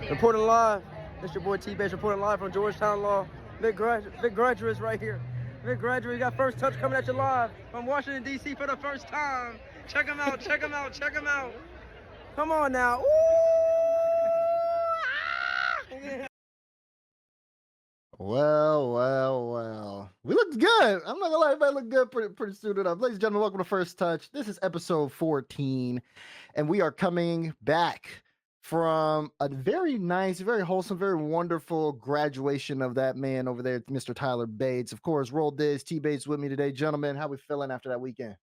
Reporting live. It's your boy T-Bass reporting live from Georgetown Law. Big graduates right here. Big graduate. You got first touch coming at you live from Washington, D.C. for the first time. Check them out, check them out, check them out. Come on now. Ooh! Well. We looked good. I'm not gonna lie, everybody looked good, pretty suited up. Ladies and gentlemen, welcome to First Touch. This is episode 14, and we are coming back from a very nice, very wholesome, very wonderful graduation of that man over there, Mr. Tyler Bates. Of course, Roll Diz, T-Bates with me today. Gentlemen, how we feeling after that weekend?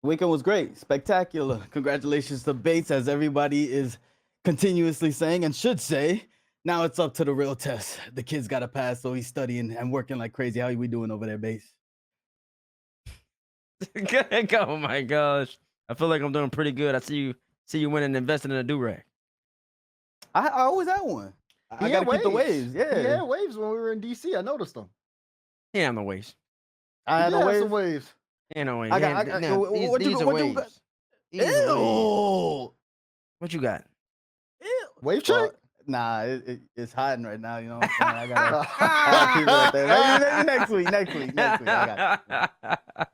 Weekend was great, spectacular. Congratulations to Bates, as everybody is continuously saying and should say. Now it's up to the real test. The kid's got to pass, so he's studying and working like crazy. How are we doing over there, Bates? Oh my gosh, I feel like I'm doing pretty good. I see you winning and investing in a do-rag. I always had one. I gotta keep the waves. Yeah, waves when we were in DC. I noticed them. He had no waves. I had no waves. Some waves. He had no waves. I got. These are waves. Ew. What you got? Ew. Wave check? Nah, it's hiding right now. You know what I'm saying? I gotta keep it right there. Maybe next week. I got it.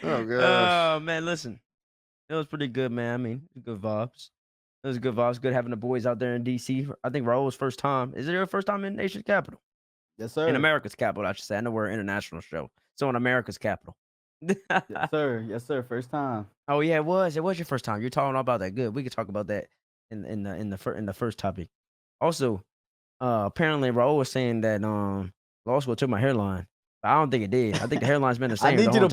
Oh gosh. Oh man, listen, it was pretty good, man. I mean, good vibes. It was good vibes. Good having the boys out there in DC. I think Raul's first time. Is it your first time in nation's capital? Yes, sir. In America's capital, I should say. I know we're an international show, so in America's capital. Yes, sir. First time. Oh yeah, it was. It was your first time. You're talking about that. Good. We could talk about that in the first topic. Also, apparently Raul was saying that law school took my hairline. But I don't think it did. I think the hairline's been the same. I need you to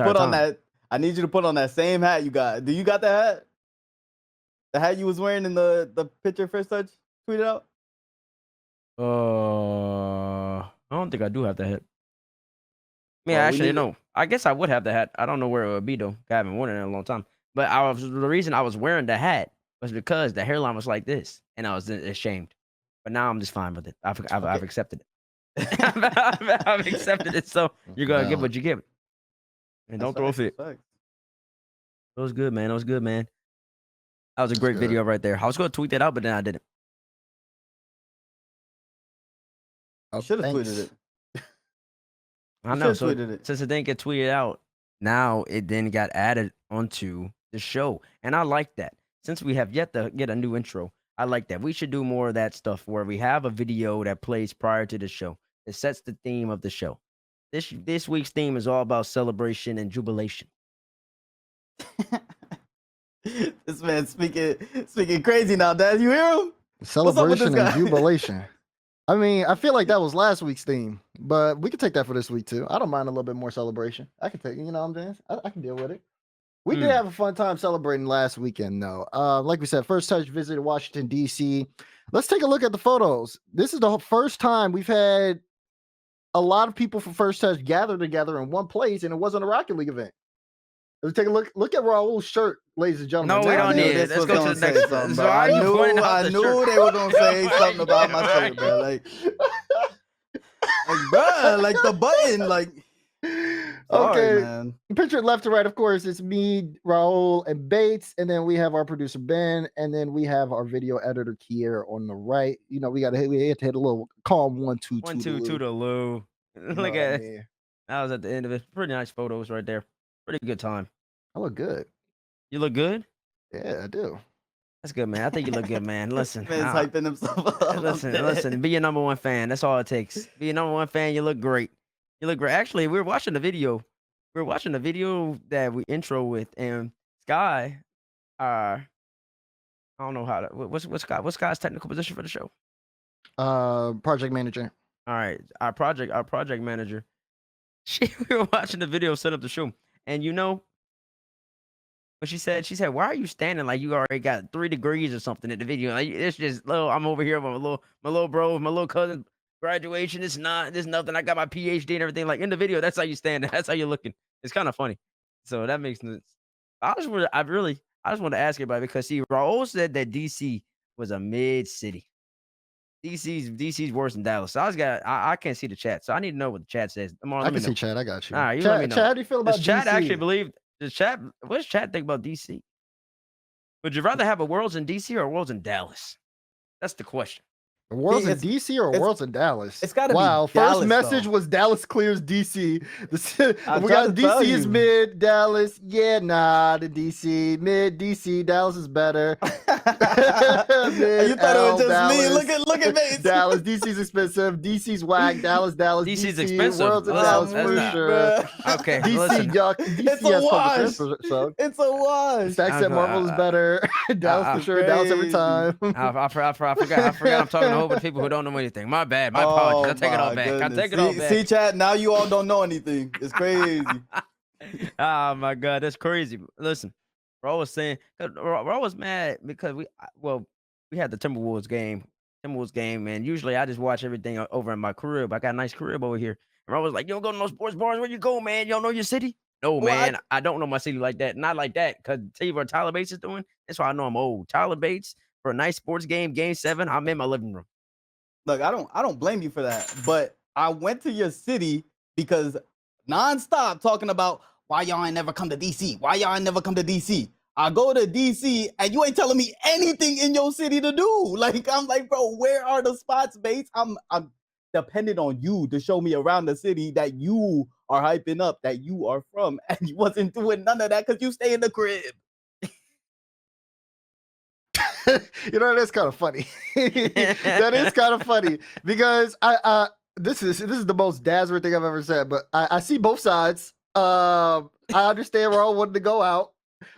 put on that same hat you got. Do you got that hat? The hat you was wearing in the picture First Touch tweeted out? I don't think I do have that hat. Yeah, actually, no. I guess I would have the hat. I don't know where it would be though. I haven't worn it in a long time. But the reason I was wearing the hat was because the hairline was like this, and I was ashamed. But now I'm just fine with it. I've accepted it. I've accepted it. So you're gonna get what you give, and don't throw a fit. It was good, man. It was good, man. That was a great video right there. I was gonna tweet that out, but then I didn't. I should have tweeted it. I know. So since it didn't get tweeted out, now it then got added onto the show, and I like that. Since we have yet to get a new intro, I like that. We should do more of that stuff where we have a video that plays prior to the show. It sets the theme of the show. This week's theme is all about celebration and jubilation. This man speaking crazy now, Dad. You hear him? Celebration and jubilation. I mean, I feel like that was last week's theme, but we can take that for this week too. I don't mind a little bit more celebration. I can take, you know what I'm saying? I can deal with it. We did have a fun time celebrating last weekend, though. Like we said, First Touch visited Washington, D.C. Let's take a look at the photos. This is the first time we've had a lot of people from First Touch gather together in one place, and it wasn't a Rocket League event. Let's take a look. Look at Raul's shirt, ladies and gentlemen. No, we don't need it. Let's go to the next one. So I knew they were going to say something about my shirt, bro. Like, bro, like the button, like... Okay, man. Picture left to right, of course, it's me, Raul, and Bates, and then we have our producer Ben, and then we have our video editor Kier on the right. You know, we had to hit a little calm 1 2 2 to the loo. Look at it. That was at the end of it. Pretty nice photos right there. Pretty good time. I look good. You look good? Yeah, I do. That's good, man. I think you look good, man. Listen, man's hyping himself up. Listen. Be your number one fan. That's all it takes. Be your number one fan. You look great. You look great. Actually, we were watching the video. We were watching the video that we intro with, and Sky, I don't know how to. What's Sky's technical position for the show? Project manager. All right, our project manager. We were watching the video set up the show, and you know, what she said, why are you standing like you already got 3 degrees or something in the video? Like, it's just little. I'm over here with my little bro, my little cousin. Graduation, it's nothing. I got my PhD and everything. Like in the video, that's how you stand. That's how you're looking. It's kind of funny. So that makes sense. I just want to ask everybody because see, Raul said that DC was a mid city. DC's worse than Dallas. So I can't see the chat, so I need to know what the chat says. I can see chat. I got you. All right, Chad, how do you feel about does chat DC? actually believe? Does chat? What does chat think about DC? Would you rather have a Worlds in DC or a Worlds in Dallas? That's the question. Worlds in it's- DC or it's- Worlds in Dallas? it's gotta be wow. First Dallas, message though. was Dallas clears DC. I'm We trying got to tell DC is you. mid, Dallas. Yeah, nah, the DC mid, DC, Dallas is better. You Mid, thought it was L, just me. Dallas. Look at Bates. Dallas, DC's expensive. DC's whack. Dallas, DC's DC. expensive. Worlds in Listen, Dallas that's for not- sure. Okay, DC, listen. yuck. It's DC a has public wash. transfer, so It's a wash. Stax said Marvel is better. Dallas for sure. Dallas every crazy. time. I forgot. I'm talking to a whole bunch of people who don't know anything. My bad. My apologies. I take it all my back. I goodness. take it all back. See, chat. Now you all don't know anything. It's crazy. Oh my god, that's crazy. Listen, Raw was saying, Raw was mad because we had the Timberwolves game, and usually I just watch everything over in my crib. I got a nice crib over here. And Raw was like, "You don't go to no sports bars. Where you go, man? You don't know your city?" No, Well, man, I don't know my city like that. Not like that. Cause tell you what Tyler Bates is doing. That's why I know I'm old. Tyler Bates for a nice sports game, Game 7. I'm in my living room. Look, I don't blame you for that, but I went to your city because nonstop talking about why y'all ain't never come to DC. Why y'all ain't never come to DC? I go to DC and you ain't telling me anything in your city to do. Like, I'm like, bro, where are the spots, Bates? I'm dependent on you to show me around the city that you are hyping up, that you are from, and you wasn't doing none of that because you stay in the crib. You know, that's kind of funny. That is kind of funny because this is the most Dazzler thing I've ever said, but I see both sides. I understand we're all wanting to go out,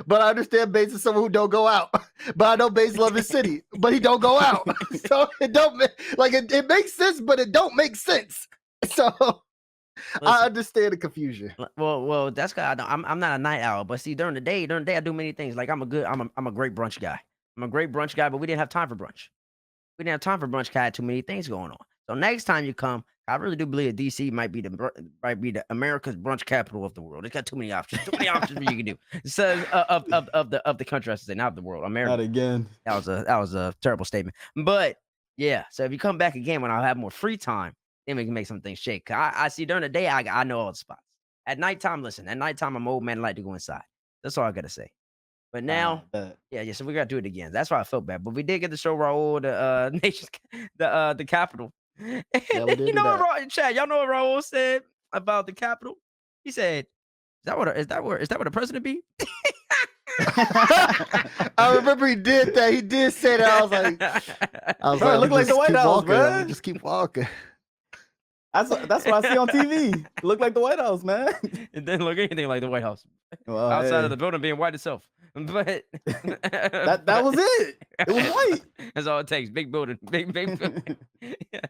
but I understand Bates is someone who don't go out. But I know Bates love his city, but he don't go out. So it don't like it makes sense, but it don't make sense. So I understand the confusion. Well, that's cause I'm not a night owl, but see, during the day I do many things. Like I'm a great brunch guy. I'm a great brunch guy, but we didn't have time for brunch. We didn't have time for brunch. 'Cause I had too many things going on. So next time you come, I really do believe DC might be the America's brunch capital of the world. It's got too many options. Too many options for you can do. So of the country, I should say, not of the world. America. Not again. That was a terrible statement. But yeah, so if you come back again when I'll have more free time, then we can make some things shake. 'Cause I see during the day I know all the spots. At nighttime, listen. At nighttime, I'm old man. I like to go inside. That's all I gotta say. But now, yeah, so we gotta do it again. That's why I felt bad. But we did get to show Raul the nation's the capital. Yeah, we did You know do what Raul, chat? Y'all know what Raul said about the capital? He said, "Is that where the president be?" I remember he did that. He did say that. I was like, Bro, it looked like the White House, bro. Just keep walking. That's what I see on TV. It looked like the White House, man. It didn't look anything like the White House. Well, Outside of the building being white itself. But that was it. It was white. That's all it takes. Big building. Big building. Yeah.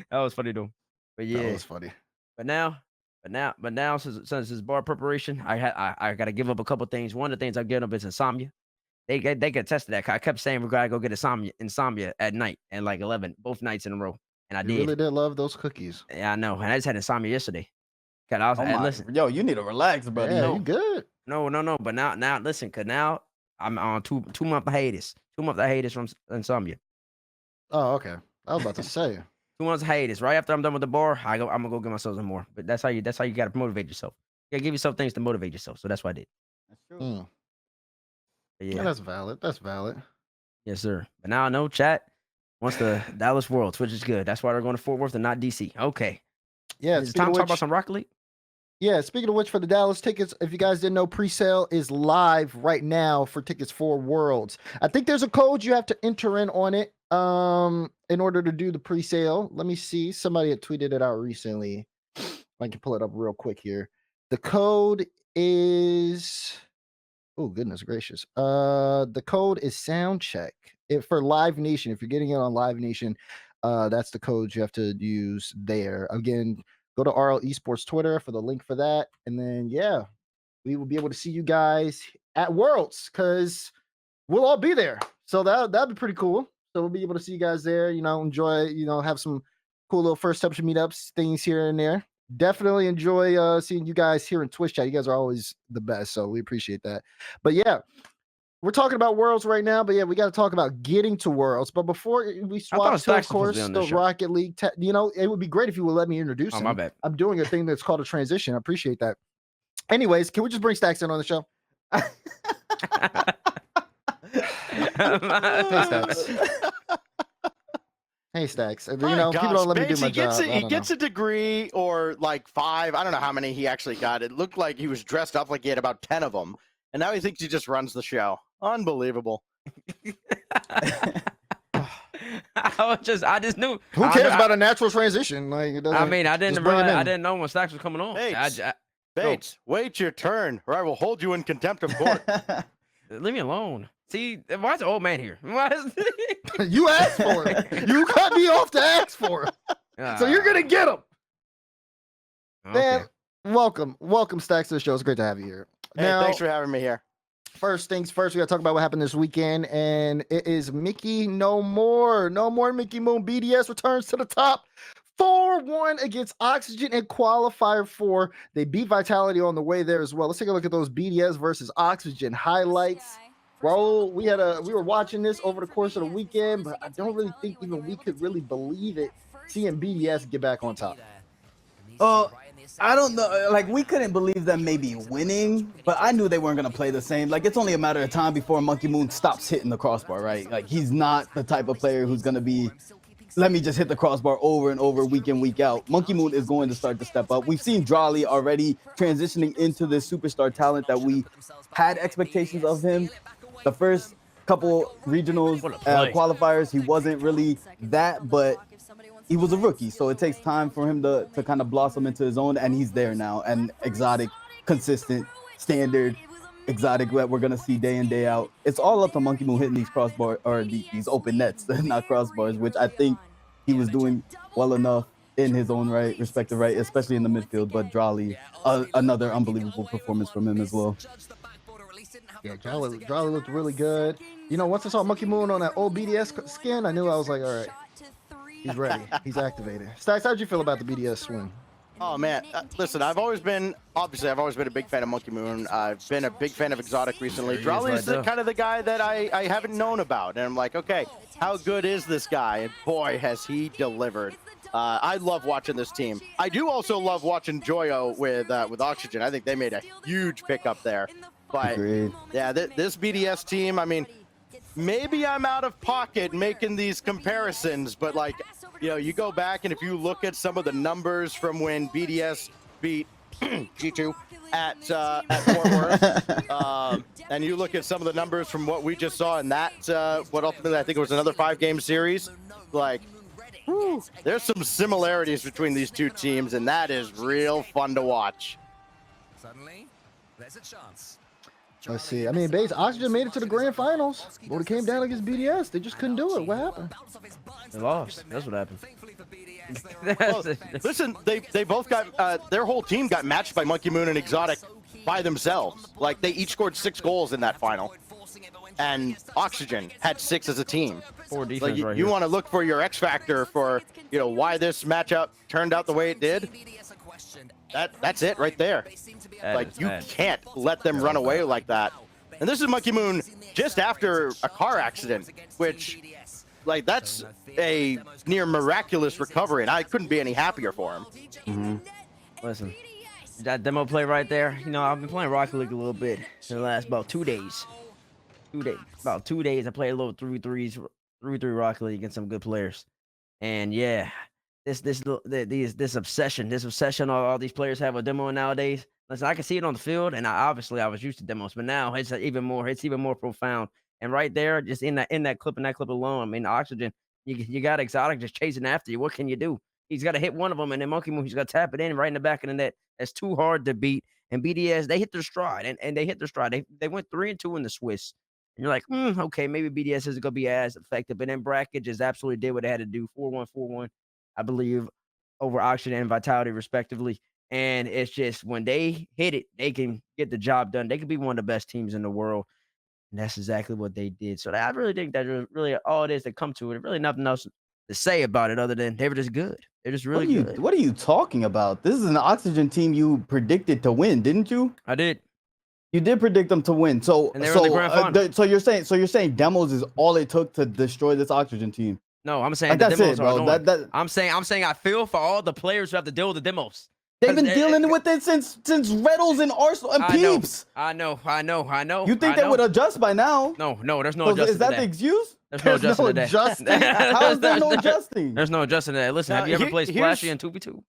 That was funny though. But yeah. That was funny. But now since it's bar preparation, I gotta give up a couple things. One of the things I give up is insomnia. They get tested that. I kept saying we gotta go get insomnia at night at like 11, both nights in a row. And I You did. really did love those cookies. Yeah, I know. And I just had insomnia yesterday. Cause I was listen. Yo, you need to relax, brother. Yeah, No. you good. No. But now listen, cause now I'm on 2-month hiatus. 2-month hiatus from insomnia. Oh, okay. I was about to say. 2 months hiatus. Right after I'm done with the bar, I'm gonna go get myself some more. But that's how you gotta motivate yourself. You gotta give yourself things to motivate yourself. So that's what I did. That's true. Mm. But Yeah, yeah. that's valid. That's valid. Yes, sir. But now I know chat wants the Dallas Worlds, which is good. That's why they're going to Fort Worth and not DC. Okay. Yeah, Is it time to talk about some Rocket League? Yeah, speaking of which, for the Dallas tickets, if you guys didn't know, pre-sale is live right now for tickets for Worlds. I think there's a code you have to enter in on it in order to do the pre-sale. Let me see. Somebody had tweeted it out recently. I can pull it up real quick here. The code is oh goodness gracious. The code is soundcheck. For Live Nation. If you're getting it on Live Nation, that's the code you have to use there. Again, go to RL Esports Twitter for the link for that. And then, yeah, we will be able to see you guys at Worlds because we'll all be there. So that'd be pretty cool. So we'll be able to see you guys there, enjoy, have some cool little first temperature meetups, things here and there. Definitely enjoy seeing you guys here in Twitch chat. You guys are always the best. So we appreciate that. But yeah, we're talking about Worlds right now, but yeah, we got to talk about getting to Worlds. But before we swap to, of course, the Rocket League, it would be great if you would let me introduce him. My bad. I'm doing a thing that's called a transition. I appreciate that. Anyways, can we just bring Stax in on the show? Hey, Stax. Hey, Stax. You My know, people gosh, don't let me do Bates, my he gets job. it. He gets a degree or like 5. I don't know how many he actually got. It looked like he was dressed up like he had about 10 of them, and now he thinks he just runs the show. Unbelievable. I just knew. Who cares about a natural transition? Like, it doesn't. I mean, I didn't just bring him realize, I in. didn't know when Stax was coming on. Bates, Bates, wait your turn, or I will hold you in contempt of court. Leave me alone. See, why is the old man here? Why is... You asked for it. You cut me off to ask for it. So you're gonna get him. Man, welcome, Stax, to the show. It's great to have you here. Hey, Now, thanks for having me here. first things first, we gotta talk about what happened this weekend, and it is Mickey no more. No more Mickey Moon. BDS returns to the top. 4-1 against Oxygen in qualifier 4. They beat Vitality on the way there as well. Let's take a look at those BDS versus Oxygen highlights. Bro, we were watching this over the course of the weekend, but I don't really think even we could really believe it, seeing BDS get back on top. I don't know. Like, we couldn't believe them maybe winning, but I knew they weren't going to play the same. Like, it's only a matter of time before Monkey Moon stops hitting the crossbar, right? Like, he's not the type of player who's going to be, let me just hit the crossbar over and over, week in, week out. Monkey Moon is going to start to step up. We've seen Drawley already transitioning into this superstar talent that we had expectations of him. The first couple regionals qualifiers, he wasn't really that, but he was a rookie, so it takes time for him to kind of blossom into his own, and he's there now. And exotic, consistent, standard, exotic that we're gonna see day in, day out. It's all up to Monkey Moon hitting these crossbars or these open nets, not crossbars, which I think he was doing well enough in his own right, respective right, especially in the midfield. But Drawley, another unbelievable performance from him as well. Yeah, Drawley looked really good. You know, once I saw Monkey Moon on that old BDS skin, I knew I was like, all right, he's ready. He's activated. Stax, how'd you feel about the BDS swing? Oh man, listen, I've always been a big fan of Monkey Moon. I've been a big fan of Exotic recently. Drawley is kind of the guy that I haven't known about, and I'm like, okay, how good is this guy? And boy, has he delivered. I love watching this team. I do also love watching Joyo with Oxygen. I think they made a huge pickup there. But Agreed. yeah, this BDS team, I mean, maybe I'm out of pocket making these comparisons, but like, you know, you go back and if you look at some of the numbers from when BDS beat G2 at Fort Worth, and you look at some of the numbers from what we just saw in that, what ultimately I think it was another 5-game series, like, whew, there's some similarities between these two teams, and that is real fun to watch. Suddenly, there's a chance. Let's see. I mean, Bates, Oxygen made it to the grand finals. But when it came down against BDS, they just couldn't do it. What happened? They lost. That's what happened. Well, listen, they both got their whole team got matched by Monkey Moon and Exotic by themselves. Like, they each scored 6 goals in that final, and Oxygen had 6 as a team. 4 defense Like, right you here. want to look for your X factor for, you know, why this matchup turned out the way it did. That's it right there. Like, you can't let them run away like that. And this is Monkey Moon just after a car accident, which, like, that's a near miraculous recovery, and I couldn't be any happier for him. Listen, that demo play right there, you know, I've been playing Rocket League a little bit in the last about 2 days. About 2 days, I played a little 3-3 Rocket League against some good players. And yeah, this obsession all these players have with demo nowadays. Listen, I can see it on the field, and I was used to demos, but now it's even more profound. And right there, just in that clip alone, I mean, Oxygen, you got Exotic just chasing after you. What can you do? He's got to hit one of them, and then Monkey Moon, he's got to tap it in right in the back of the net. That's too hard to beat. And BDS, they hit their stride, and they hit their stride. They went 3-2 in the Swiss. And you're like, okay, maybe BDS isn't going to be as effective. But then Bracket just absolutely did what they had to do. 4-1, I believe, over Oxygen and Vitality, respectively. And it's just when they hit it, they can get the job done. They could be one of the best teams in the world. And that's exactly what they did. So I really think that really all it is to come to it. Really nothing else to say about it other than they were just good. They're just really good. What are you talking about? This is an Oxygen team you predicted to win, didn't you? I did. You did predict them to win. So, And they were in the grand final. so you're saying demos is all it took to destroy this Oxygen team. No, I'm saying Like, the that's demos it, are bro. annoying. I'm saying I feel for all the players who have to deal with the demos. They've been 'Cause, dealing with it since Reynolds and Arsenal and Peeps. I know. You think they would adjust by now? No, there's no So adjusting is that to the that. excuse? There's no adjusting to that. adjusting? How is there no adjusting? There's no adjusting to that. Listen, Now, have you ever played Splashy here's- and 2v2?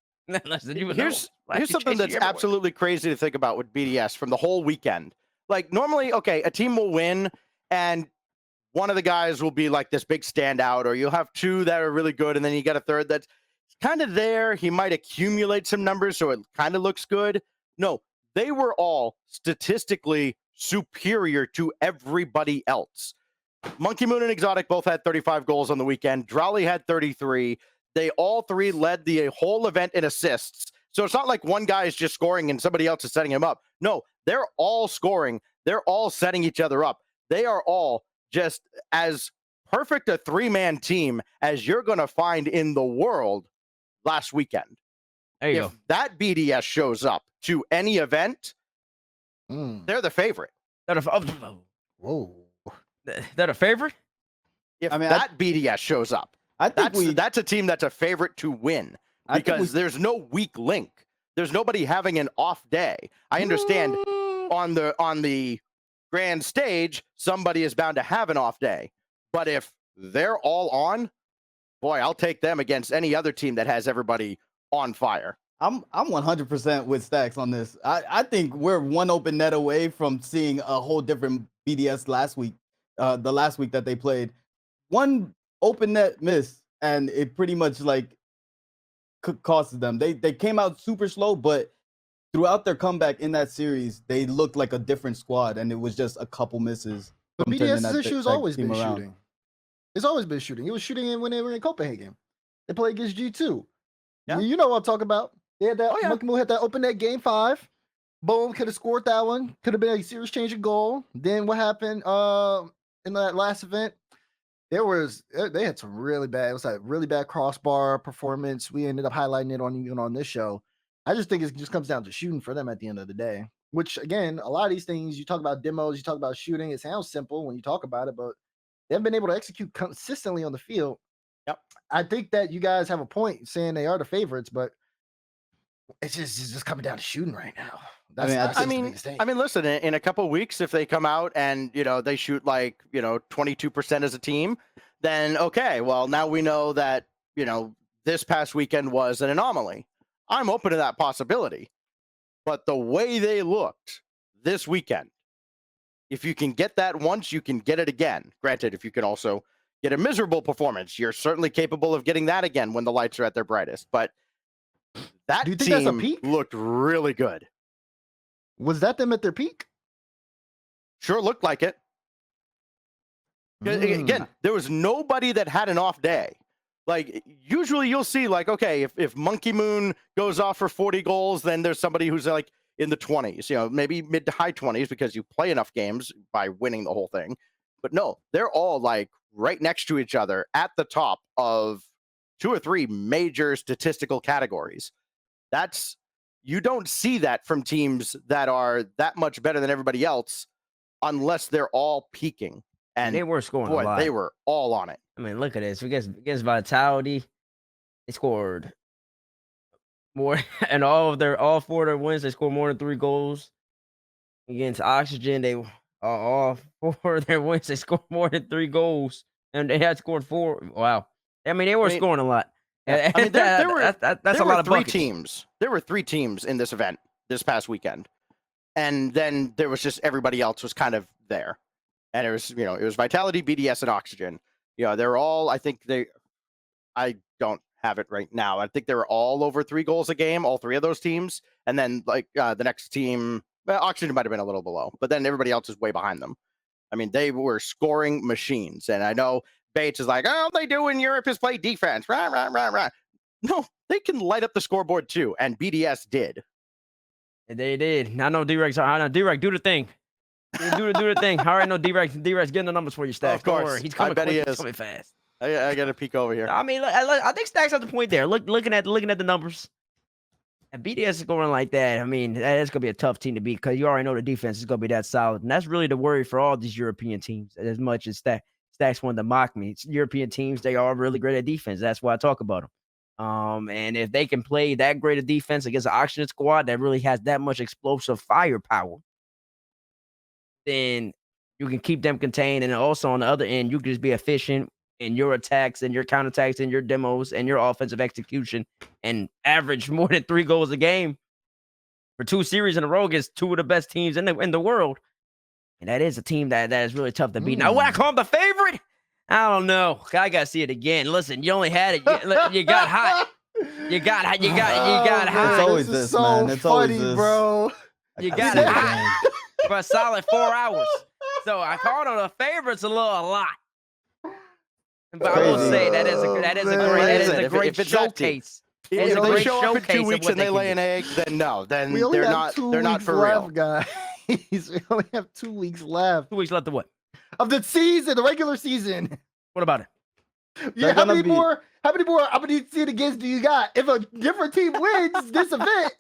Listen, you would know. Here's Splashy something chases you that's everywhere. absolutely crazy to think about with BDS from the whole weekend. Like normally, okay, a team will win and one of the guys will be like this big standout, or you'll have two that are really good, and then you get a third that's kind of there. He might accumulate some numbers, so it kind of looks good. No, they were all statistically superior to everybody else. Monkey Moon and Exotic both had 35 goals on the weekend. Drolly had 33. They all three led the whole event in assists. So it's not like one guy is just scoring and somebody else is setting him up. No, they're all scoring. They're all setting each other up. They are all just as perfect a three-man team as you're going to find in the world last weekend. There you If go. that BDS shows up to any event, they're the favorite. Whoa. They're a favorite? If I mean, that BDS shows up, I think that's a team that's a favorite to win because there's no weak link. There's nobody having an off day. I understand on the grand stage, somebody is bound to have an off day. But if they're all on, boy, I'll take them against any other team that has everybody on fire. I'm 100% with Stax on this. I think we're one open net away from seeing a whole different BDS last week. The last week that they played, one open net miss, and it pretty much like cost them. They came out super slow, but throughout their comeback in that series, they looked like a different squad, and it was just a couple misses. But from turning BDS's issue has always team been around. shooting. It's always been shooting. It was shooting when they were in Copenhagen. They played against G2. Yeah. You know what I'm talking about. They had that. Oh, yeah. Monkey Moon had that open net game 5. Boom, could have scored that one. Could have been a series changing goal. Then what happened in that last event? They had some really bad. It was like really bad crossbar performance. We ended up highlighting it on this show. I just think it just comes down to shooting for them at the end of the day. Which again, a lot of these things you talk about demos, you talk about shooting. It sounds simple when you talk about it, but they haven't been able to execute consistently on the field. Yep. I think that you guys have a point saying they are the favorites, but it's just coming down to shooting right now. That's I the mean, biggest thing. listen, in a couple of weeks, if they come out and, they shoot like, 22% as a team, then okay, well, now we know that, this past weekend was an anomaly. I'm open to that possibility. But the way they looked this weekend, if you can get that once, you can get it again. Granted, if you can also get a miserable performance, you're certainly capable of getting that again when the lights are at their brightest. But that Do you think that's a team peak? looked really good. Was that them at their peak? Sure looked like it. Again, there was nobody that had an off day. Like, usually you'll see, like, okay, if Monkey Moon goes off for 40 goals, then there's somebody who's, like, in the 20s, maybe mid to high 20s because you play enough games by winning the whole thing. But no, they're all, like, right next to each other at the top of 2 or 3 major statistical categories. You don't see that from teams that are that much better than everybody else unless they're all peaking. And they were scoring a boy, lot. they were all on it. I mean, look at this. Against Vitality, they scored more, and all 4 of their wins, they scored more than 3 goals. Against Oxygen, they all 4 of their wins, they scored more than 3 goals, and they had scored 4. Wow. I mean, they were scoring a lot. Yeah. I mean, there were that's a lot of 3 buckets. teams. There were 3 teams in this event this past weekend, and then there was just everybody else was kind of there, and it was it was Vitality, BDS, and Oxygen. They're all. I don't have it right now. I think they were all over 3 goals a game, all 3 of those teams, and then like the next team, Oxygen might have been a little below, but then everybody else is way behind them. I mean, they were scoring machines, and I know Bates is like, all they do in Europe is play defense. Rah, rah, rah, rah. No, they can light up the scoreboard too, and BDS did. They did. I know D-Rex. I know D-Rex. Do the thing. Do the thing. I already know D-Rex. D-Rex getting the numbers for you, Stax. Of course. Don't worry. He's coming I bet quick. he He's is. coming fast. I got to peek over here. I mean, I think Stax has the point there. Looking at the numbers. And BDS is going like that. I mean, that's going to be a tough team to beat because you already know the defense is going to be that solid. And that's really the worry for all these European teams. As much as Stax wanted to mock me, it's European teams, they are really great at defense. That's why I talk about them. And if they can play that great a defense against an Oxygen squad that really has that much explosive firepower, then you can keep them contained. And also on the other end, you can just be efficient in your attacks and your counterattacks and your demos and your offensive execution and average more than 3 goals a game for 2 series in a row against 2 of the best teams in the world. And that is a team that is really tough to beat. Now, would I call them the favorite? I don't know. I gotta see it again. Listen, you only had it. You got hot. You got hot. It's always This is this, so man. It's always funny, this. bro. You got hot for a solid 4 hours. So I called them the favorites a lot. But I will Crazy. say that is a great If it's that team, showcase. if a they great show up in 2 showcase of weeks what and they they lay can an do. egg, then no, then We only they're have not. They're not weeks for left, real. guys. We only have 2 weeks left 2 weeks left of what? of the season, the regular season. What about it? Yeah, how many gonna be- more seed against do you got? If a different team wins this event,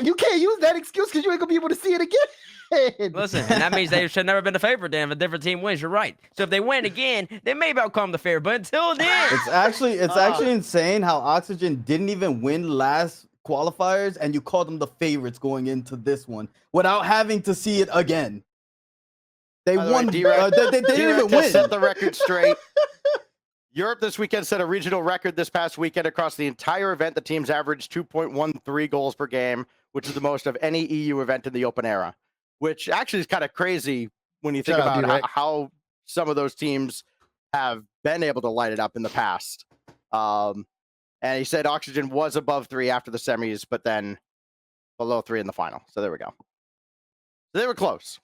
you can't use that excuse because you ain't gonna be able to see it again. Listen, and that means they should never been the favorite then if a different team wins. You're right. So if they win again, they may become the favorite. But until then, It's actually insane how Oxygen didn't even win last qualifiers, and you called them the favorites going into this one without having to see it again. They By the way, won. D-Rec- They didn't D-Rec even to win. set the record straight. Europe this weekend set a regional record this past weekend across the entire event. The teams averaged 2.13 goals per game, which is the most of any EU event in the open era, which actually is kind of crazy when you think Shout out, about D-Rec. how some of those teams have been able to light it up in the past. And he said Oxygen was above 3 after the semis, but then below 3 in the final. So there we go. They were close.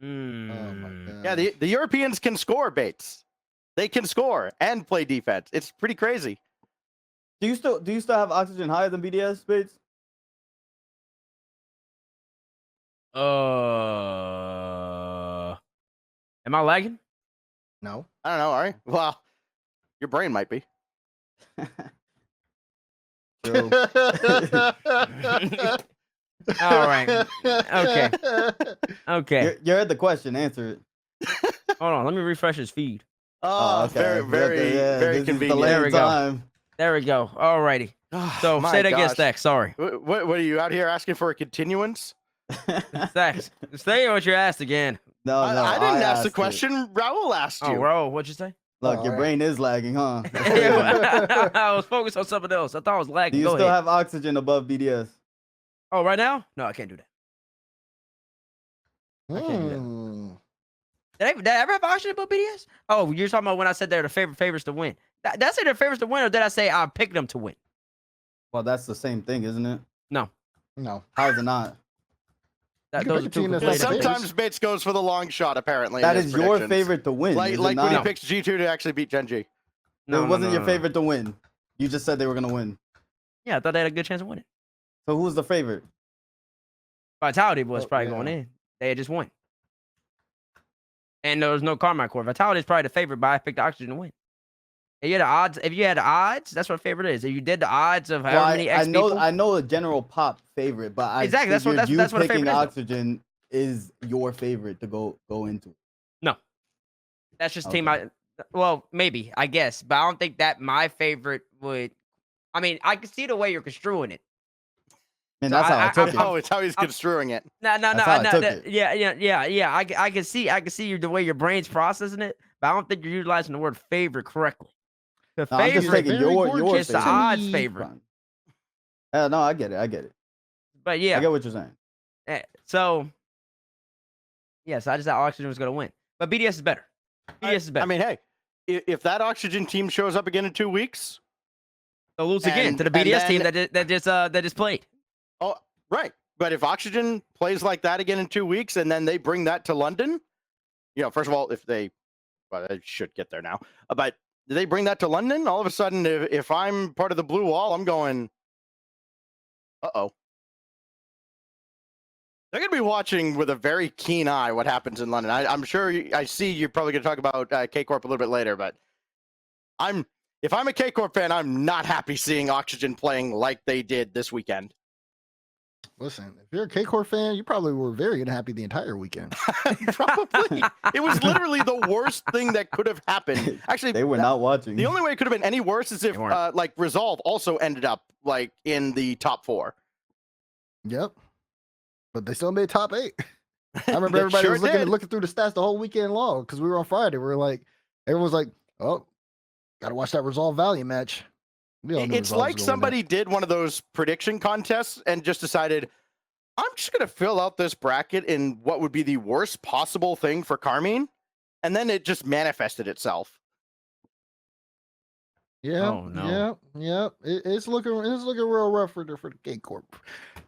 Oh my god. Yeah, the Europeans can score, Bates. They can score and play defense. It's pretty crazy. Do you still have Oxygen higher than BDS, Bates? am I lagging? No. I don't know, all right. Well, your brain might be. True. All right. Okay. You heard the question. Answer it. Hold on. Let me refresh his feed. Oh, okay. very This is convenient. There we delayed go. time. There we go. All righty. So My say that again, gosh. Stax. Sorry. What are you out here asking for a continuance? Stax. Say what you asked again. No, I didn't ask the asked it. question. Raul asked Oh, you. bro. What'd you say? Look, Oh, your alright. brain is lagging, huh? I was focused on something else. I thought I was Do lagging. you Go still ahead. have Oxygen above BDS? Oh, right now? No, I can't do that. can't do that. Did I ever have Oxygen above BDS? Oh, you're talking about when I said they're the favorites to win. Did I say they're favorites to win, or did I say I picked them to win? Well, that's the same thing, isn't it? No. No. How is it not? You can Those pick are a two team that's completely not different Sometimes Bates goes for the long shot, apparently. That in his is your predictions. favorite to win. Like is when it not? he picks G2 to actually beat Gen G. It wasn't your favorite to win. You just said they were gonna win. Yeah, I thought they had a good chance of winning. So who's the favorite? Vitality was Oh, probably yeah. going in. They had just won. And there was no Karmine Corp. Vitality is probably the favorite, but I picked Oxygen to win. If you had the odds, that's what favorite is. If you did the odds of however many X people, I know the general pop favorite, but I Exactly, that's what- figured you that's what a picking favorite is, though. Oxygen is your favorite to go into. that's just Okay. team. Well, maybe I guess, but I don't think that my favorite would. I mean, I can see the way you're construing it. And So that's how I took it. Oh, it's how he's construing it. No, That's how I took it. Yeah. I can see the way your brain's processing it, but I don't think you're utilizing the word favorite correctly. The No, I'm just favorite, taking very your gorgeous it's the favorite. odds favorite. No, I get it. But I yeah, get what you're saying. so yes, I just thought Oxygen was going to win, but BDS is better. BDS is better. I mean, hey, if that Oxygen team shows up again in 2 weeks, they'll lose again and- to the and BDS team then- that just played. oh, right. But if Oxygen plays like that again in 2 weeks, and then they bring that to London, first of all, they should get there now, but they bring that to London, all of a sudden, if I'm part of the blue wall, I'm going, uh-oh. They're going to be watching with a very keen eye what happens in London. I'm sure I see you're probably going to talk about K-Corp a little bit later, but if I'm a K-Corp fan, I'm not happy seeing Oxygen playing like they did this weekend. Listen, if you're a K-Corp fan, you probably were very unhappy the entire weekend. Probably. It was literally the worst thing that could have happened. Actually, They were not watching. the only way it could have been any worse is if They weren't. like Resolve also ended up like in the top 4. Yep. But they still made top 8. I remember They everybody sure was did. looking through the stats the whole weekend long because we were on Friday. We were like, everyone was like, oh, gotta watch that Resolve Valiant match. We all knew It's Resolve was like gonna win somebody did one of those prediction contests and just decided, I'm just going to fill out this bracket in what would be the worst possible thing for Karmine. And then it just manifested itself. that. Yeah, Oh, no. yeah. It's looking real rough for the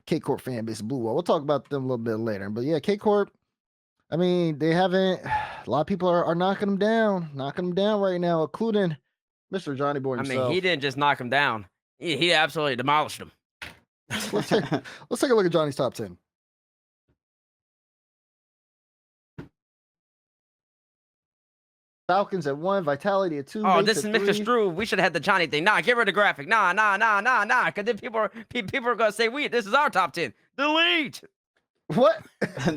K-Corp fan base of Blue Wall. We'll talk about them a little bit later. But yeah, K-Corp, I mean, they haven't. A lot of people are knocking them down right now, including Mr. Johnny Boy I himself. mean, he didn't just knock him down. He absolutely demolished him. Let's take a look at Johnny's top 10. Falcons at 1, Vitality at 2. Oh, Mates this is at Mr. 3. Struve. We should have had the Johnny thing. Nah, get rid of the graphic. Nah. Because then people are gonna say this is our top 10. Delete. What?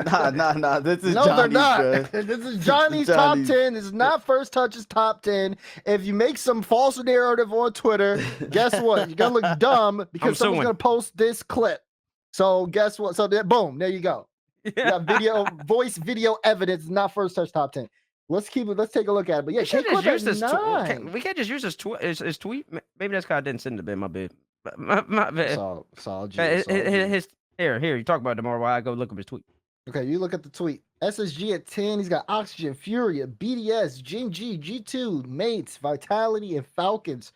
Nah. This is No, Johnny's, they're not. bruh. This is Johnny's top 10. This is not First Touch's top 10. If you make some false narrative on Twitter, guess what? You're gonna look dumb because someone's suing. gonna post this clip. So guess what? So boom, there you go. You got video evidence, not First Touch top 10. Let's take a look at it. But yeah, We can't K-Corp just at use this 9. we can't just use his tweet. Maybe that's because I didn't send it to my bed. My bad. It's all G, it's all G. His here. You talk about it tomorrow while I go look up his tweet. Okay, you look at the tweet. SSG at 10. He's got Oxygen, Furia, BDS, Gen G, G2, Mates, Vitality, and Falcons.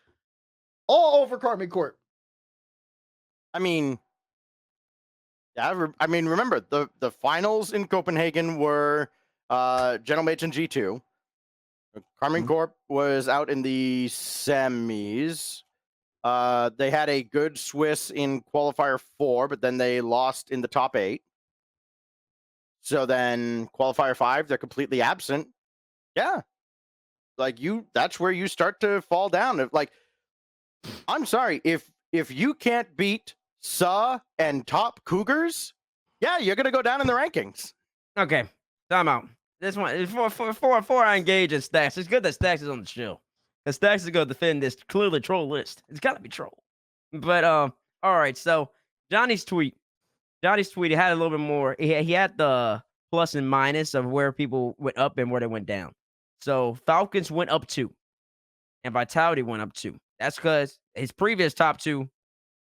All over Karmine Corp. I mean, yeah, remember the finals in Copenhagen were Gentlemates and G2. Karmine Corp was out in the semis. They had a good Swiss in qualifier 4, but then they lost in the top 8. So then qualifier 5, they're completely absent. Yeah. Like that's where you start to fall down. Like, I'm sorry, if you can't beat SA and top Cougars, yeah, you're gonna go down in the rankings. Okay, time out. This one is before I engage in Stax. It's good that Stax is on the show. Because Stax is going to defend this clearly troll list. It's got to be troll. But all right. So Johnny's tweet. He had a little bit more. He had the plus and minus of where people went up and where they went down. So Falcons went up 2, and Vitality went up 2. That's because his previous top 2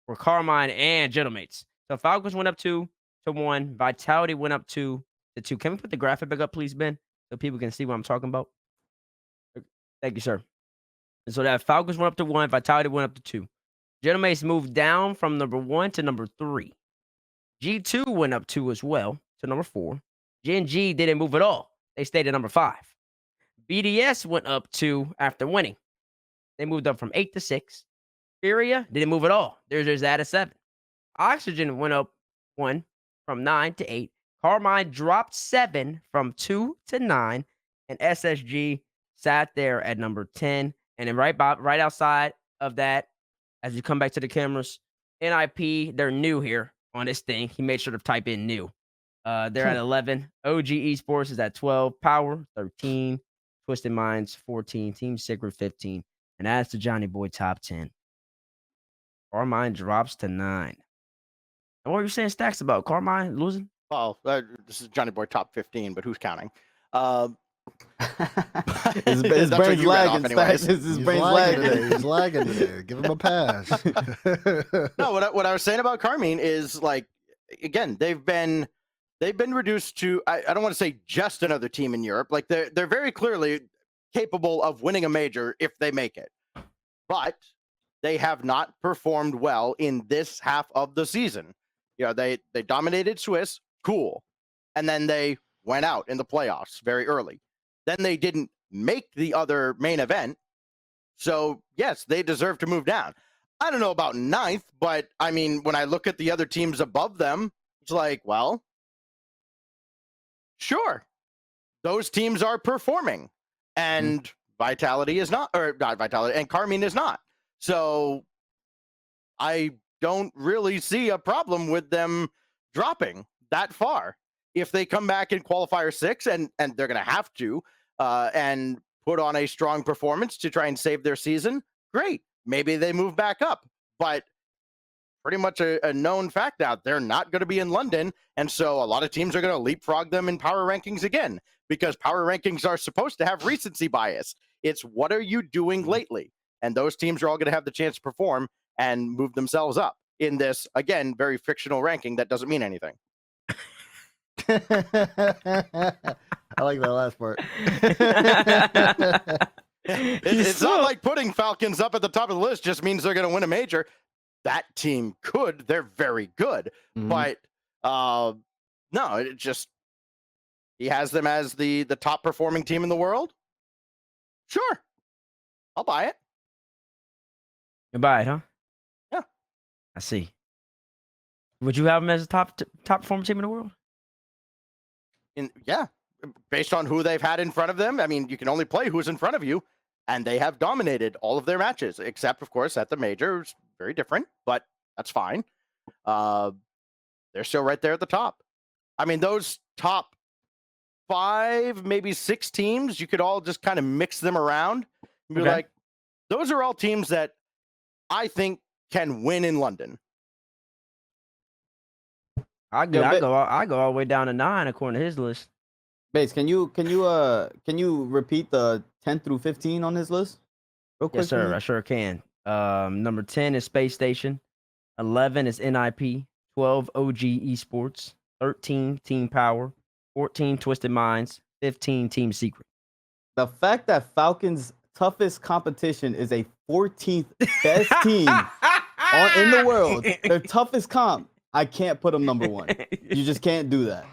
were Karmine and Gentlemates. So Falcons went up 2 to 1. Vitality went up 2 to 2. Can we put the graphic back up, please, Ben, so people can see what I'm talking about? Thank you, sir. And so that Falcons went up to 1, Vitality went up to 2. Gentlemates moved down from number 1 to number 3. G2 went up 2 as well to number 4. Gen G didn't move at all. They stayed at number 5. BDS went up 2 after winning. They moved up from 8 to 6. Furia didn't move at all. They're just at a 7. Oxygen went up 1 from 9 to 8. Karmine dropped 7 from 2 to 9. And SSG sat there at number 10. And then right outside of that, as you come back to the cameras, NIP, they're new here on this thing. He made sure to type in new. They're at 11. OG Esports is at 12. Power, 13. Twisted Minds, 14. Team Secret, 15. And that's the Johnny Boy top 10. Karmine drops to 9. And what were you saying, Stax, about Karmine losing? Well, this is Johnny Boy top 15, but who's counting? His That's what brain's you read off lagging. anyways. His brain's lagging. He's lagging today. Give him a pass. No, what I was saying about Karmine is, like, again, they've been reduced to, I don't want to say just another team in Europe. Like, they're very clearly capable of winning a major if they make it, but they have not performed well in this half of the season. You know, they dominated Swiss, cool, and then they went out in the playoffs very early. Then they didn't make the other main event. So, yes, they deserve to move down. I don't know about 9th, but, I mean, when I look at the other teams above them, it's like, well, sure, those teams are performing. And Vitality is not, or not Vitality, and Karmine is not. So I don't really see a problem with them dropping that far. If they come back in qualifier 6 and they're going to have to and put on a strong performance to try and save their season, great. Maybe they move back up. But pretty much a known fact out, they're not going to be in London. And so a lot of teams are going to leapfrog them in power rankings again, because power rankings are supposed to have recency bias. It's what are you doing lately? And those teams are all going to have the chance to perform and move themselves up in this, again, very fictional ranking that doesn't mean anything. I like that last part. It's not like putting Falcons up at the top of the list just means they're going to win a major. That team could. They're very good. But no, it just, he has them as the top performing team in the world. Sure. I'll buy it. You buy it, huh? Yeah. I see. Would you have them as a top performing team in the world? Yeah. Based on who they've had in front of them. I mean, you can only play who's in front of you. And they have dominated all of their matches, except, of course, at the major. It's very different, but that's fine. They're still right there at the top. I mean, those top 5, maybe 6 teams, you could all just kind of mix them around and be like, those are all teams that I think can win in London. I go all the way down to 9 according to his list. Bates, can you repeat the 10 through 15 on his list? Real quick, Yes, sir. I sure can. Number 10 is Space Station. 11 is NIP. 12 OG Esports. 13 Team Power. 14 Twisted Minds. 15 Team Secret. The fact that Falcons' toughest competition is a 14th best team in the world, their toughest comp, I can't put them number 1. You just can't do that.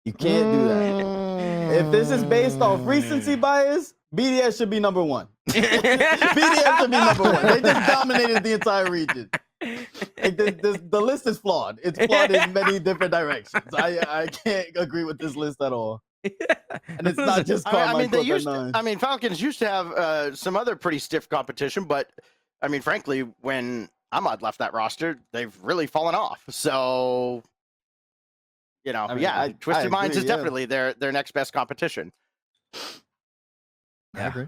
You can't do that. If this is based off recency bias, BDS should be number 1. BDS should be number 1. They just dominated the entire region. Like, the list is flawed. It's flawed in many different directions. I can't agree with this list at all. And it's not just Karmine Corp. I mean, Falcons used to have some other pretty stiff competition, but I mean, frankly, when Ahmad left that roster, they've really fallen off. So, you know, Twisted Minds is definitely their next best competition. I agree.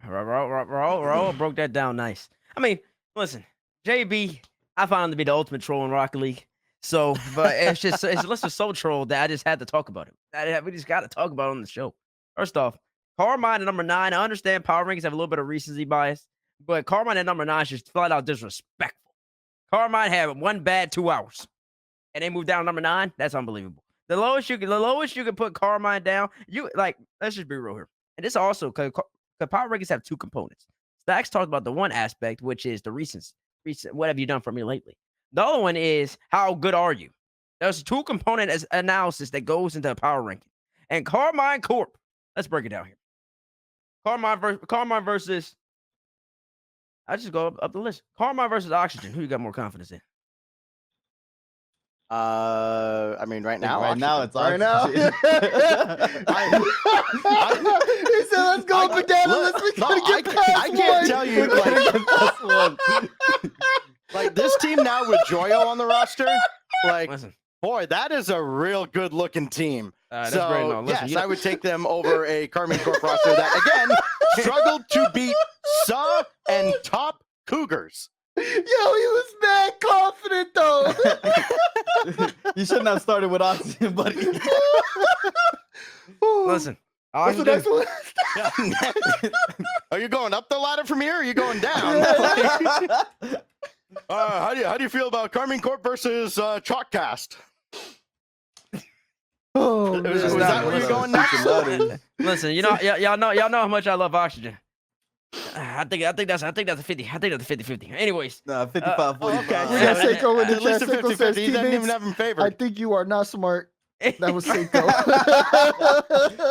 Raul broke that down nice. I mean, listen, JB, I found him to be the ultimate troll in Rocket League. So, but it's just so troll that I just had to talk about it. We just got to talk about it on the show. First off, Karmine at number 9. I understand power rankings have a little bit of recency bias, but Karmine at number 9 is just flat out disrespectful. Karmine had 1 bad 2 hours, and they moved down to number 9. That's unbelievable. The lowest you could put Karmine down. Let's just be real here. And this also because power rankings have 2 components. Stax talked about the one aspect, which is the recency. What have you done for me lately? The other one is how good are you? There's a 2-component analysis that goes into a power ranking. And Karmine Corp. Let's break it down here. Karmine versus. I just go up the list. Karmine versus Oxygen. Who you got more confidence in? I mean, right now it's Right now. He said, "Let's go up and down the list. We gotta get past I can't tell you. Like this team now with Joyo on the roster, like, Listen. boy, that is a real good-looking team. That's great. No, listen, yes, I would take them over a Karmine Corp roster that, again, struggled to beat SA and top Cougars. Yo, he was mad confident though. You shouldn't have started with Oxygen, buddy. Listen. What's the next one? Are you going up the ladder from here? Or are you going down? How do you feel about Karmine Corp versus Chalkcast? Oh, Was that where you're going next? Listen, y'all know how much I love Oxygen. I think that's a 50. I think that's a 50-50. Anyways. Nah, 55, 45. Okay. We got Seiko in the At least chat. a Seiko 50-50. says, He doesn't even "Teammates, have him I favored. think you are not smart." That was Seiko.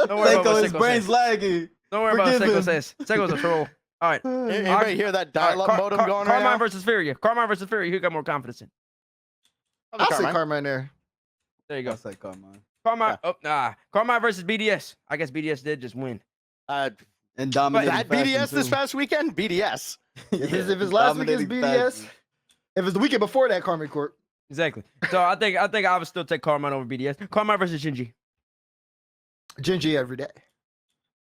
Don't worry about Seiko, what his Seiko brain's says. laggy. Don't worry about what Forgive Seiko him. says. Seiko's a troll. All right. Anybody hear that dial-up modem going right Karmine now? versus Furia. Karmine versus Furia. Who got more confidence in? I'll say Karmine there. There you go. I'll say Karmine. Karmine. Oh, nah. Karmine versus BDS. I guess BDS did just win. And dominating That fashion, BDS this too. past weekend? BDS. If it's last weekend's Dominating BDS, fashion. if it's the weekend before that, Karmine Corp. Exactly. So I think I would still take Karmine over BDS. Karmine versus Genji. Genji every day.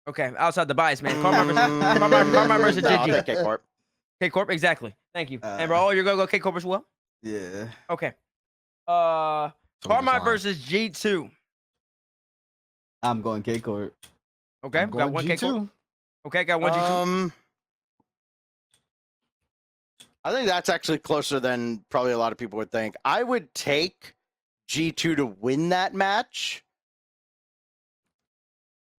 Okay, outside the bias, man. Karmine versus No, I'll Genji. take K-Corp. K Corp, exactly. Thank you. And bro, you're gonna go K Corp as well? Yeah. Okay. So Karmine design. versus G2. I'm going K Corp. Okay, I'm got going one K Corp. G2. Okay, got one G2. I think that's actually closer than probably a lot of people would think. I would take G2 to win that match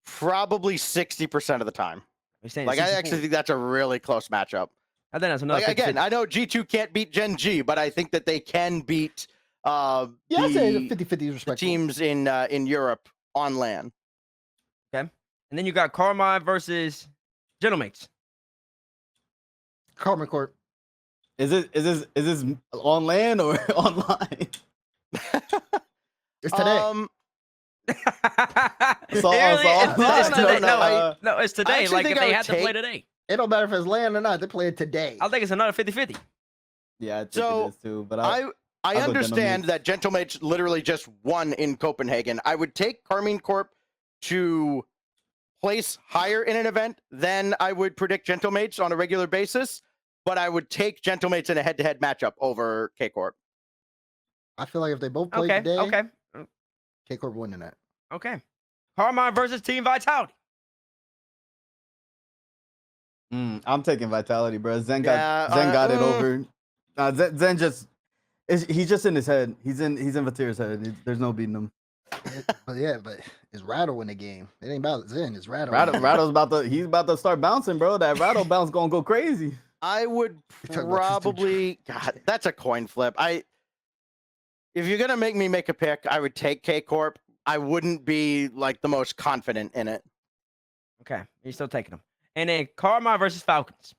probably 60% of the time. You're saying Like, I 64. actually think that's a really close matchup. I think that's another Like, again, 50-50. I know G2 can't beat Gen G, but I think that they can beat Yeah, I'd say the 50-50 is the respectable. teams in Europe on LAN. Okay. And then you got Karmine versus Gentlemates. Karmine Corp. Is this on land or online? It's today. So- It's so- today. no, No, it's today. actually Like if think I they would have to play take- today. It don't matter if it's land or not. They play it today. I think it's another 50-50. Yeah, I think So, it is too. But I I'll go understand Gentlemates. that Gentlemates literally just won in Copenhagen. I would take Karmine Corp to place higher in an event than I would predict Gentlemates on a regular basis, but I would take Gentlemates in a head-to-head matchup over K Corp. I feel like if they both play Okay, today, okay, K Corp winning that. okay. Karmine versus Team Vitality. I'm taking Vitality, bro. Zen Yeah, got it over. Zen just he's just in his head. He's in Vatir's head. There's no beating him. But it's Rattle in the game. It ain't about Zen. It's Rattle. Rattle's about to start bouncing, bro. That Rattle bounce gonna go crazy. I would You're talking about this dude. probably God, that's a coin flip. If you're gonna make me make a pick, I would take K Corp. I wouldn't be like the most confident in it. Okay, you're still taking them. And then Karmine versus Falcons.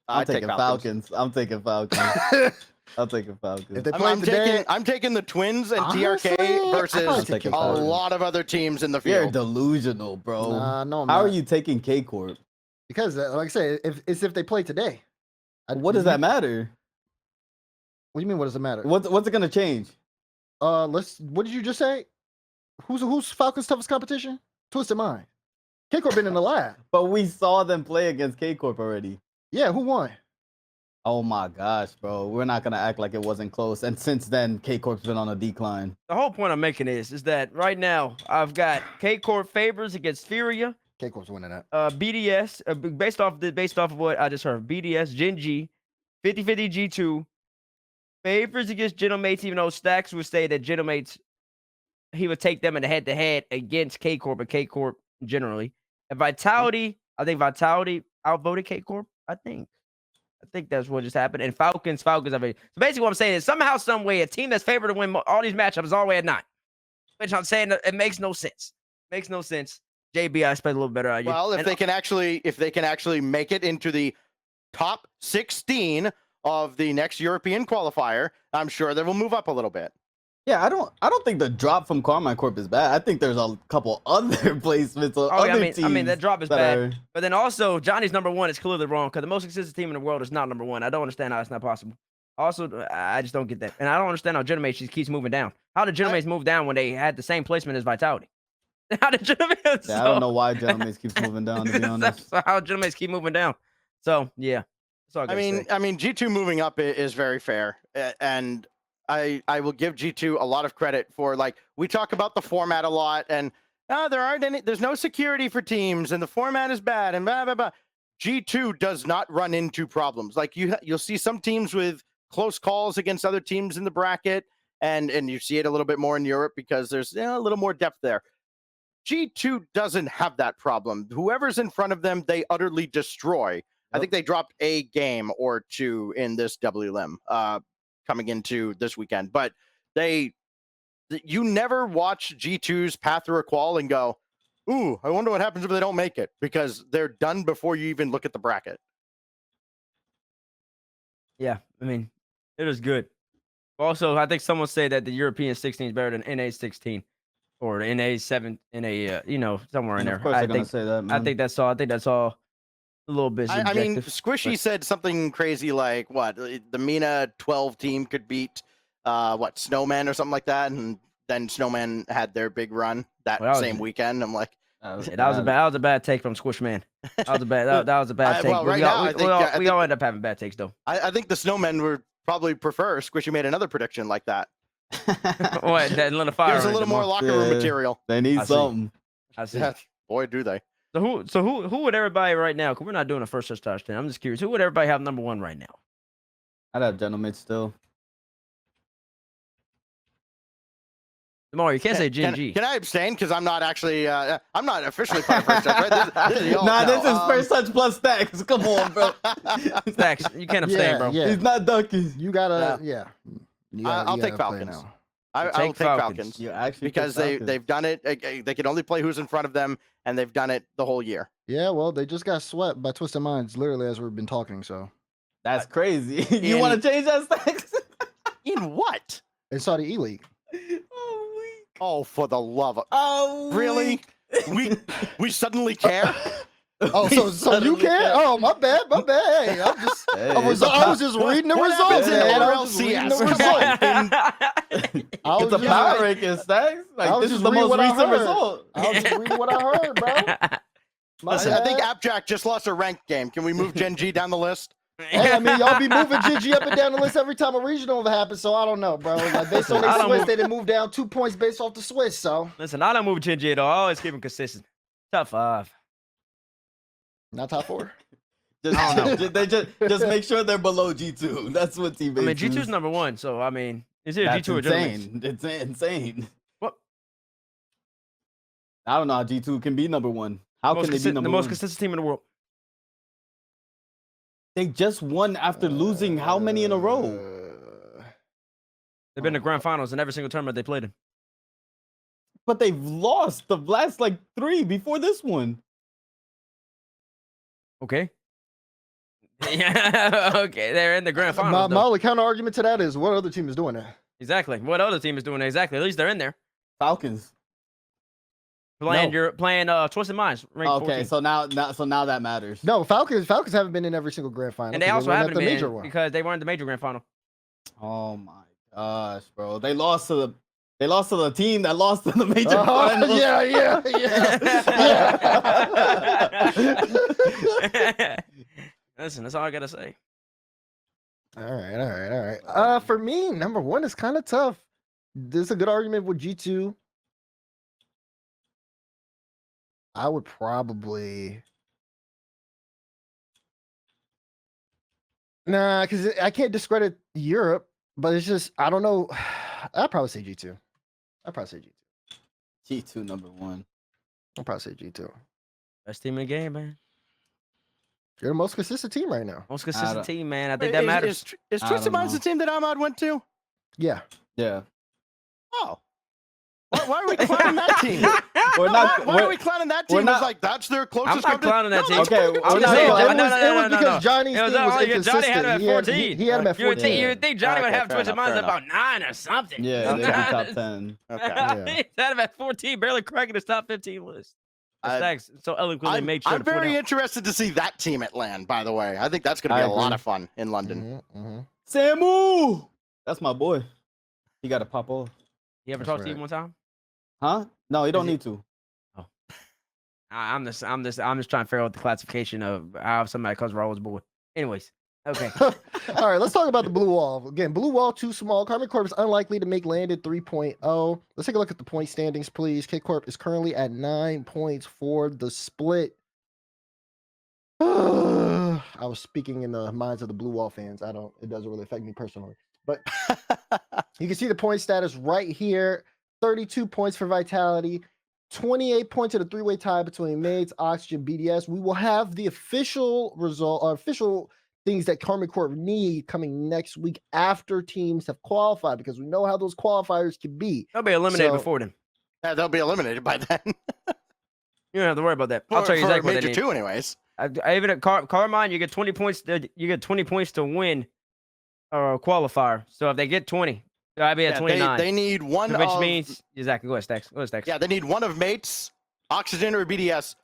I'm I'd take taking Falcons. I'm taking Falcons. I'm taking Falcons. If they play today, I'm taking the Twins and honestly, TRK I'd versus probably take take K a Corp. lot of other teams in the You're field. delusional, bro. Nah, no, I'm How are not. you taking K Corp? Because, like I said, if they play today, What does that matter? What do you mean? What does it matter? What's it gonna change? What did you just say? Who's Falcons' toughest competition? Twisted Mind. K Corp been in the lab. But we saw them play against K Corp already. Yeah, who won? Oh my gosh, bro. We're not gonna act like it wasn't close. And since then, K Corp's been on a decline. The whole point I'm making is that right now I've got K Corp favors against Furia, K Corp's winning that. BDS, based off of what I just heard. BDS, Gen G, 50-50 G2, favors against Gentlemates, even though Stax would say that Gentlemates, he would take them in the head-to-head against K Corp, but K Corp generally. And Vitality, I think Vitality outvoted K Corp. I think that's what just happened. And Falcons, I mean, so basically what I'm saying is somehow, some way, a team that's favored to win all these matchups is all the way at 9. Which I'm saying it makes no sense. Makes no sense. JB, I expect a little better out of you. Well, if they can actually make it into the top 16 of the next European qualifier, I'm sure they will move up a little bit. Yeah, I don't think the drop from Karmine Corp is bad. I think there's a couple other placements. I mean that drop is bad. Are... But then also, Johnny's number 1 is clearly wrong because the most consistent team in the world is not number 1. I don't understand how it's not possible. Also, I just don't get that. And I don't understand how Gentlemates just keeps moving down. How did Gentlemates move down when they had the same placement as Vitality? How did Gentlemates? Yeah, I don't know why Gentlemates keeps moving down, to be honest. So how Gentlemates keep moving down. So, yeah. That's all I mean, G2 moving up is very fair. And I will give G2 a lot of credit for, like, we talk about the format a lot and there's no security for teams and the format is bad and blah, blah, blah. G2 does not run into problems. Like you'll see some teams with close calls against other teams in the bracket and you see it a little bit more in Europe because there's a little more depth there. G2 doesn't have that problem. Whoever's in front of them, they utterly destroy. Yep. I think they dropped a game or two in this WLM coming into this weekend, but you never watch G2's path through a qual and go, ooh, I wonder what happens if they don't make it, because they're done before you even look at the bracket. Yeah, I mean, it was good. Also, I think someone said that the European 16 is better than NA 16 or NA 7, NA, somewhere in there. Of course, they're gonna say that, man. I think that's all. a little bit I mean, subjective. Squishy said something crazy like, what, the Mina 12 team could beat, Snowman or something like that, and then Snowman had their big run that Well, that was same it. weekend. I'm like, Yeah, that was a bad take from Squish Man. That was a bad take. well, But right we now, all, I think- we all end up having bad takes though. I think the Snowmen would probably prefer Squishy made another prediction like that. What? That little fire. There's a on it little more tomorrow. locker room Yeah. material. They need I see. something. I see. Yeah, boy, do they. So who would everybody right now? Because we're not doing a first touchdown. I'm just curious. Who would everybody have number one right now? I'd have gentlemen still. Tomorrow, you can't say GNG. Can I abstain? Because I'm not actually, I'm not officially part of first touch, right? This is y'all. Nah, No, this is first touch plus stacks. Come on, bro. Stacks, you can't abstain, bro. Yeah. He's not dunking. You gotta, yeah. I'll take Falcons. I will Take take Falcons. Falcons. You actually Because they've done it. They can only play who's in front of them, and they've done it the whole year. Yeah, well, they just got swept by Twisted Minds, literally as we've been talking. So That's crazy. You want to change that stacks? In what? in Saudi E League. Oh, for the love of Oh, really? We suddenly care? Oh, so you can't? Oh, my bad. Hey, I'm just, I was just reading the What results, happens in man. I was just reading the ALL-RLCS? results. I was It's a just power like- ranking stacks. I Like was this is just the reading most what I recent heard. result. I was just reading what I heard, bro. My Listen, I think bad. Appjack just lost a ranked game. Can we move Gen G down the list? Hey, I mean, y'all be moving Gigi up and down the list every time a regional happens, so I don't know, bro. Like, based on I their don't Swiss, move- they didn't move down 2 points based off the Swiss, so Listen, I don't move GNG at all. I always keep him consistent. Top 5. not top 4. I don't know. Just make sure they're below G2. That's what I teammates. mean, G2's use. number 1, so I mean, it's either That's G2 or Gentlemen's. insane. It's insane. What? I don't know how G2 can be number one. How can they be number the most one? consistent team in the world. They just won after losing how many in a row? They've been to grand finals in every single tournament they played in. But they've lost the last like 3 before this one. Okay. Yeah. Okay. They're in the grand My finals. though. only counter argument to that is what other team is doing that? Exactly. What other team is doing that? Exactly. At least they're in there Falcons. playing. No. You're playing. Twisted Minds. Ranked Okay, 14. so now that matters. No, Falcons haven't been in every single grand final. And they 'cause also went haven't at the been major one. because they weren't the major grand final. Oh my gosh, bro. They lost to the team that lost to the major Oh, finals. yeah. Listen, that's all I gotta say. All right. For me, number 1 is kind of tough. There's a good argument with G2. I would probably because I can't discredit Europe, but it's just I don't know. I'd probably say G2. G2 number 1. I'll probably say G2. Best team in the game, man. You're the most consistent team right now. Most don't- consistent team, man. I think Wait, that matters. Is I Twisted don't Minds know. the team that Ahmad went to? Yeah. Yeah. Oh. Why are we clowning that team? We're not Why are we clowning that we're team? not- It's like that's their I'm closest. not clowning that team. that's a Okay, pretty good I'm team. not- No, no, it was because Johnny's It was team was all- inconsistent. Johnny had him at 14. He had him at You would 14. think Johnny would Okay, have fair Twisted enough, Minds fair at about 9 or something. Yeah, they'd be top 10. Okay. Yeah. He had him at 14, barely cracking his top 15 list. I- Stacks so eloquently made sure I'm to point very out. interested to see that team at land, by the way. I think that's going to be I a lot agree. of fun in London. Samu! That's my boy. He got to pop off. You ever That's talked to right. him one time? Huh? No, he don't he- need to. I'm just trying to figure out the classification of how somebody calls Raul's boy. Anyways, okay. All right, let's talk about the blue wall. Again, blue wall too small. Karmine Corp is unlikely to make landed 3.0. Let's take a look at the point standings, please. K Corp is currently at 9 points for the split. I was speaking in the minds of the blue wall fans. It doesn't really affect me personally. But you can see the point status right here. 32 points for Vitality. 28 points in a 3-way tie between Maids, Oxygen, BDS. We will have the official result, official things that Karmine Corp need coming next week after teams have qualified, because we know how those qualifiers can be. They'll be eliminated So- before then. Yeah, they'll be eliminated by then. You don't have to worry about that. I'll For- tell you for exactly what they Major need. 2 anyways. I even at Carmine, you get 20 points. You get 20 points to win a qualifier. So if they get 20, I'd be at Yeah, 29. they need one which of... means exactly. Go ahead, Stax. Yeah, they need one of Mates, Oxygen, or BDS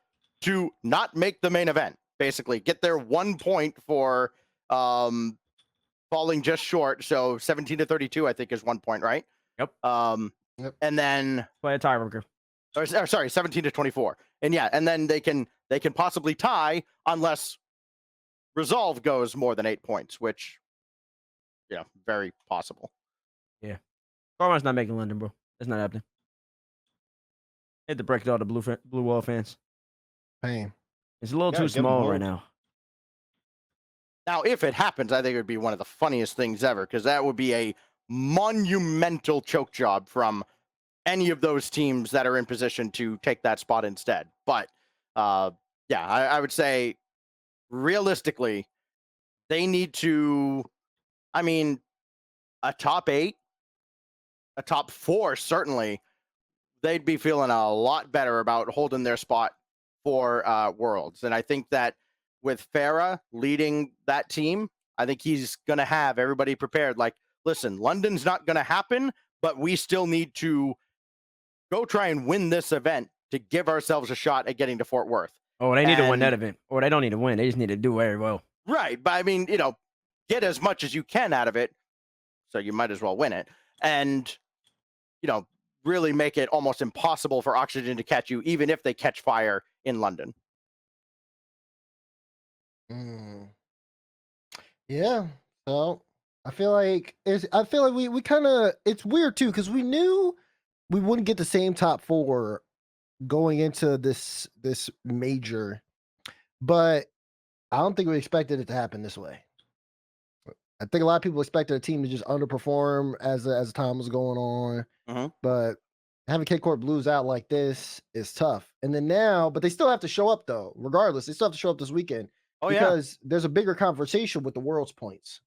to not make the main event. basically get their 1 point for falling just short. So 17-32, I think, is 1 point, right? Yep. Yep. And then Play a tiebreaker. or sorry, 17-24. And yeah, and then they can possibly tie unless resolve goes more than 8 points, which very possible. Carmine's not making London, bro. It's not happening. Hit the break to all the blue wall fans. Pain. It's a little Gotta too give 'em small right hope. now. Now, if it happens, I think it would be one of the funniest things ever, because that would be a monumental choke job from any of those teams that are in position to take that spot instead. But I would say realistically, they need to, I mean, a top 8, a top 4, certainly, they'd be feeling a lot better about holding their spot for Worlds. And I think that with Farah leading that team, I think he's going to have everybody prepared. Like, listen, London's not going to happen, but we still need to go try and win this event to give ourselves a shot at getting to Fort Worth. Oh, they need to win And- that event. Or they don't need to win. They just need to do very well. Right. But I mean, get as much as you can out of it. So you might as well win it. And, really make it almost impossible for Oxygen to catch you, even if they catch fire in London. Yeah. So I feel like we kind of, it's weird too, because we knew we wouldn't get the same top 4 going into this major, but I don't think we expected it to happen this way. I think a lot of people expected a team to just underperform as time was going on, Mhm. but having K Corp lose out like this is tough. And then now, but they still have to show up though. Regardless, they still have to show up this weekend Oh, because there's a bigger conversation with the World's points.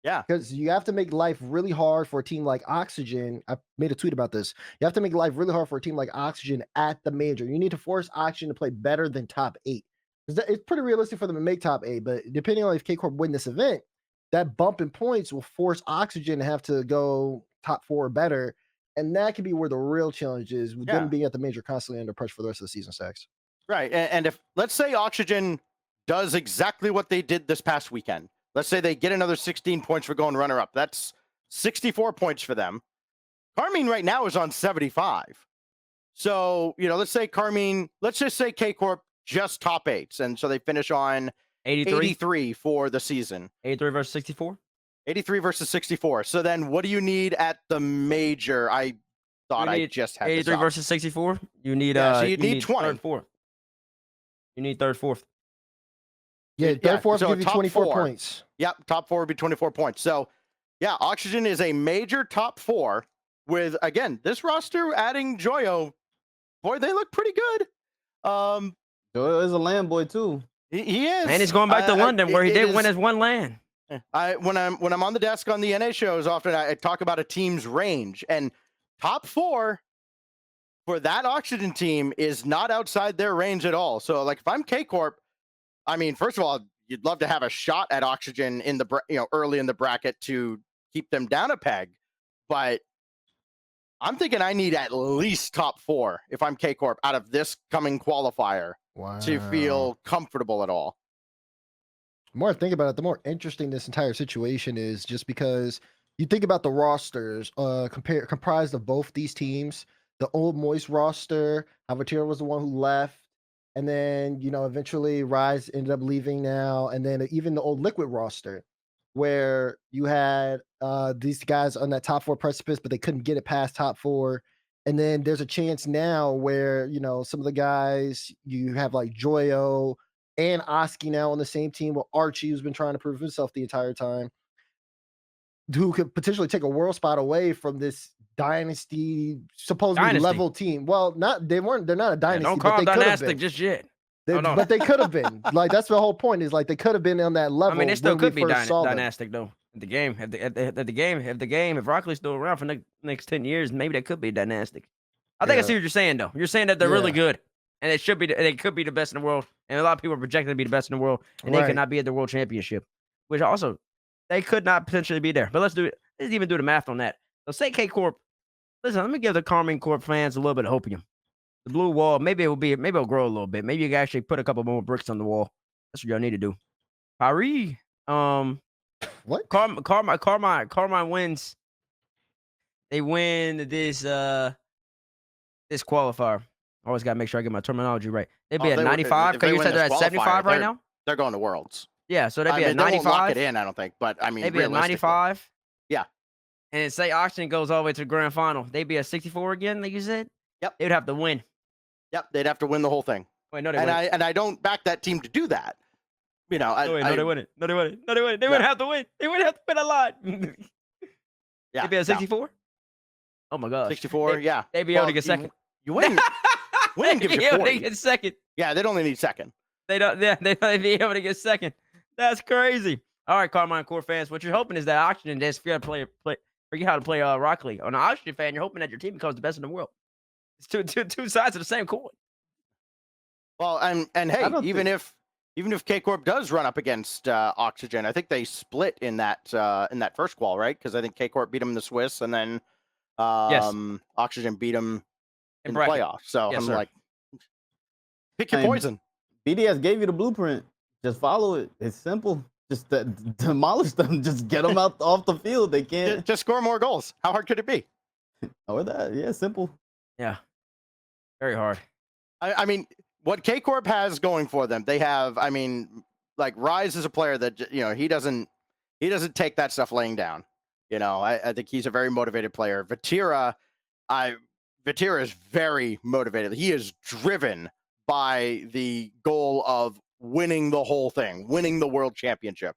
Yeah. Because you have to make life really hard for a team like Oxygen. I made a tweet about this. You have to make life really hard for a team like Oxygen at the major. You need to force Oxygen to play better than top 8. It's pretty realistic for them to make top 8, but depending on if K Corp win this event, that bump in points will force Oxygen to have to go top 4 or better. And that could be where the real challenge is, with Yeah. them being at the major constantly under pressure for the rest of the season, Stax. Right. And if, let's say, Oxygen does exactly what they did this past weekend, let's say they get another 16 points for going runner-up. That's 64 points for them. Karmine right now is on 75. So, let's say Karmine, let's just say K-Corp just top 8s. And so they finish on 83 for the season. 83 versus 64? 83 versus 64. So then what do you need at the major? I thought I just had 83 this up. versus 64? You need so you need 20. Third, fourth. You need third, fourth. Yeah, third, fourth so will give you top 24 4. points. Yep, top 4 would be 24 points. So, yeah, Oxygen is a major top 4 with, again, this roster adding Joyo. Boy, they look pretty good. Joyo is a land boy too. He is. And he's going back to London, where he did win his his one land. When I'm on the desk on the NA shows, often I talk about a team's range, and top 4 for that Oxygen team is not outside their range at all. So, like, if I'm K Corp, I mean, first of all, you'd love to have a shot at Oxygen in the early in the bracket to keep them down a peg, but I'm thinking I need at least top 4 if I'm K Corp out of this coming qualifier to feel comfortable at all. The more I think about it, the more interesting this entire situation is, just because you think about the rosters comprised of both these teams. The old Moist roster, Javier was the one who left, and then eventually Rise ended up leaving now, and then even the old Liquid roster, where you had these guys on that top 4 precipice, but they couldn't get it past top 4. And then there's a chance now where some of the guys, you have like Joyo and Oski now on the same team with Archie, who's been trying to prove himself the entire time, who could potentially take a world spot away from this dynasty supposedly level team. Well, they're not a dynasty. Don't call but them they dynastic just yet. No. But they could have been. Like, that's the whole point, is like they could have been on that level. I mean, it still when we could be first saw them. dynastic though. At the game, if Rockley's still around for the next 10 years, maybe that could be dynastic. I think I see what you're saying though. You're saying that they're really good, and they could be the best in the world, and a lot of people are projecting to be the best in the world, and they could not be at the world championship, which also they could not potentially be there. But let's even do the math on that. So say K Corp. Listen, let me give the Karmine Corp fans a little bit of hopium. The blue wall, maybe it'll grow a little bit. Maybe you can actually put a couple more bricks on the wall. That's what y'all need to do. Paris, What? Carmine wins. They win this this qualifier. Always got to make sure I get my terminology right. They'd be Oh, at if they 95. if Because they you win said they're this at 75 qualifier, right now. they're going to Worlds. Yeah, so they'd be I at mean, they won't lock 95. it in, I don't think, but I mean, They'd be at realistically. 95. Yeah. And say Oxygen goes all the way to the grand final. They'd be at 64 again, like you said. Yep. They'd have to win. Yep, they'd have to win the whole thing. Wait, no, they And wouldn't. I don't back that team to do that. You know, No, they wouldn't. No, they wouldn't. No, they wouldn't. They wouldn't have to win. They wouldn't have to win a lot. yeah, They'd be at 64. Oh my gosh. 64, yeah. They'd be able to get second. You win. Winning gives They'd be you able to 40. get second. Yeah, they'd only need second. They don't. Yeah, they'd be able to get second. That's crazy. All right, Karmine Corp fans. What you're hoping is that Oxygen just forget how to play Rocket League. On an Oxygen fan, you're hoping that your team becomes the best in the world. It's two sides of the same coin. Well, and hey, I don't even if K Corp does run up against Oxygen, I think they split in that first qual, right? Because I think K Corp beat them in the Swiss, and then Oxygen beat them in the bracket. playoffs. So Yes, I'm sir. like, pick your And- poison. BDS gave you the blueprint. Just follow it. It's simple. Just demolish them. Just get them out off the field. They can't. Just score more goals. How hard could it be? Or that. Yeah, simple. Yeah, very hard. I mean, what K Corp has going for them, they have. I mean, like Rise is a player that he doesn't take that stuff laying down. I think he's a very motivated player. Vatira is very motivated. He is driven by the goal of winning the whole thing, winning the world championship.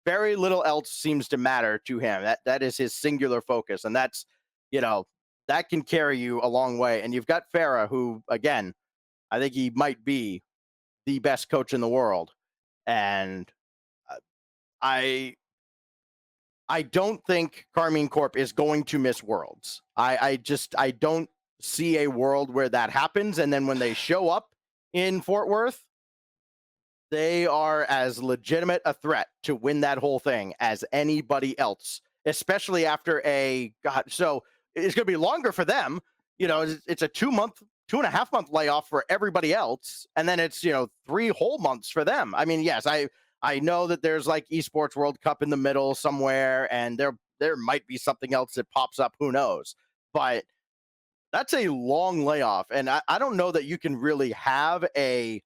Very little else seems to matter to him. That is his singular focus, and that's that can carry you a long way. And you've got Farah, who, again, I think he might be the best coach in the world. And I don't think Karmine Corp is going to miss Worlds. I don't see a world where that happens. And then when they show up in Fort Worth, they are as legitimate a threat to win that whole thing as anybody else, especially after so it's going to be longer for them. It's a 2.5 month layoff for everybody else. And then it's, 3 whole months for them. I mean, yes, I know that there's like Esports World Cup in the middle somewhere, and there might be something else that pops up. Who knows? But that's a long layoff. And I don't know that you can really have a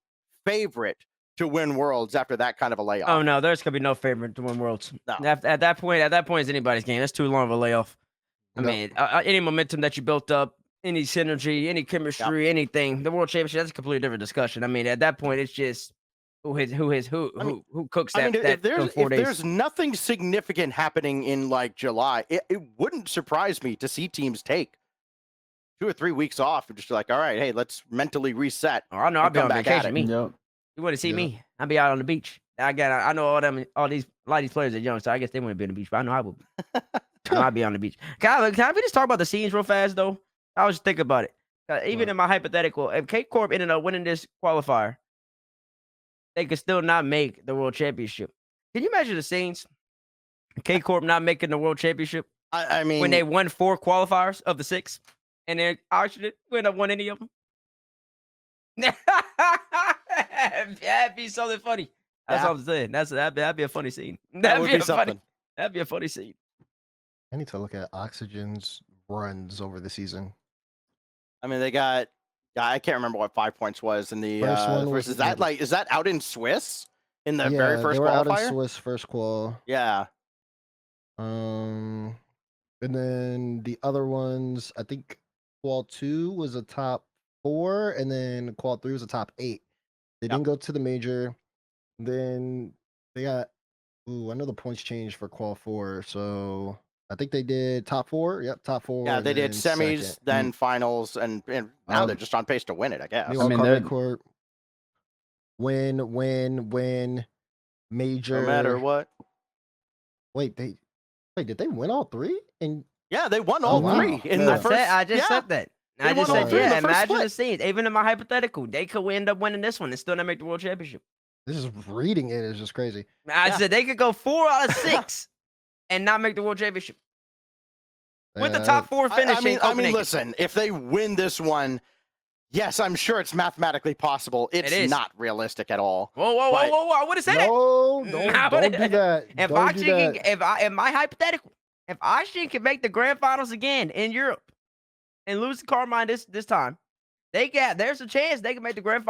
favorite to win Worlds after that kind of a layoff. Oh no, there's gonna be no favorite to win Worlds. No. At that point, it's anybody's game. That's too long of a layoff. I No. mean, any momentum that you built up, any synergy, any chemistry, anything, the World Championship, that's a completely different discussion. I mean, at that point, it's just who cooks that. If those 4 days. there's nothing significant happening in like July, it wouldn't surprise me to see teams take 2 or 3 weeks off and just like, all right, hey, let's mentally reset. Oh, I know I'll and be come on back at vacation. it. Me, Yep. you want to see Yeah. me? I'll be out on the beach. I know a lot of these players are young, so I guess they want to be on the beach. But I know I will be. I know I'll be on the beach. Can we just talk about the scenes real fast though? I was just thinking about it. Even in my hypothetical, if K Corp ended up winning this qualifier, they could still not make the World Championship. Can you imagine the scenes? K Corp not making the World Championship I mean, when they won 4 qualifiers of the 6, and then actually wouldn't have won any of them. That'd be something funny. That's what I'm saying. That'd be a funny scene. that would be something. That'd be a funny scene. I need to look at Oxygen's runs over the season. I mean, they got. I can't remember what 5 points was in the First one first. was Is that the- is that out in Swiss in the Yeah, very first they were out in qualifier? Swiss first qual. Yeah. And then the other ones, I think qual 2 was a top 4, and then qual 3 was a top 8. They Yep. didn't go to the major. Then they got. I know the points changed for qual 4, so I think they did top 4. Yep, top 4. Yeah, and they did then semis, second. then finals, and now Um, they're just on pace to win it, I guess. Meanwhile, mean, Karmine they're- Corp. Win. Major. No matter what. Wait, did they win all 3? And Yeah, they won Oh, all wow. 3 in Yeah. the I first. just said that. They I just won all said, 3 in yeah, the first imagine the split. scenes. Even in my hypothetical, they could end up winning this one and still not make the World Championship. this is reading it is just crazy. I Yeah. said they could go 4 out of 6 and not make the World Championship. With the Uh, top 4 finishing. I mean, Copenhagen. listen, if they win this one, Yes, I'm sure it's mathematically possible. It's is. not realistic at all. Whoa, whoa, whoa, But- whoa, whoa! I wouldn't say that. No, I don't wouldn't- do that. If Don't do Oxygen, that. in my hypothetical, if Oxygen can make the grand finals again in Europe and lose to Carmine this time, there's a chance they can make the grand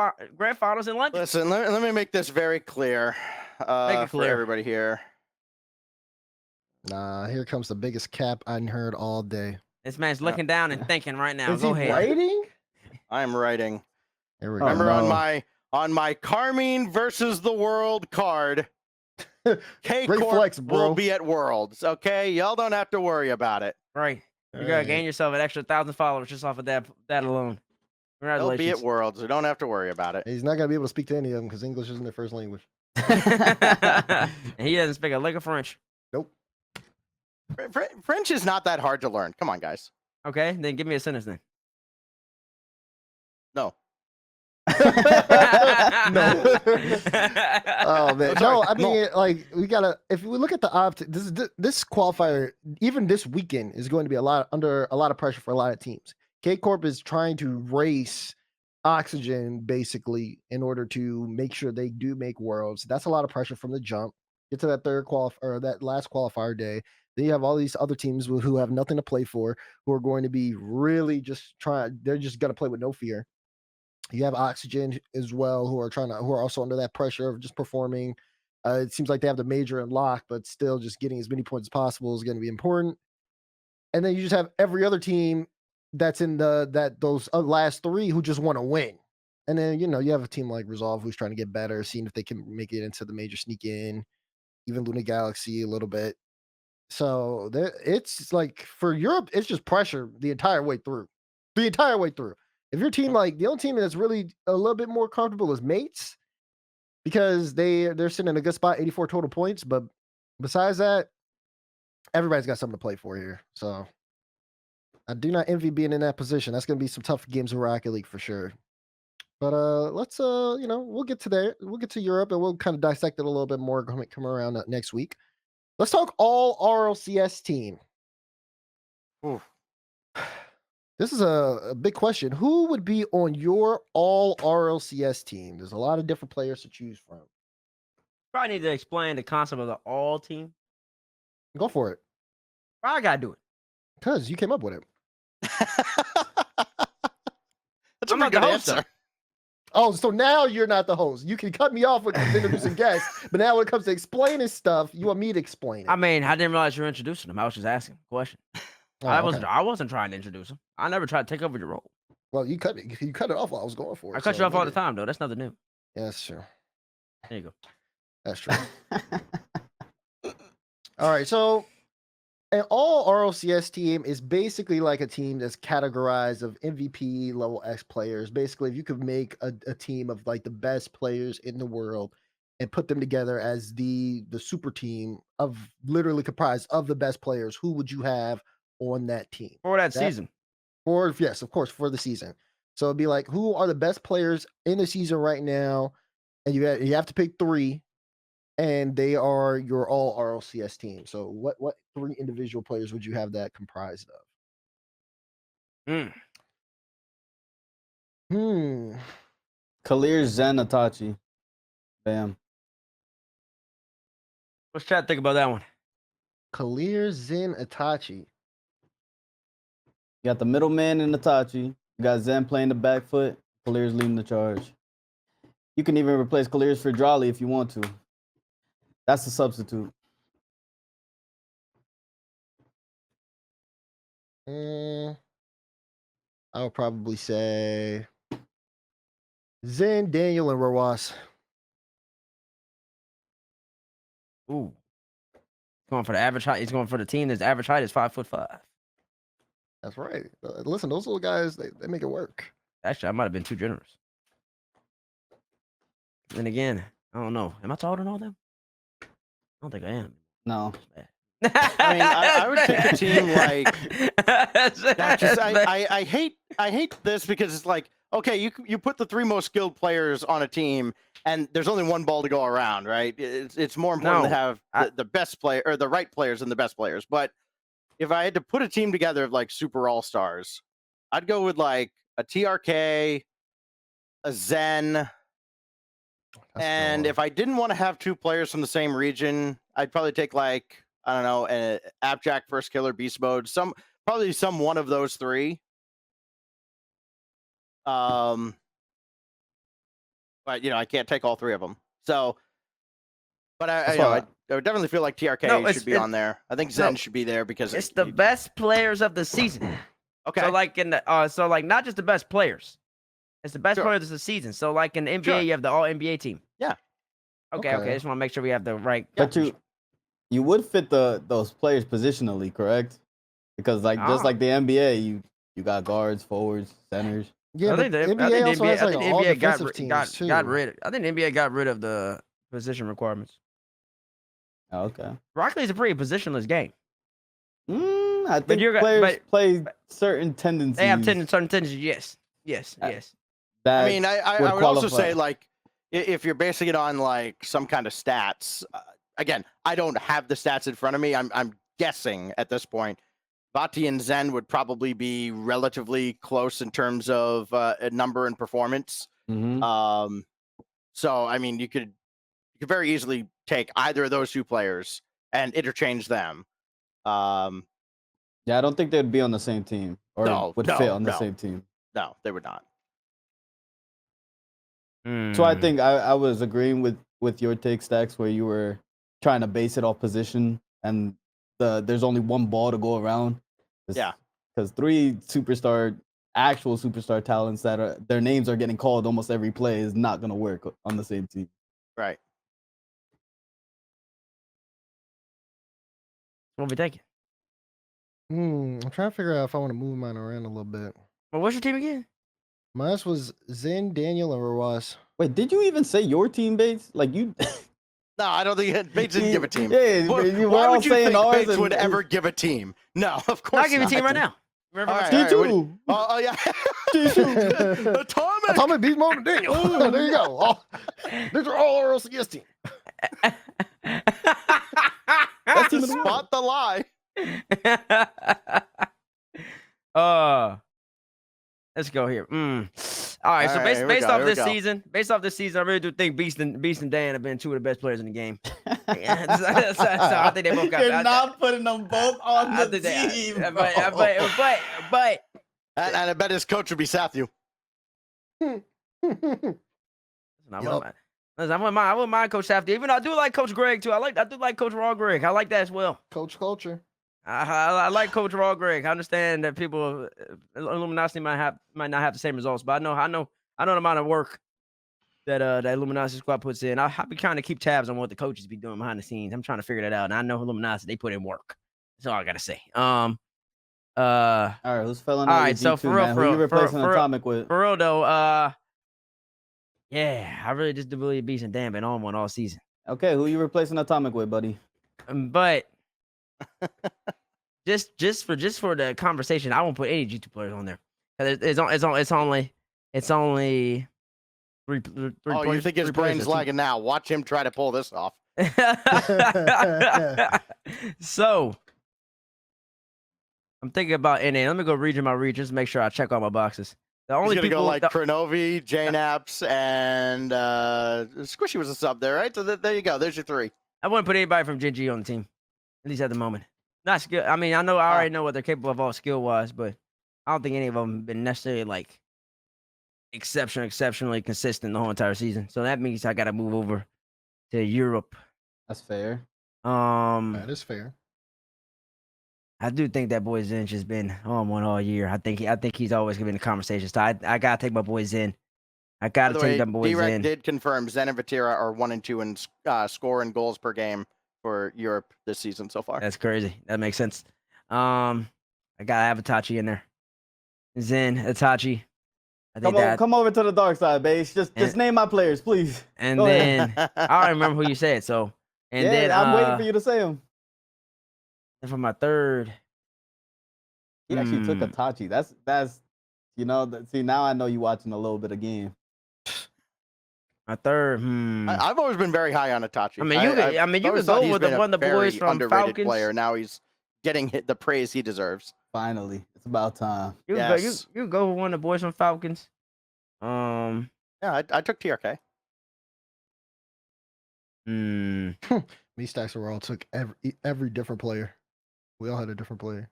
finals in London. Listen, let me make this very clear, Make it for clear. everybody here. Nah, here comes the biggest cap I heard all day. This man's looking down and thinking right now. Is Go he ahead. writing? I'm writing. Here we Oh, go. Remember no. on my Karmine versus the World card, K Great Corp flex, bro. will be at Worlds. Okay, y'all don't have to worry about it. Right. You're gonna Alright. gain yourself an extra 1,000 followers just off of that alone. They'll be at Congratulations. Worlds. So don't have to worry about it. He's not gonna be able to speak to any of them because English isn't their first language. And he doesn't speak a lick of French. Nope. French is not that hard to learn. Come on, guys. Okay, then give me a sentence then. No. No. Oh man, Sorry, no. I no. mean, like we gotta. If we look at the this qualifier, even this weekend is going to be under a lot of pressure for a lot of teams. K Corp is trying to race Oxygen basically in order to make sure they do make Worlds. That's a lot of pressure from the jump. Get to that that last qualifier day. Then you have all these other teams who have nothing to play for, who are going to be really just trying. They're just gonna play with no fear. You have Oxygen as well, who are also under that pressure of just performing. It seems like they have the major in lock, but still just getting as many points as possible is going to be important. And then you just have every other team that's in those last three who just want to win. And then you have a team like Resolve who's trying to get better, seeing if they can make it into the major sneak in, even Luna Galaxy a little bit. So it's like for Europe, it's just pressure the entire way through. The entire way through. If your team, like the only team that's really a little bit more comfortable is Mates, because they're sitting in a good spot, 84 total points. But besides that, everybody's got something to play for here. So I do not envy being in that position. That's gonna be some tough games in Rocket League for sure. But let's we'll get to there. We'll get to Europe and we'll kind of dissect it a little bit more come around next week. Let's talk all RLCS team. Oof. This is a big question. Who would be on your all RLCS team? There's a lot of different players to choose from. Probably need to explain the concept of the all team. Go for it. I gotta do it. Because you came up with it. That's a I'm not pretty the good host, though. answer. Oh, so now you're not the host. You can cut me off with introducing guests, but now when it comes to explaining stuff, you want me to explain it. I mean, I didn't realize you were introducing him. I was just asking a question. Oh, I okay. wasn't trying to introduce him. I never tried to take over your role. Well, you cut it off while I was going for it. I cut so you off all the maybe- time, though. That's nothing new. Yeah, that's true. There you go. That's true. All right, so an all RLCS team is basically like a team that's categorized of MVP level X players. Basically, if you could make a team of like the best players in the world and put them together as the super team of literally comprised of the best players, who would you have on that team? For that That- season. Yes, of course, for the season. So it'd be like, who are the best players in the season right now? And you have to pick three, and they are your all RLCS team. So what three individual players would you have that comprised of? Mm. Kalir, Zen, Itachi. Bam. What's chat think about that one? Kalir, Zen, Itachi. You got the middleman in Itachi. You got Zen playing the back foot. Kalir's leading the charge. You can even replace Kalir's for Drawley if you want to. That's the substitute. I would probably say Zen, Daniel, and Rawas. Ooh. Going for the average height. He's going for the team that's average height is 5'5". That's right. Listen, those little guys, they make it work. Actually, I might have been too generous. Then again, I don't know. Am I taller than all them? I don't think I am. No. I mean, I would pick a team like that. Just, I hate this because it's like, okay, you put the three most skilled players on a team, and there's only one ball to go around, right? It's more important to No, have the best player or the right players and the best players. But if I had to put a team together of like super all stars, I'd go with like a TRK, a Zen, That's and gone. if I didn't want to have 2 players from the same region, I'd probably take like, I don't know, an Appjack, First Killer, Beast Mode, probably some one of those 3. But I can't take all 3 of them. So, but That's why I would definitely feel like TRK No, should be on there. I think Zen should be there because It's the best players of the season. Okay. So like in the so like not just the best players. It's the best Sure. players of the season. So like in the NBA, Sure. you have the all NBA team. Yeah. Okay. Okay. I just want to make sure we have the right. But you would fit those players positionally, correct? Because just like the NBA, you got guards, forwards, centers. Yeah, I but think the NBA also has like all NBA defensive teams too. got rid. I think the NBA got rid of the position requirements. Oh, okay. Rocket League's a pretty positionless game. I think players play certain tendencies. They have certain tendencies. Yes. That I mean, I would would also qualify. say, like, if you're basing it on like some kind of stats, again, I don't have the stats in front of me. I'm guessing at this point. Vati and Zen would probably be relatively close in terms of number and performance. Mhm. So I mean, you could very easily take either of those 2 players and interchange them. Yeah, I don't think they'd be on the same team or would fit on the same team. No, they would not. So I think I was agreeing with your take, Stax, where you were trying to base it off position, and there's only one ball to go around. Yeah. Because 3 actual superstar talents that their names are getting called almost every play is not gonna work on the same team. Right. What we taking? I'm trying to figure out if I want to move mine around a little bit. Well, what's your team again? Mine was Zen, Daniel, and Rawas. Wait, did you even say your team, Bates? Like you? No, I don't think Bates didn't give a team. Yeah, Why would you think ours Bates would ever give a team? No, of course I'll give you a team right now. All right, T2. Oh yeah. Atomic. Atomic Beast Mode and Daniel. There you go. These are all RLCS team. That's team of the Spot the lie. Let's go here. All right, so All right, here we based go, off here we this go. season, I really do think Beast and Dan have been 2 of the best players in the game. Yeah, so I think they both got. You're not putting them both on I the think team. but And I bet his coach would be Sathu. I wouldn't mind Coach Safdie. Even though I do like Coach Greg too. I do like Coach Raw Greg. I like that as well. Coach Culture. I like Coach Raw Greg. I understand that people Illuminati might not have the same results, but I know the amount of work that that Illuminati squad puts in. I'll be trying to keep tabs on what the coaches be doing behind the scenes. I'm trying to figure that out, and I know Illuminati, they put in work. That's all I gotta say. All right, who's filling all out right, your so G2, for real, man? for Who real, you replacing for Atomic with? For real though, yeah, I really just do believe Beast and Dan been on one all season. Okay, who you replacing Atomic with, buddy? But just for the conversation, I won't put any G2 players on there. It's only 3 Oh, you think his brain's lagging now? Watch him try to pull this off. So I'm thinking about NA. Let me go region by region to make sure I check all my boxes. The only He's gonna people go like Kronovi, Jnaps, and Squishy was a sub there, right? So there you go. There's your 3. I wouldn't put anybody from Gen G on the team, at least at the moment. Not skill. I mean, I already know what they're capable of all skill wise, but I don't think any of them have been necessarily like exceptionally consistent the whole entire season. So that means I got to move over to Europe. That's fair. That is fair. I do think that boy Zen has been on one all year. I think he's always gonna be in the conversation. So I gotta take my boy Zen. I gotta take them boys D-Rec in. did confirm Zen and Vatira are 1 and 2 in score and goals per game for Europe this season so far. That's crazy. That makes sense. I gotta have Itachi in there. Zen, Itachi. I think Come over to the dark side, Base. Just name my players, please. And Go then ahead. I don't remember who you said. So and yeah, then I'm waiting for you to say them. And for my third, He actually took Itachi. That's see, now I know you watching a little bit of game. my third. I've always been very high on Itachi. You could go with one of the boys from underrated Falcons. player. Now he's getting the praise he deserves. Finally, it's about time. You Yes. go with one of the boys from Falcons. Yeah, I took TRK. Hmm. Me, Stax, and all took every different player. We all had a different player.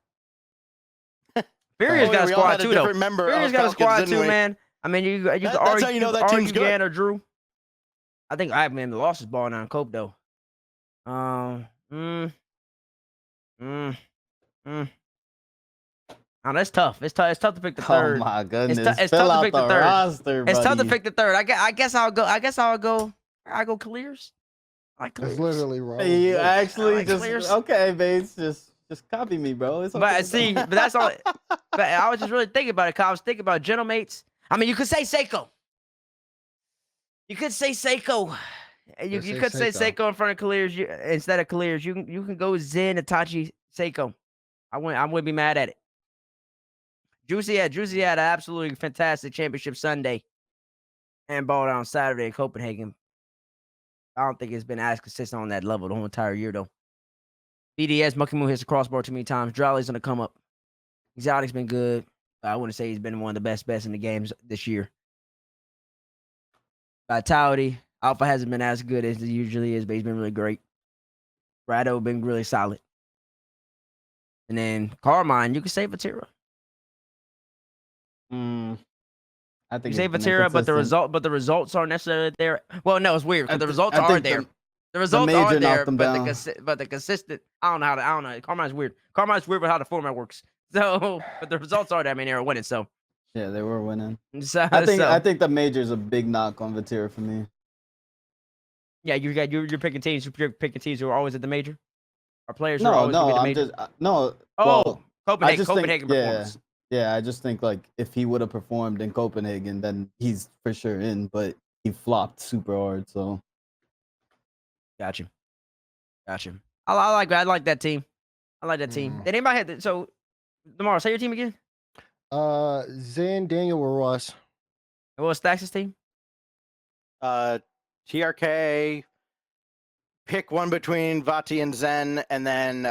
Furious Oh, got yeah, a we all squad had a too, though. different member Furious of got a Falcons, squad didn't too, we? man. I mean, you could That's argue, how you know you that could team's argue good. Gan or Drew. I think I mean the loss is balling on Cope though. Mm, mm, mm. Oh, that's tough. It's tough. It's tough to pick the Oh third. my It's goodness. tough. It's Fill tough to out pick the the third. roster, It's tough to buddy. pick the third. I guess I'll go. I go Clears. I like That's Clears. literally wrong. You Whoa. actually like just Clears. okay, Bates. Just copy me, bro. It's okay. But see, but that's all. But I was just really thinking about it. Cause I was thinking about Gentlemates. I mean, you could say Seiko. You could say Seiko. You say could say Seiko. Seiko in front of Clears. Instead of Clears, you can go Zen, Itachi, Seiko. I wouldn't be mad at it. Juicy had an absolutely fantastic championship Sunday and balled out on Saturday in Copenhagen. I don't think it's been as consistent on that level the whole entire year, though. BDS, Monkey Moon hits the crossbar too many times. Drowley's going to come up. Exotic's been good. I wouldn't say he's been one of the best in the games this year. Vitality, Alpha hasn't been as good as he usually is, but he's been really great. Rado been really solid. And then Carmine, you can say Vatira. I think You say it's been Vatira, inconsistent. but the results aren't necessarily there. Well, no, it's weird because the results I are think there. The results major are there, knocked them but down. the consistent. I don't know. Carmine's weird. Carmine's weird with how the format works. So, but the results are there. I mean, they're winning. So, Yeah, they were winning. so I think the major is a big knock on Vatira for me. yeah, you're picking teams. You're picking teams who are always at the major. Our players who are always gonna be the I'm major. just no. Oh, Well, Copenhagen. I just think, Copenhagen performance. yeah. I just think like if he would have performed in Copenhagen, then he's for sure in. But he flopped super hard. So Got you. I like that team. I like that team. Did anybody have so tomorrow? Say your team again. Zen, Daniel, or Ross. What was Stax's team? TRK. Pick one between Vati and Zen, and then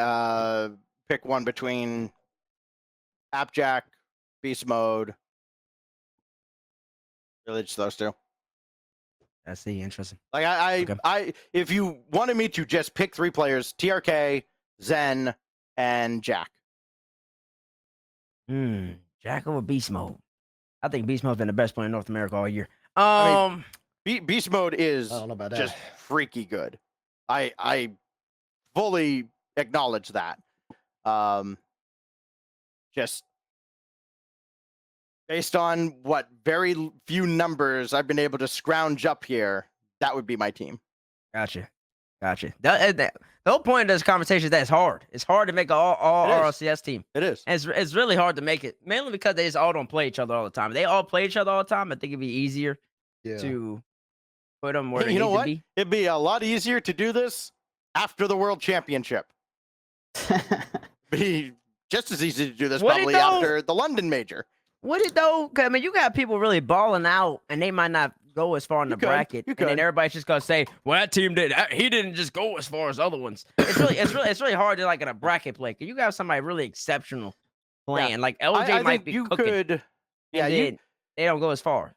pick one between Appjack, Beast Mode. Really, just those two. I see. Interesting. Like Okay. I, if you wanted me to just pick three players, TRK, Zen, and Jack. Jack over Beast Mode. I think Beast Mode's been the best player in North America all year. I mean, Beast Mode is I don't know about that. just freaky good. I fully acknowledge that. Just based on what very few numbers I've been able to scrounge up here, that would be my team. Gotcha. The whole point of this conversation is that it's hard. It's hard to make an all It is. RLCS team. It is. And it's really hard to make it, mainly because they just all don't play each other all the time. If they all play each other all the time, I think it'd be easier to put them where they You know need what? to be. It'd be a lot easier to do this after the World Championship. Be just as easy to do this Would it probably though? after the London Major. Would it though? 'Cause, I mean, you got people really balling out, and they might not go as far in the bracket, and then everybody's just gonna say, "Well, that team did. He didn't just go as far as other ones." It's really hard to like in a bracket play. 'Cause you got somebody really exceptional playing, like LJ I might think be you cooking. could. Yeah, and then they don't go as far.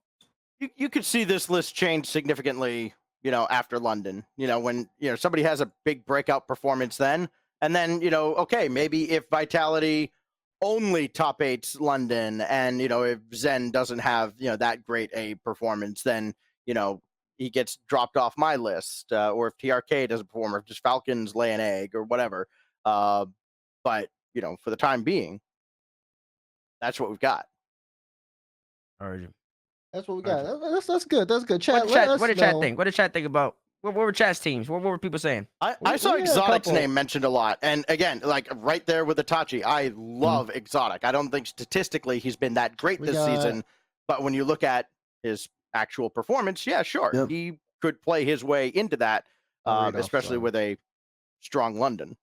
you could see this list change significantly, after London, when, somebody has a big breakout performance then, and then, okay, maybe if Vitality only top eights London and, if Zen doesn't have, that great a performance, then, he gets dropped off my list, or if TRK doesn't perform, or if just Falcons lay an egg or whatever. But, for the time being, that's what we've got. That's what we got. That's good. That's good. Chat. What did chat think? What did chat think about? What were chat's teams? What were people saying? I saw Exotic's name mentioned a lot. And again, like right there with Itachi, I love Exotic. I don't think statistically he's been that great this season. But when you look at his actual performance, yeah, sure. Yep. He could play his way into that, especially with a strong London.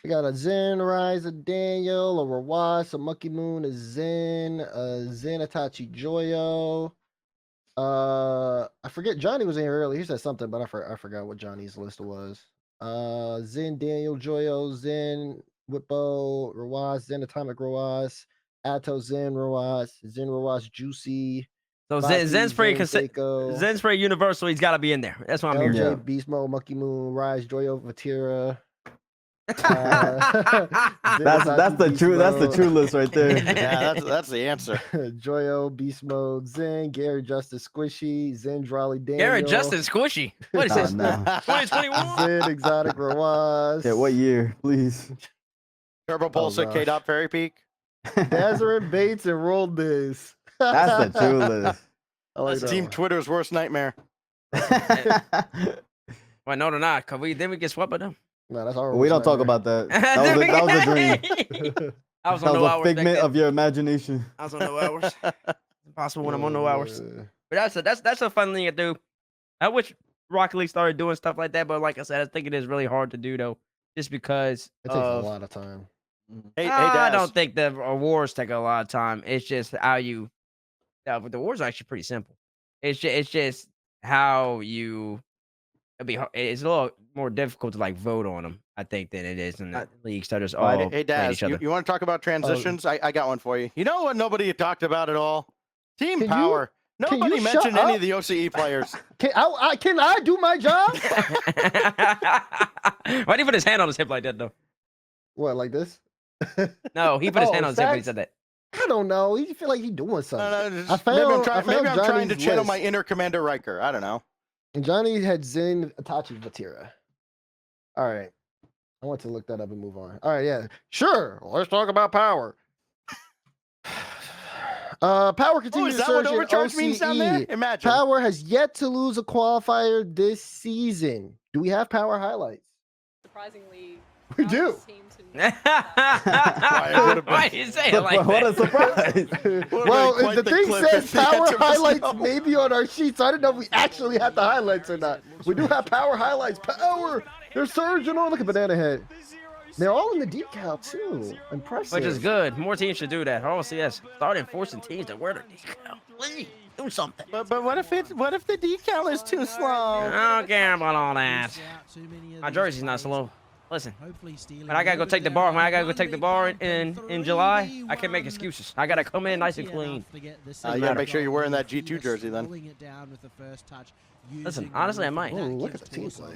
We got a Zen, Rise, a Daniel, a Rawas, a Monkey Moon, a Zen, Itachi, Joyo. I forget. Johnny was in here earlier. He said something, but I forgot what Johnny's list was. Zen, Daniel, Joyo, Zen, Whippo, Rawas, Zen, Atomic Rawas, Atto, Zen, Rawas, Juicy, So Baki, Zenspray, Zen, Seiko, Zenspray Universal, he's got to be in there. That's what I'm LJ, hearing. Yeah. Beast Mode, Monkey Moon, Rise, Joyo, Vatira. That's the true list right there. Yeah, that's the answer. Joyo, Beast Mode, Zen, Gary Justice, Squishy, Zen, Drawley, Daniel. Garrett Justin Squishy. What is this? No. 2021? Zen, Exotic, Rawaz. Yeah, what year, please? Turbo Pulsar, gosh. K-Dot, Fairy Peak. Dazarin, Bates, and Rolled This. That's the true list. I like That's that Team one. Twitter's worst nightmare. Wait, no, they're not. Cause then we get swept by them. No, that's our we don't talk about that. That was a dream. I was That on no was a hours. figment of your imagination. I was on no hours. Impossible when I'm on no hours. But that's a fun thing to do. I wish Rocket League started doing stuff like that, but like I said, I think it is really hard to do though, just because It takes a of, lot of time. Hey, I Daz. don't think the awards take a lot of time. It's just how you. But the awards are actually pretty simple. It's just how you. It's a little more difficult to like vote on them, I think, than it is in the leagues that are just all Hey, playing Daz, each other. you want to talk about transitions? I got one for you. You know what nobody talked about at all? Team Can you- Power. can Nobody you mentioned shut any up? of the OCE players. Can I do my job? Why did he put his hand on his hip like that though? What, like this? No, he put his Oh, hand on his hip when he Stax? said that. I don't know. He feel like he's doing something. No, just- I found- maybe I'm trying to Johnny's channel list. my inner Commander Riker. I don't know. And Johnny had Zen, Itachi, Vatira. All right. I want to look that up and move on. All right, yeah. Sure. Let's talk about Power. Power Oh, continues is to that what surge in overcharge means down there? OCE. Imagine. Power has yet to lose a qualifier this season. Do we have Power highlights? Surprisingly, We do. Why did you say it like What a that? surprise. Well, quite the the thing clip says at the end Power of the highlights show. may be on our sheet, so I didn't know if we actually had the highlights or not. We do have Power highlights. Power! They're surging on. Look at Banana Head. They're all in the decal, too. Impressive. Which is good. More teams should do that. RLCS, start enforcing teams to wear their decal. Please, do something. But what if the decal is too slow? I don't care about all that. My jersey's not slow. Listen, when I gotta go take the bar, in July, I can't make excuses. I gotta come in nice and clean. You gotta make sure you're wearing that G2 jersey then. Listen, honestly, I might. Oh, look at the team play.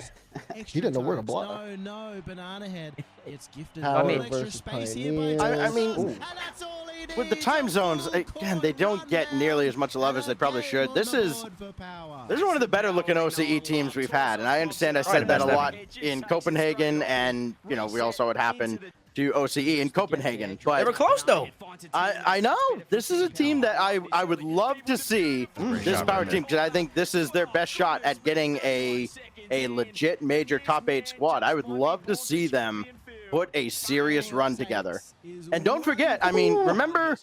He didn't know where to block. No, Banana Head. It's gifted Power I mean- extra versus space Pioneers. here by I mean, Texas, Ooh. and that's all he With the needs. time zones, again, they don't get nearly as much love as they probably should. This is one of the better looking OCE teams we've had, and I understand I said that a lot in Copenhagen, and you know we all saw what happened to OCE in Copenhagen. They were But close though. I know this is a team that I would love to see this Power team, because I think this is their best shot at getting a legit major top 8 squad. I would love to see them put a serious run together. And don't forget, I mean, remember,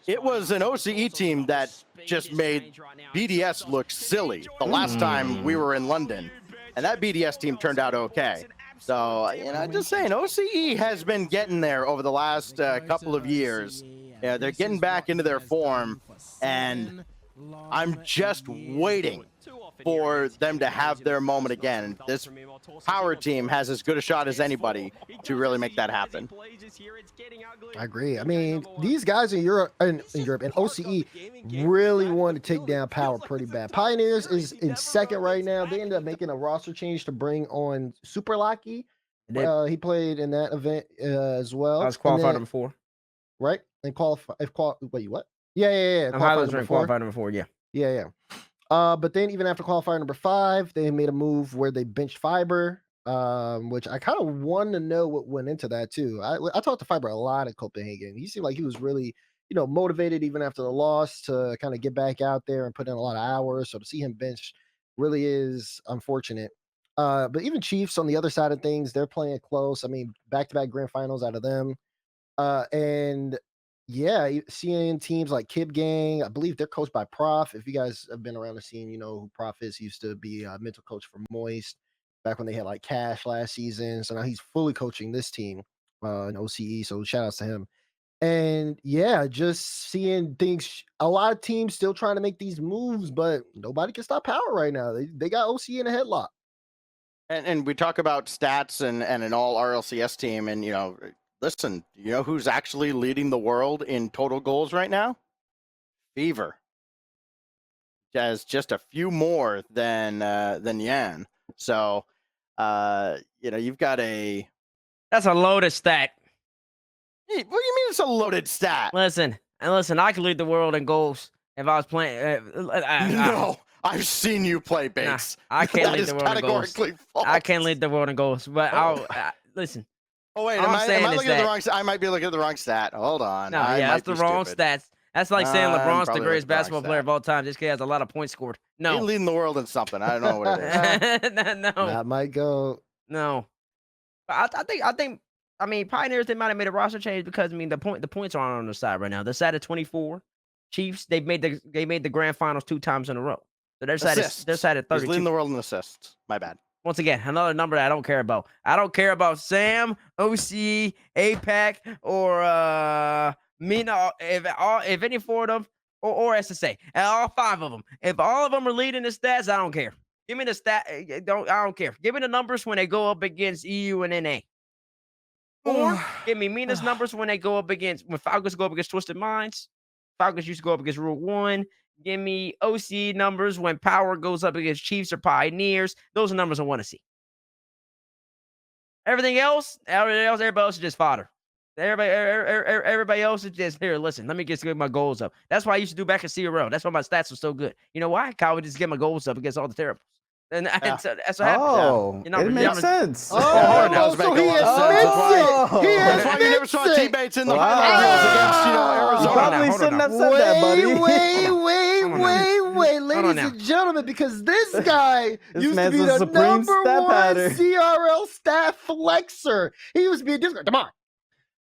it was an OCE team that just made BDS look silly the last time we were in London. And that BDS team turned out okay. So, you know, just saying, OCE has been getting there over the last couple of years. Yeah, they're getting back into their form, and I'm just waiting for them to have their moment again. This Power team has as good a shot as anybody to really make that happen. I agree. I mean, these guys in Europe and OCE really want to take down Power pretty bad. Pioneers is in second right now. They ended up making a roster change to bring on Super Lucky. He played in that event as well. I was And qualified then- number 4. right? And wait, what? Yeah. I'm Qualified highlights number ranked 4. qualified number 4. Yeah. Yeah. But then even after qualifier number 5, they made a move where they benched Fiber, which I kind of want to know what went into that too. I talked to Fiber a lot at Copenhagen. He seemed like he was really, motivated even after the loss to kind of get back out there and put in a lot of hours. So to see him benched really is unfortunate. But even Chiefs on the other side of things, they're playing close. I mean, back-to-back grand finals out of them. And yeah, seeing teams like Kib Gang, I believe they're coached by Prof. If you guys have been around the scene, you know who Prof is. He used to be a mental coach for Moist back when they had like Cash last season. So now he's fully coaching this team in OCE. So shout outs to him. And yeah, just seeing things, a lot of teams still trying to make these moves, but nobody can stop Power right now. They got OCE in a headlock. And we talk about stats and an all RLCS team, and listen, you know who's actually leading the world in total goals right now? Fever. has just a few more than Yan. So, you've got a. That's a loaded stat. Hey, what do you mean it's a loaded stat? Listen, I could lead the world in goals if I was playing. No, I've seen you play, Bates. I can't That lead is the world in goals. categorically false. I can't lead the world in goals, but listen. Oh wait, all am I'm I saying is looking at the that- wrong? I might be looking at the wrong stat. Hold on. No, I yeah, might that's the be wrong stupid. stats. That's like saying I'm LeBron's the probably greatest looking at the wrong basketball player stat. of all time just because he has a lot of points scored. He's No, leading the world in something. I don't know what it is. no, That might go. no. But I think. I mean, Pioneers, they might have made a roster change because the points aren't on their side right now. They're sat at 24. Chiefs, they made the grand finals 2 times in a row. So they're sat at He's leading 32. the world in assists. My bad. Once again, another number that I don't care about. I don't care about Sam, OC, APAC, or Mina. If any 4 of them, or SSA, and all 5 of them. If all of them are leading the stats, I don't care. Give me the stat. I don't care. Give me the numbers when they go up against EU and NA. Or give me Mina's numbers when Falcons go up against Twisted Minds. Falcons used to go up against Route 1. Give me OC numbers when Power goes up against Chiefs or Pioneers. Those are numbers I want to see. Everybody else is just fodder. Everybody else is just here. Listen, let me get my goals up. That's why I used to do back at CRL. That's why my stats were so good. You know why? I would just get my goals up against all the terribles. And that's what happened. Oh, You know, it makes sense. hold on now. so he That's admits why it. you never saw He admits T it. Bates in the Wow. highlight reels against You Hold on now, probably hold on shouldn't now. have said that, buddy. Wait, on ladies now. and gentlemen, because this guy This used to man's be a the supreme number stat 1 pattern. CRL stat flexer. He used to be a Discord. Come on.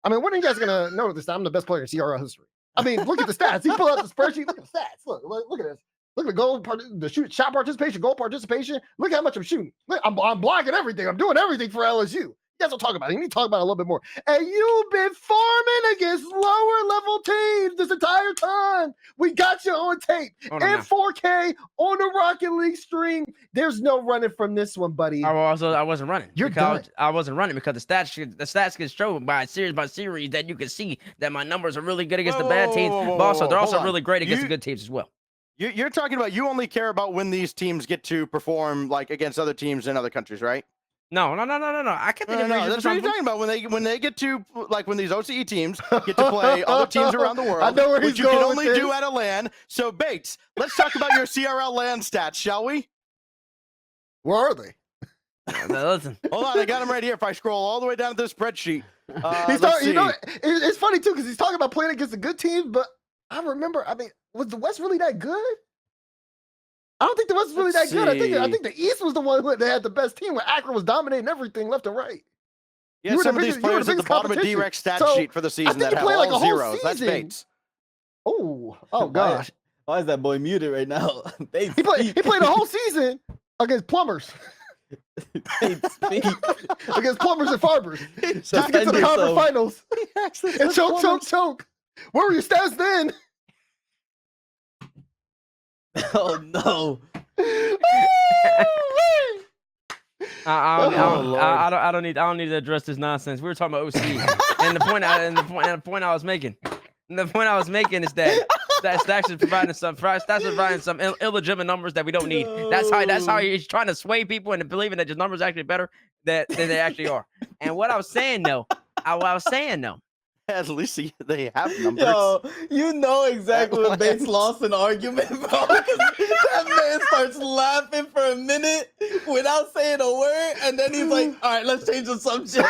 I mean, when are you guys gonna know this? I'm the best player in CRL history. I mean, look at the stats. He pulled out the spreadsheet. Look at the stats. Look at this. Look at the shot participation, goal participation. Look how much I'm shooting. Look, I'm blocking everything. I'm doing everything for LSU. You guys don't talk about it. You need to talk about it a little bit more. And you've been farming against lower level teams this entire time. We got you on tape Hold on in now. 4K on the Rocket League stream. There's no running from this one, buddy. I wasn't running. You're because done. I wasn't running because the stats get shown by series that you can see that my numbers are really good against the bad teams, but also they're also hold on. really great against You- the good teams as well. You're talking about you only care about when these teams get to perform like against other teams in other countries, right? No. I can't think No, of no, reasons that's for what you're something. talking about when they get to like when these OCE teams get to play other teams around the world, I know where he's which you can going with only do this. at a LAN. So Bates, let's talk about your CRL LAN stats, shall we? Where are they? Listen, Hold on, I got them right here. If I scroll all the way down to this spreadsheet, He's let's talking, you see. know, it's funny too because he's talking about playing against the good teams, but I remember, I mean, was the West really that good? I don't think the West was really Let's that good. I see. think the East was the one that had the best team when Akron was dominating everything left and right. Yeah, you were some the of these biggest- you were the players at the biggest bottom of competition. D-Rex stat So, sheet for the season think that he have played like a all whole zeros. That's season. Bates. Oh gosh. Why is that boy muted right now? Bates, He played speak. a whole season against plumbers. Bates, speak. Against plumbers and farbers. Just to get to Defend the conference yourself. finals. And choke. Where were your stats then? Oh no. I don't need to address this nonsense. We were talking about OC, and the point I was making is that Stax is providing some illegitimate numbers that we don't need. That's how he's trying to sway people into believing that his numbers are actually better than they actually are. And what I was saying though, At least they have numbers. Yo, you know exactly when Bates lost an argument, bro. 'Cause that man starts laughing for a minute without saying a word, and then he's like, all right, let's change the subject.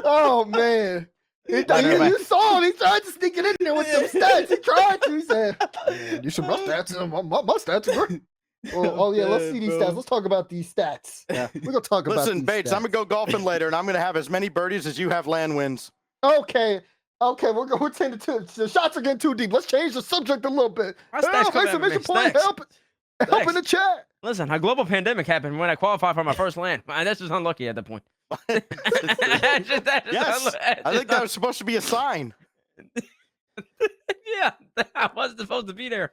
Oh man. You saw him. He tried to sneak it in there with some stats. He tried to. He said, "You should my stats. My stats are great." Oh yeah, let's see these stats. Let's talk about these stats. Yeah. We're gonna talk about. Listen, these Bates, stats. I'm gonna go golfing later, and I'm gonna have as many birdies as you have land wins. Okay, we're taking the shots are getting too deep. Let's change the subject a little bit. My stats come out, Exclamation man. point! Stacks. Help in the chat. listen, a global pandemic happened when I qualified for my first land. That's just unlucky at that point. Yes, I think that was supposed to be a sign. Yeah, I wasn't supposed to be there.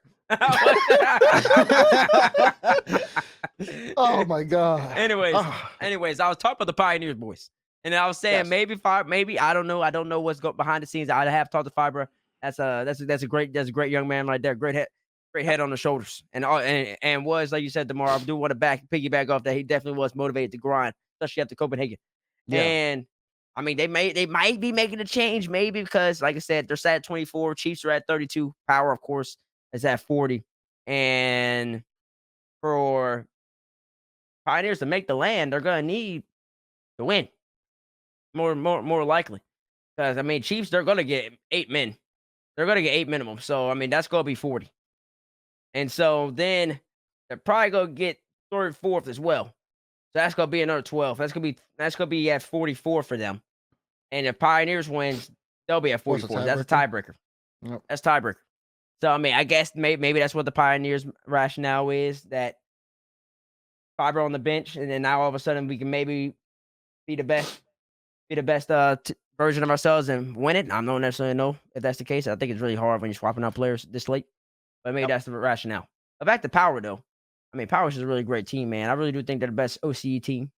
Oh my god. Anyways, Oh. I was talking about the Pioneers boys, and I was saying Yes. maybe I don't know what's behind the scenes. I'd have talked to Fibra. That's a great young man right there. Great head on the shoulders. And was, like you said, DeMar, I do want to piggyback off that. He definitely was motivated to grind, especially after Copenhagen. Yeah. And I mean, they might be making a change, maybe because, like I said, they're set at 24. Chiefs are at 32. Power, of course, is at 40. And for Pioneers to make the land, they're gonna need to win. More likely. Because I mean, Chiefs, they're gonna get 8 men. They're gonna get 8 minimum. So I mean, that's gonna be 40. And so then they're probably gonna get 3rd, 4th as well. So that's gonna be another 12. That's gonna be at 44 for them. And if Pioneers wins, they'll be at What's a 44. That's a tiebreaker? tiebreaker. Yep. That's tiebreaker. So I mean, I guess maybe that's what the Pioneers' rationale is, that Fiber on the bench, and then now all of a sudden we can maybe be the best version of ourselves and win it. I don't necessarily know if that's the case. I think it's really hard when you're swapping out players this late, but maybe that's the rationale. But back to Power though. I mean, Power is a really great team, man. I really do think they're the best OCE team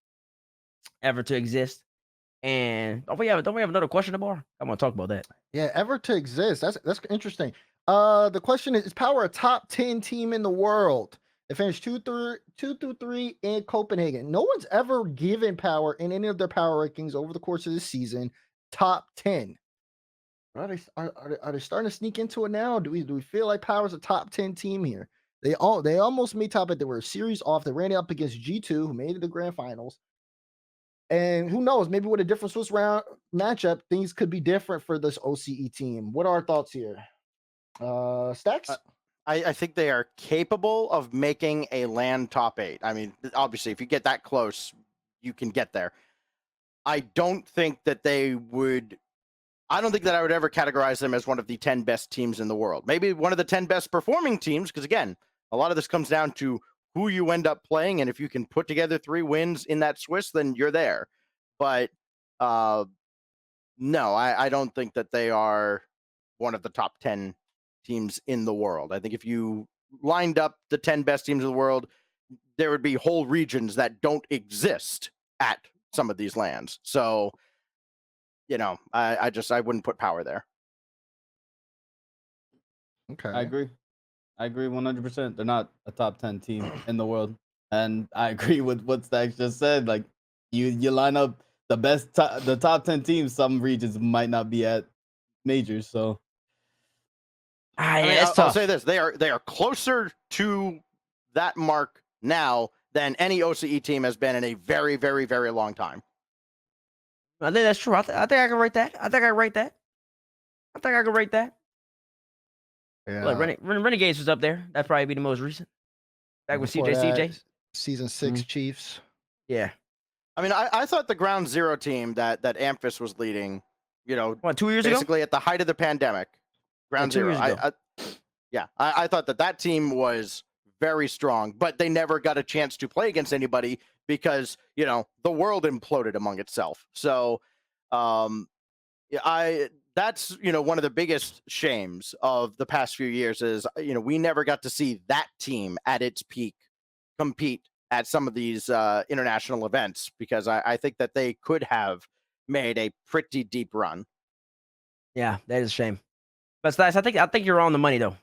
ever to exist. And don't we have another question, Bar? I'm gonna talk about that. Yeah, ever to exist. That's interesting. The question is Power a top 10 team in the world? They finished 2 through 3 in Copenhagen. No one's ever given Power in any of their power rankings over the course of this season top 10. Are they starting to sneak into it now? Do we feel like Power's a top 10 team here? They almost made top 8. They were a series off. They ran it up against G2, who made it to the grand finals. And who knows, maybe with a different Swiss round matchup, things could be different for this OCE team. What are our thoughts here? Stax? I think they are capable of making a land top 8. I mean, obviously, if you get that close, you can get there. I don't think that I would ever categorize them as one of the 10 best teams in the world. Maybe one of the 10 best performing teams, because again, a lot of this comes down to who you end up playing, and if you can put together 3 wins in that Swiss, then you're there. But no, I don't think that they are one of the top 10 teams in the world. I think if you lined up the 10 best teams in the world, there would be whole regions that don't exist at some of these lands. So, I wouldn't put Power there. Okay. I agree 100%. They're not a top 10 team in the world. And I agree with what Stax just said. Like, you line up the top 10 teams, some regions might not be at majors. So I'll say this: they are closer to that mark now than any OCE team has been in a very, very, very long time. I think that's true. I think I can rate that. I think I can rate that. Yeah. Look, Renegades was up there. That'd probably be the most recent. Back with Before CJ. that, Season 6 Chiefs. Yeah. I mean, I thought the Ground Zero team that Amphis was leading, What, 2 years ago? basically at the height of the pandemic, Ground 2 Zero. years ago. I thought that team was very strong, but they never got a chance to play against anybody because, the world imploded among itself. So, that's, one of the biggest shames of the past few years is, we never got to see that team at its peak compete at some of these international events, because I think that they could have made a pretty deep run. Yeah, that is a shame. But Stax, I think you're on the money though.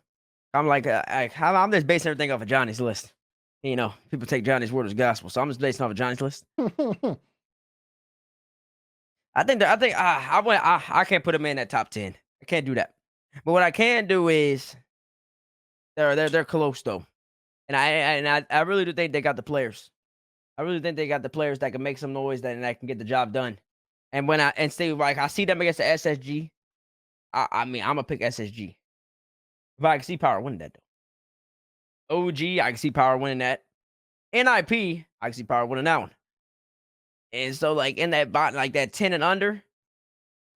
I'm like, I'm just basing everything off of Johnny's list. People take Johnny's word as gospel, so I'm just basing off of Johnny's list. I can't put them in that top 10. I can't do that. But what I can do is they're close though, and I really do think they got the players. I really think they got the players that can make some noise that can get the job done. And when I see them against the SSG, I mean, I'm gonna pick SSG. But I can see Power winning that though. OG, I can see Power winning that. NIP, I can see Power winning that one. And so, like, in that bot, like that 10 and under,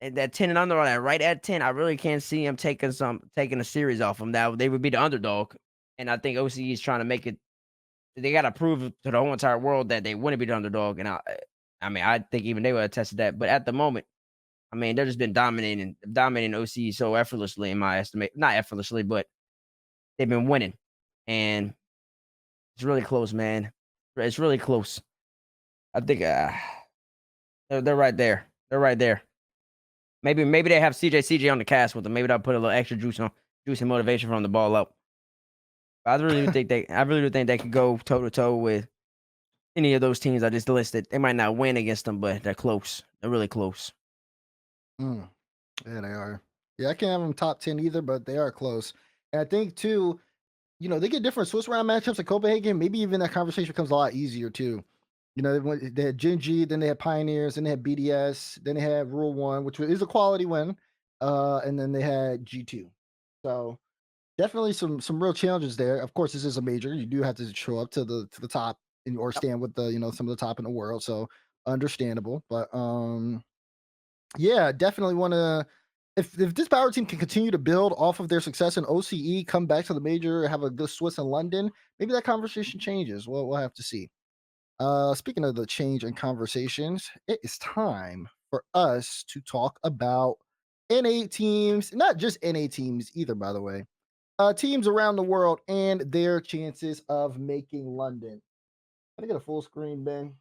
or that right at 10, I really can't see him taking a series off them. That they would be the underdog. And I think OCE is trying to make it. They got to prove to the whole entire world that they wouldn't be the underdog. And I mean, I think even they would have tested that. But at the moment, I mean, they've just been dominating OCE so effortlessly, in my estimate. Not effortlessly, but they've been winning. And it's really close, man. It's really close. I think they're right there. They're right there. Maybe they have CJ on the cast with them. Maybe that'll put a little extra juice and motivation from the ball up. I really do think they could go toe to toe with any of those teams I just listed. They might not win against them, but they're close. They're really close. Yeah, they are. Yeah, I can't have them top 10 either, but they are close. And I think too, they get different Swiss round matchups at Copenhagen. Maybe even that conversation becomes a lot easier too. They had Gen G, then they had Pioneers, then they had BDS, then they had Rule 1, which is a quality win. And then they had G2. So definitely some real challenges there. Of course, this is a major. You do have to show up to the top or stand with the some of the top in the world. So understandable. But yeah, definitely want to. If this power team can continue to build off of their success in OCE, come back to the major, have a good Swiss in London, maybe that conversation changes. We'll have to see. Speaking of the change in conversations, it is time for us to talk about NA teams, not just NA teams either, by the way. Teams around the world and their chances of making London. Can I get a full screen, Ben?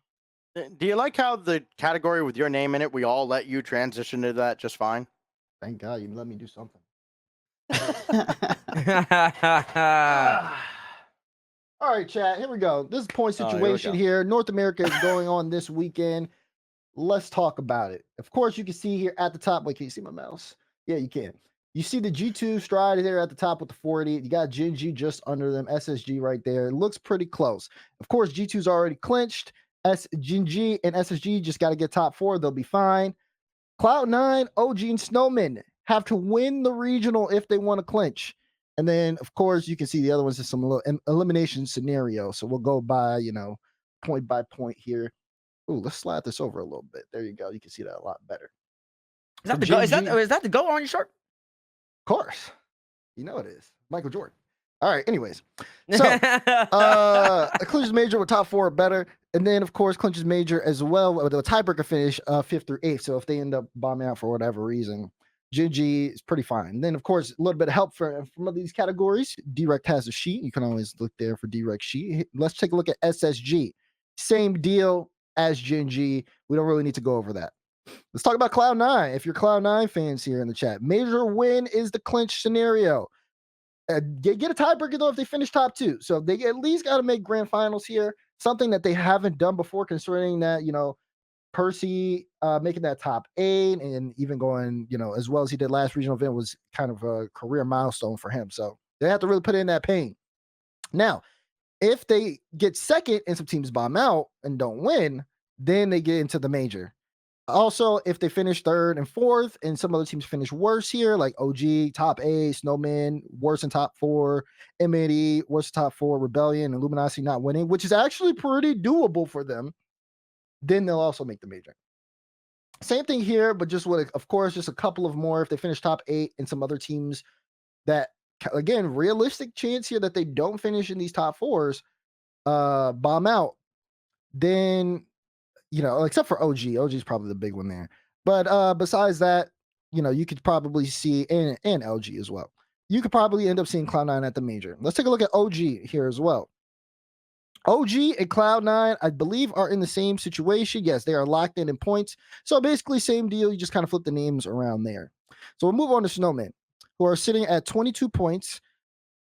Do you like how the category with your name in it, we all let you transition to that just fine? Thank God you let me do something. All right, chat. Here we go. This is point Oh, here we situation go. here. North America is going on this weekend. Let's talk about it. Of course, you can see here at the top. Wait, can you see my mouse? Yeah, you can. You see the G2 Stride there at the top with the 40. You got Gen G just under them. SSG right there. It looks pretty close. Of course, G2's already clinched. Gen G and SSG just got to get top 4. They'll be fine. Cloud9, OG, and Snowman have to win the regional if they want to clinch. And then, of course, you can see the other ones is some little elimination scenario. So we'll go by, point by point here. Ooh, let's slide this over a little bit. There you go. You can see that a lot better. Is that the go? Is that the go on your shirt? Of course. You know it is. Michael Jordan. All right, anyways. So clinches major with top 4 or better. And then, of course, clinches major as well with a tiebreaker finish 5th through 8th. So if they end up bombing out for whatever reason, Gen G is pretty fine. And then, of course, a little bit of help from these categories. Direct has a sheet. You can always look there for Direct sheet. Let's take a look at SSG. Same deal as Gen G. We don't really need to go over that. Let's talk about Cloud9. If you're Cloud9 fans here in the chat, major win is the clinch scenario. Get a tiebreaker though if they finish top 2. So they at least got to make grand finals here. Something that they haven't done before, considering that Percy making that top 8 and even going as well as he did last regional event was kind of a career milestone for him. So they have to really put in that pain. Now, if they get second and some teams bomb out and don't win, then they get into the major. Also, if they finish 3rd and 4th and some other teams finish worse here, like OG, top 8, Snowman, worse in top 4, M80, worse in top 4, Rebellion, and Luminosity not winning, which is actually pretty doable for them, then they'll also make the major. Same thing here, but just with, of course, just a couple of more if they finish top 8 and some other teams that, again, realistic chance here that they don't finish in these top 4s, bomb out, then except for OG. OG is probably the big one there. But besides that, you could probably see, and LG as well. You could probably end up seeing Cloud9 at the major. Let's take a look at OG here as well. OG and Cloud9, I believe, are in the same situation. Yes, they are locked in points. So basically, same deal. You just kind of flip the names around there. So we'll move on to Snowman, who are sitting at 22 points.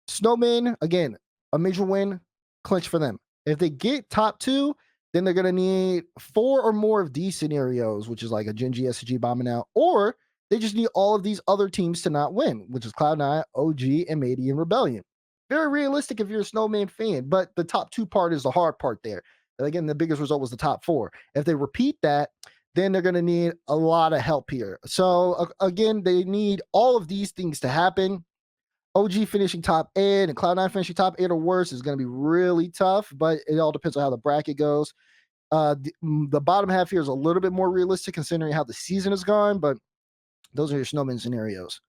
Snowman, again, a major win, clinch for them. If they get top 2, then they're going to need 4 or more of these scenarios, which is like a Gen G, SG bombing out, or they just need all of these other teams to not win, which is Cloud9, OG, M80, and Rebellion. Very realistic if you're a Snowman fan, but the top 2 part is the hard part there. And again, the biggest result was the top 4. If they repeat that, then they're going to need a lot of help here. So again, they need all of these things to happen. OG finishing top 8 and Cloud9 finishing top 8 or worse is going to be really tough, but it all depends on how the bracket goes. The bottom half here is a little bit more realistic considering how the season has gone, but those are your Snowman scenarios.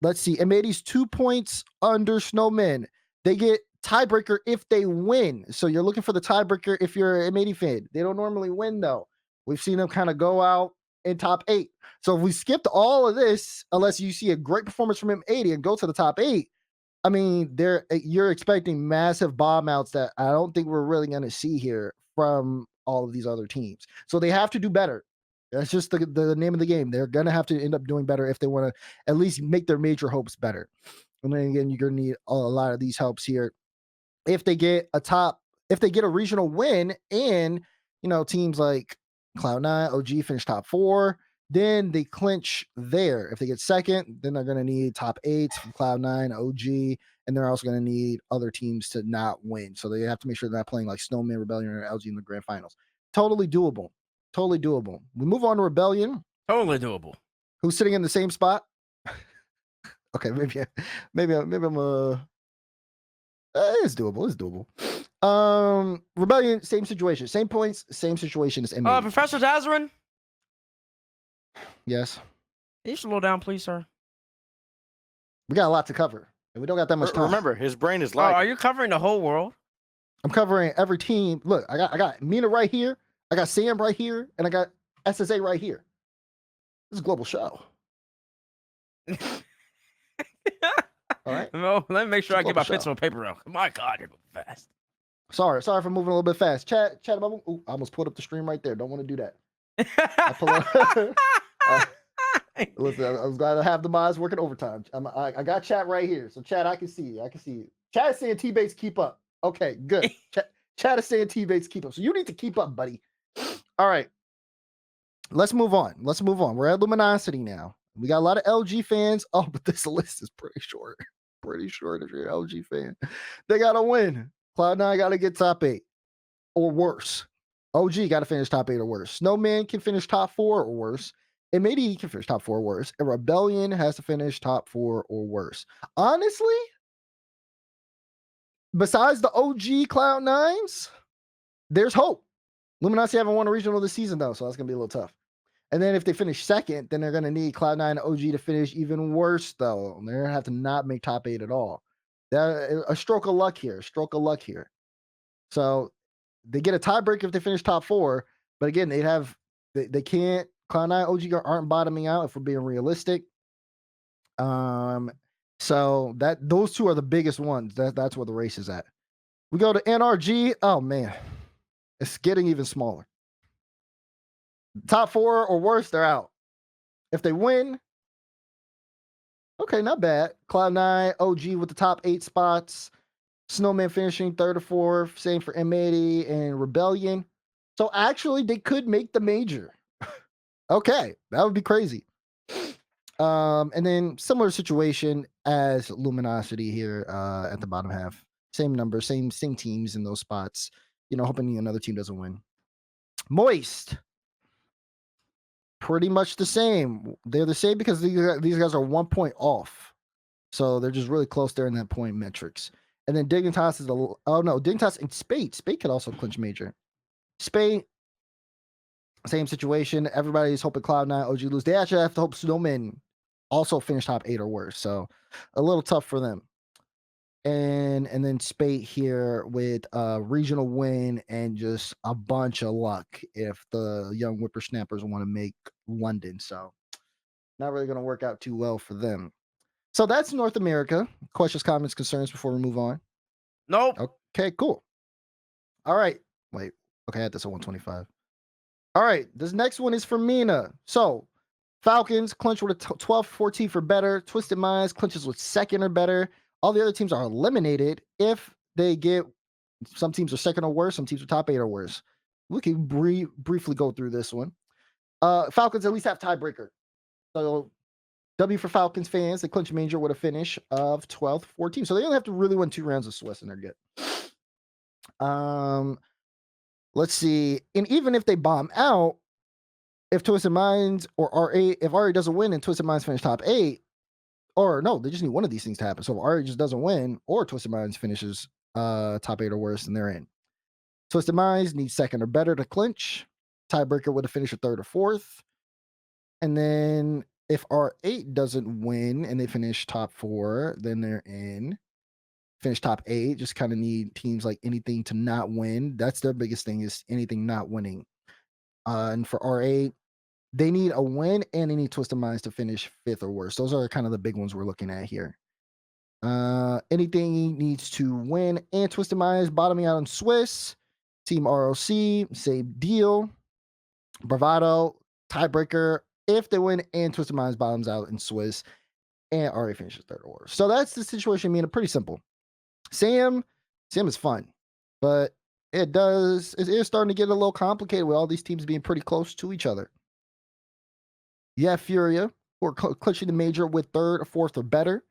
Let's see. M80's 2 points under Snowman. They get tiebreaker if they win. So you're looking for the tiebreaker if you're an M80 fan. They don't normally win, though. We've seen them kind of go out in top 8. So if we skipped all of this, unless you see a great performance from M80 and go to the top 8, I mean, you're expecting massive bomb outs that I don't think we're really going to see here from all of these other teams. So they have to do better. That's just the name of the game. They're gonna have to end up doing better if they want to at least make their major hopes better. And then again, you're gonna need a lot of these helps here. If they get a regional win, and teams like Cloud9, OG finish top 4, then they clinch there. If they get second, then they're gonna need top 8s from Cloud9, OG, and they're also gonna need other teams to not win. So they have to make sure they're not playing like Snowman, Rebellion, or LG in the grand finals. Totally doable. Totally doable. We move on to Rebellion, Totally doable. who's sitting in the same spot. Okay, maybe I'm it's doable. It's doable. Rebellion, same situation, same points, same situation as MA. Professor Zazarin, Yes, can you slow down, please, sir? we got a lot to cover, and we don't got that much time. Remember, his brain is Oh, lagging. are you covering the whole world? I'm covering every team. Look, I got Mina right here, I got Sam right here, and I got SSA right here. This is a global show. All right. No, let me make sure I It's a get my global pencil and paper out. My God, you're moving fast. Sorry for moving a little bit fast. Chat about. Ooh, I almost pulled up the stream right there. Don't want to do that. Pull up. Listen, I was glad to have the mods working overtime. I got chat right here. So chat, I can see you. Chat is saying T-Bates keep up. Okay, good. Chat is saying T-Bates keep up. So you need to keep up, buddy. All right. Let's move on. We're at Luminosity now. We got a lot of LG fans. Oh, but this list is pretty short. Pretty short if you're an LG fan. They got to win. Cloud9 got to get top 8 or worse. OG got to finish top 8 or worse. Snowman can finish top 4 or worse. And maybe he can finish top 4 or worse. And Rebellion has to finish top 4 or worse. Honestly, besides the OG Cloud9s, there's hope. Luminosity haven't won a regional this season, though, so that's going to be a little tough. And then if they finish second, then they're going to need Cloud9 and OG to finish even worse, though. They're going to have to not make top 8 at all. A stroke of luck here. So they get a tiebreaker if they finish top 4. But again, they can't. Cloud9, OG aren't bottoming out if we're being realistic. So those two are the biggest ones. That's where the race is at. We go to NRG. Oh man, it's getting even smaller. Top 4 or worse, they're out. If they win, okay, not bad. Cloud9, OG with the top 8 spots. Snowman finishing 3rd or 4th. Same for M80 and Rebellion. So actually, they could make the major. Okay, that would be crazy. And then similar situation as Luminosity here at the bottom half. Same number, same teams in those spots. Hoping another team doesn't win. Moist. Pretty much the same. They're the same because these guys are 1 point off. So they're just really close there in that point metrics. And then Dignitas is Dignitas and Spade. Spade could also clinch major. Spade, same situation. Everybody's hoping Cloud9, OG lose. They actually have to hope Snowman also finish top 8 or worse. So a little tough for them. And then Spade here with a regional win and just a bunch of luck if the young whippersnappers want to make London. So not really going to work out too well for them. So that's North America. Questions, comments, concerns before we move on? Nope. Okay, cool. All right. Wait. Okay, I had this at 125. All right. This next one is for Mina. So Falcons clinch with a 12-14 for better. Twisted Minds clinches with 2nd or better. All the other teams are eliminated if they get, some teams are 2nd or worse, some teams are top 8 or worse. We can briefly go through this one. Falcons at least have tiebreaker. So W for Falcons fans, they clinch major with a finish of 12-14. So they only have to really win 2 rounds of Swiss and they're good. Let's see. And even if they bomb out, if Twisted Minds or R8, if RA doesn't win and Twisted Minds finish top 8, or no, they just need one of these things to happen. So if RA just doesn't win or Twisted Minds finishes top 8 or worse, then they're in. Twisted Minds need 2nd or better to clinch. Tiebreaker would have finished a 3rd or 4th. And then if R8 doesn't win and they finish top 4, then they're in. Finish top 8, just kind of need teams like anything to not win. That's their biggest thing, is anything not winning. And for R8, they need a win and they need Twisted Minds to finish 5th or worse. Those are kind of the big ones we're looking at here. Anything needs to win and Twisted Minds bottoming out on Swiss. Team ROC, same deal. Bravado, tiebreaker if they win, and Twisted Minds bottoms out in Swiss, and RA finishes third or worse. So that's the situation. I mean, pretty simple. Sam is fun, but it is starting to get a little complicated with all these teams being pretty close to each other. You have Furia, who are clinching the major with third or fourth or better.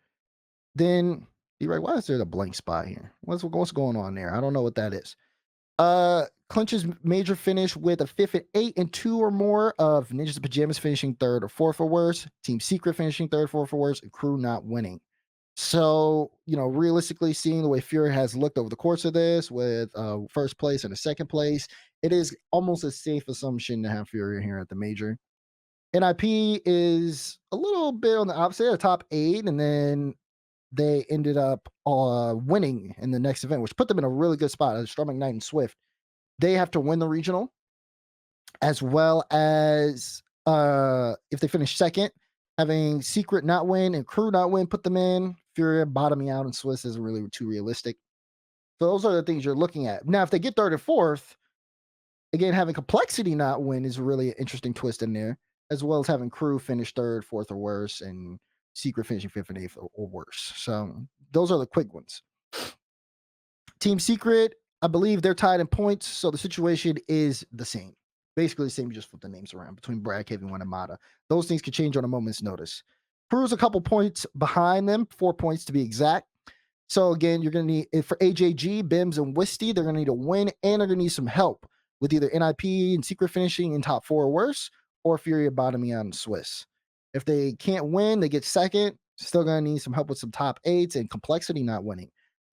Then you're right. Why is there a blank spot here? What's going on there? I don't know what that is. Clinches major finish with a 5th and 8 and 2 or more of Ninjas and Pajamas finishing third or fourth or worse. Team Secret finishing third, fourth or worse, and Crew not winning. So, realistically, seeing the way Fury has looked over the course of this with first place and a second place, it is almost a safe assumption to have Fury here at the major. NIP is a little bit on the opposite, a top 8, and then they ended up winning in the next event, which put them in a really good spot. As Storm McKnight and Swift, they have to win the regional, as well as if they finish second, having Secret not win and Crew not win, put them in. Fury bottoming out in Swiss isn't really too realistic. So those are the things you're looking at. Now, if they get third and fourth, again, having Complexity not win is really an interesting twist in there, as well as having Crew finish third, fourth, or worse, and Secret finishing 5th and 8th or worse. So those are the quick ones. Team Secret, I believe they're tied in points, so the situation is the same. Basically the same, you just flip the names around between Brad, Kevin, and Amada. Those things could change on a moment's notice. Crew's a couple points behind them, 4 points to be exact. So again, you're going to need, for AJG, Bims, and Wisty, they're going to need a win, and they're going to need some help with either NIP and Secret finishing in top 4 or worse, or Fury bottoming out in Swiss. If they can't win, they get second, still going to need some help with some top 8s and Complexity not winning.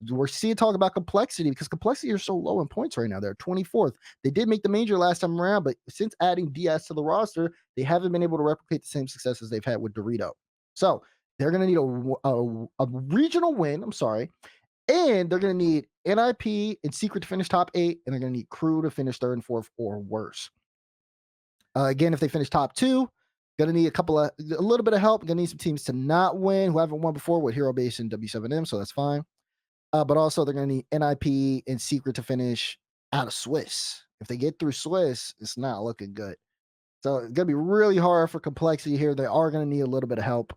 We're seeing talk about Complexity because Complexity are so low in points right now. They're 24th. They did make the major last time around, but since adding DS to the roster, they haven't been able to replicate the same successes they've had with Dorito. So they're going to need a regional win. I'm sorry. And they're going to need NIP and Secret to finish top 8, and they're going to need Crew to finish third and fourth or worse. Again, if they finish top 2, going to need a little bit of help. Going to need some teams to not win who haven't won before with Hero Base and W7M, so that's fine. But also they're going to need NIP and Secret to finish out of Swiss. If they get through Swiss, it's not looking good. So it's going to be really hard for Complexity here. They are going to need a little bit of help.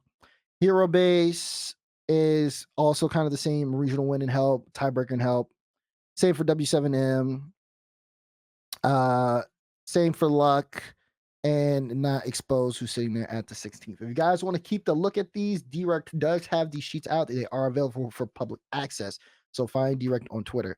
Hero Base is also kind of the same, regional win and help, tiebreaker and help. Same for W7M. Same for Luck and Not Exposed, who's sitting there at the 16th. If you guys want to keep the look at these, Direct does have these sheets out. They are available for public access. So find Direct on Twitter.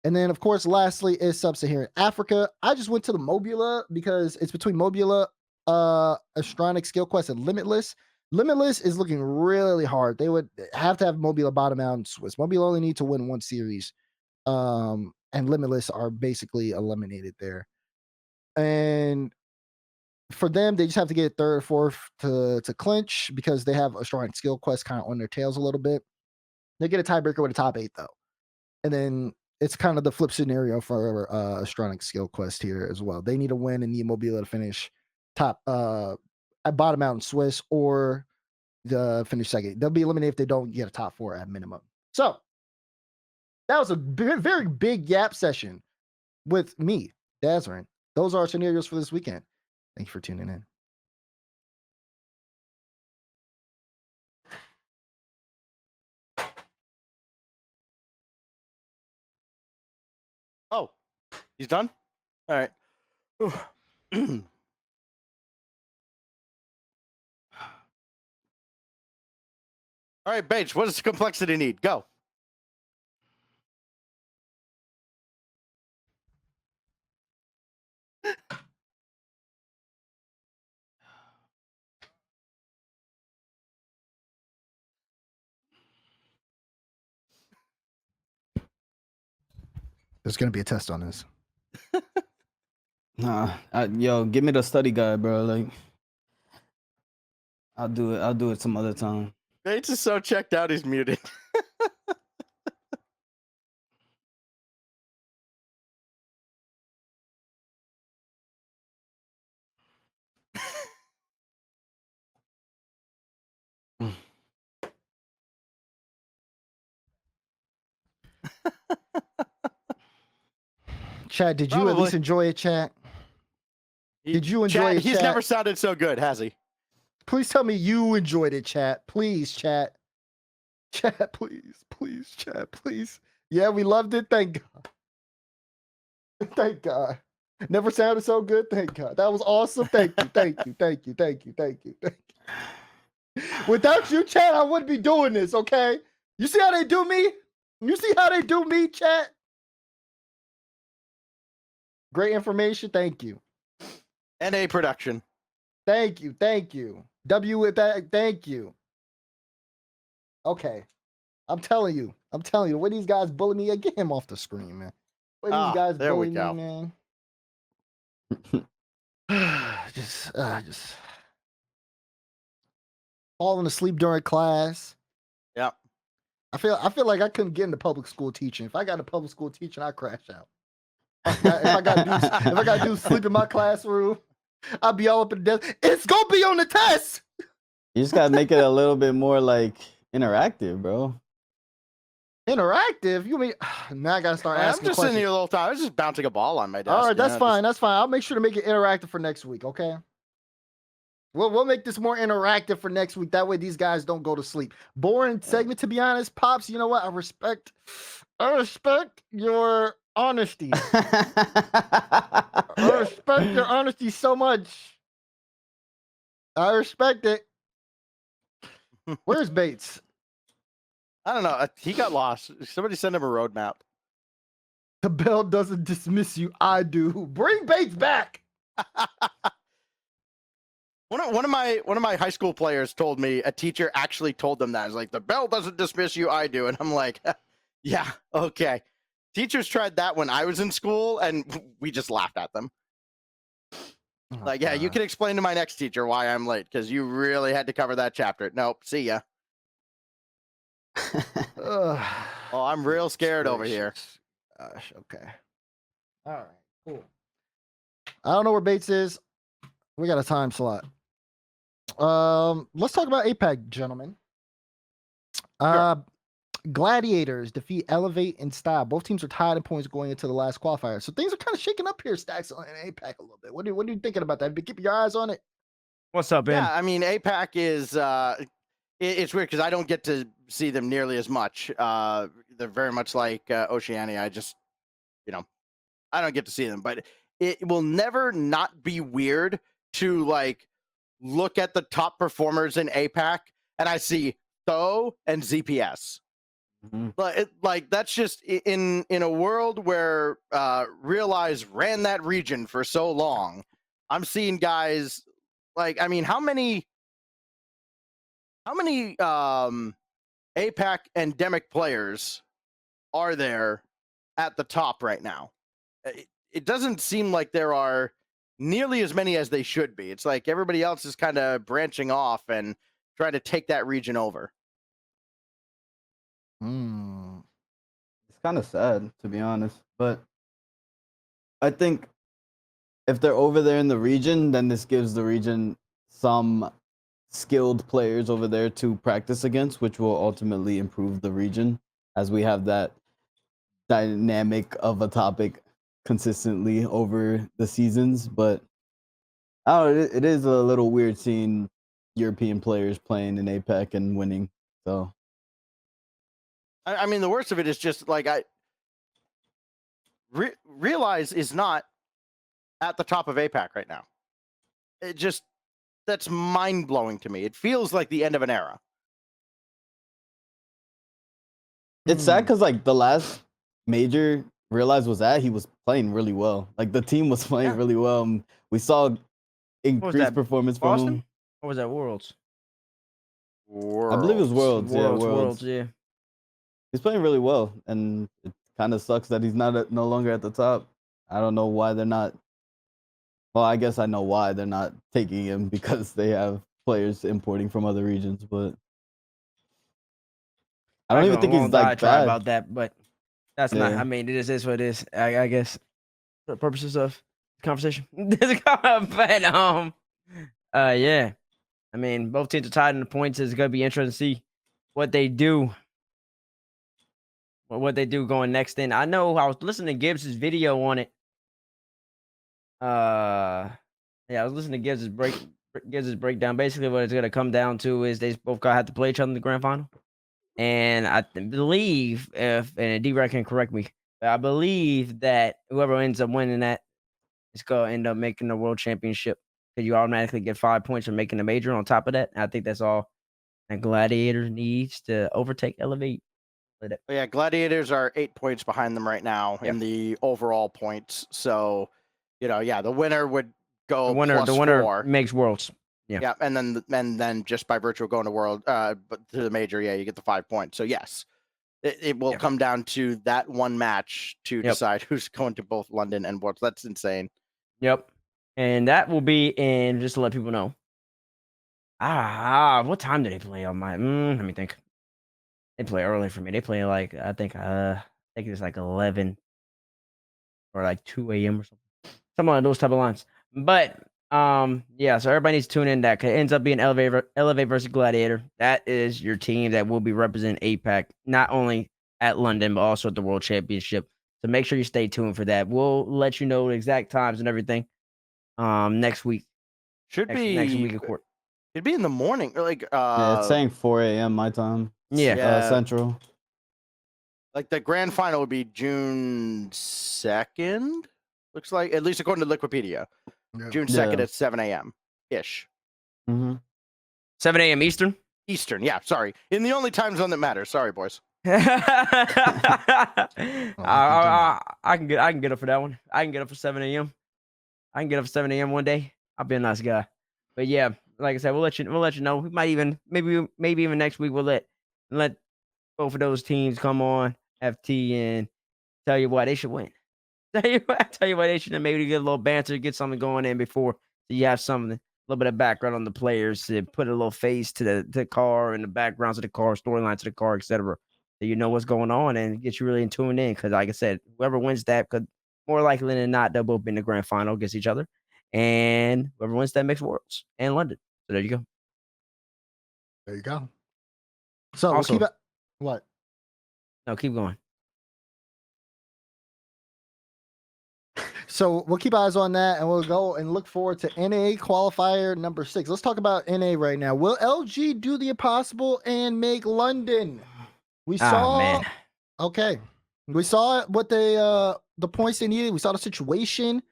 And then, of course, lastly is Sub-Saharan Africa. I just went to the Mobula because it's between Mobula, Astronic, Skill Quest, and Limitless. Limitless is looking really hard. They would have to have Mobula bottom out in Swiss. Mobula only need to win one series. And Limitless are basically eliminated there. And for them, they just have to get third or fourth to clinch because they have a strong skill quest kind of on their tails a little bit. They get a tiebreaker with a top 8 though. And then it's kind of the flip scenario for Astronic skill quest here as well. They need to win and need Mobila to finish top at bottom out in Swiss or the finish second. They'll be eliminated if they don't get a top 4 at minimum. So that was a very big gap session with me, Dazrin. Those are our scenarios for this weekend. Thank you for tuning in. Oh, he's done? All right. All right, Bates, what does Complexity need? Go. There's going to be a test on this. Nah, yo, give me the study guide, bro. Like, I'll do it some other time. Bates is so checked out, he's muted. Chad, did you at least enjoy it, chat? Did you enjoy Chat, it, he's chat? never sounded so good, has he? Please tell me you enjoyed it, chat. Please, chat. Chat, please, please, chat, please. Yeah, we loved it. Thank God. Thank God. Never sounded so good. Thank God. That was awesome. Thank you. Thank you. Thank you. Thank you. Thank you. Thank you. Without you, chat, I wouldn't be doing this, okay? You see how they do me? You see how they do me, chat? Great information. Thank you. NA production. Thank you. Thank you. W with that. Thank you. Okay. I'm telling you. The way these guys bully me, get him off the screen, man. The way these guys There we bully me, go. man. just falling asleep during class. Yep. I feel like I couldn't get into public school teaching. If I got into public school teaching, I'd crash out. If I got to do sleep in my classroom, I'd be all up in the desk. It's gonna be on the test. You just gotta make it a little bit more like interactive, bro. Interactive? You mean now I gotta start I'm asking just questions. sitting here the whole time. I was just bouncing a ball on my desk. All right, that's you know, fine. That's fine. I'll make sure to make it interactive for next week. Okay. We'll make this more interactive for next week. That way these guys don't go to sleep. Boring segment, to be honest. Pops, you know what? I respect your honesty. I respect your honesty so much. I respect it. Where's Bates? I don't know. He got lost. Somebody send him a roadmap. The bell doesn't dismiss you. I do. Bring Bates back. One of my high school players told me a teacher actually told them that. It's like, the bell doesn't dismiss you, I do. And I'm like, yeah, okay. Teachers tried that when I was in school, and we just laughed at them. Oh, Like, yeah, you God. can explain to my next teacher why I'm late, because you really had to cover that chapter. Nope, see ya. Ugh. Oh, I'm real scared over here. Gosh, okay. All right, cool. I don't know where Bates is. We got a time slot. Let's talk about APAC, gentlemen. Gladiators defeat Elevate and Style. Both teams are tied in points going into the last qualifier. So things are kind of shaking up here, Stax, in APAC a little bit. What are you thinking about that? Keep your eyes on it. What's up, Ben? Yeah, I mean, APAC is it's weird because I don't get to see them nearly as much. They're very much like Oceania. I just, I don't get to see them, but it will never not be weird to like look at the top performers in APAC and I see Tho and ZPS. But like that's just in a world where Realize ran that region for so long. I'm seeing guys like, I mean, how many APAC endemic players are there at the top right now? It doesn't seem like there are nearly as many as they should be. It's like everybody else is kind of branching off and trying to take that region over. It's kind of sad, to be honest. But I think if they're over there in the region, then this gives the region some skilled players over there to practice against, which will ultimately improve the region as we have that dynamic of a topic consistently over the seasons. But I don't know, it is a little weird seeing European players playing in APAC and winning. So I mean, the worst of it is just like Realize is not at the top of APAC right now. It just, that's mind blowing to me. It feels like the end of an era. it's sad because like the last major Realize was at, he was playing really well. Like the team was playing really well. We saw increased that, performance from Boston? him. Or was that Worlds? I believe it was Worlds. Yeah, Worlds, yeah. He's playing really well, and it kind of sucks that he's no longer at the top. I don't know why they're not. Well, I guess I know why they're not taking him, because they have players importing from other regions. But I don't even think he's like try bad. about that, but that's not. Yeah. I mean, it is what it is. I guess for the purposes of conversation. But yeah. I mean, both teams are tied in the points. It's gonna be interesting to see what they do. What they do going next in. I know I was listening to Gibbs's video on it. Yeah, I was listening to Gibbs' breakdown. Basically, what it's gonna come down to is they both gotta have to play each other in the grand final. And I believe, and D-Rec can correct me, but I believe that whoever ends up winning that is gonna end up making the world championship. Because you automatically get 5 points for making the major on top of that. I think that's all that Gladiator needs to overtake Elevate. Yeah, Gladiators are 8 points behind them right now Yep. in the overall points. So, yeah, the winner would go The winner +4. makes worlds. Yeah. Yeah, and then just by virtue of going to world, but to the major, you get the 5 points. So yes, it will come down to that one match to decide who's going to both London and Worlds. That's insane. Yep. And that will be in, just to let people know. What time do they play on my? Let me think. They play early for me. They play like I think it's like 11 or like 2 a.m. or something on those type of lines. But yeah, so everybody needs to tune in. That it ends up being Elevate versus Gladiator. That is your team that will be representing APAC not only at London but also at the World Championship. So make sure you stay tuned for that. We'll let you know the exact times and everything next week. Next week of court. It'd be in the morning, or like yeah, it's saying 4 a.m. my time. Yeah. Central. Like the grand final would be June 2nd. Looks like, at least according to Liquipedia, June 2nd at 7 a.m. ish. 7 a.m. Eastern. Eastern, yeah. Sorry, in the only time zone that matters. Sorry, boys. I can get up for that one. I can get up for 7 a.m. I can get up for 7 a.m. one day. I'll be a nice guy. But yeah, like I said, we'll let you know. We might even maybe even next week we'll let both of those teams come on FT and tell you why they should win. Tell you why they should maybe get a little banter, get something going in before, so you have something, a little bit of background on the players, to put a little face to the car and the backgrounds of the car, storyline to the car, etc. So you know what's going on and get you really tuned in. Because like I said, whoever wins that could more likely than not they'll both be in the grand final against each other, and whoever wins that makes Worlds and London. So there you go. There you go. So Also, we'll keep it. What? No, keep going. So we'll keep eyes on that, and we'll go and look forward to NA qualifier number 6. Let's talk about NA right now. Will LG do the impossible and make London? We saw. Man. Okay, we saw what the points they needed. We saw the situation.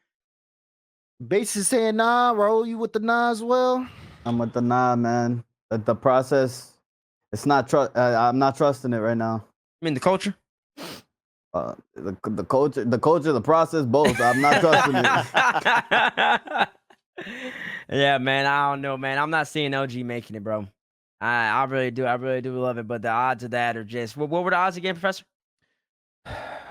Base is saying nah. Roll, you with the nah as well? I'm with the nah, man. The process, it's not I'm not trusting it right now. I mean the culture. The culture, the process, both. I'm not trusting it. Yeah, man. I don't know, man. I'm not seeing LG making it, bro. I really do. I really do love it, but the odds of that are just. What were the odds again, Professor?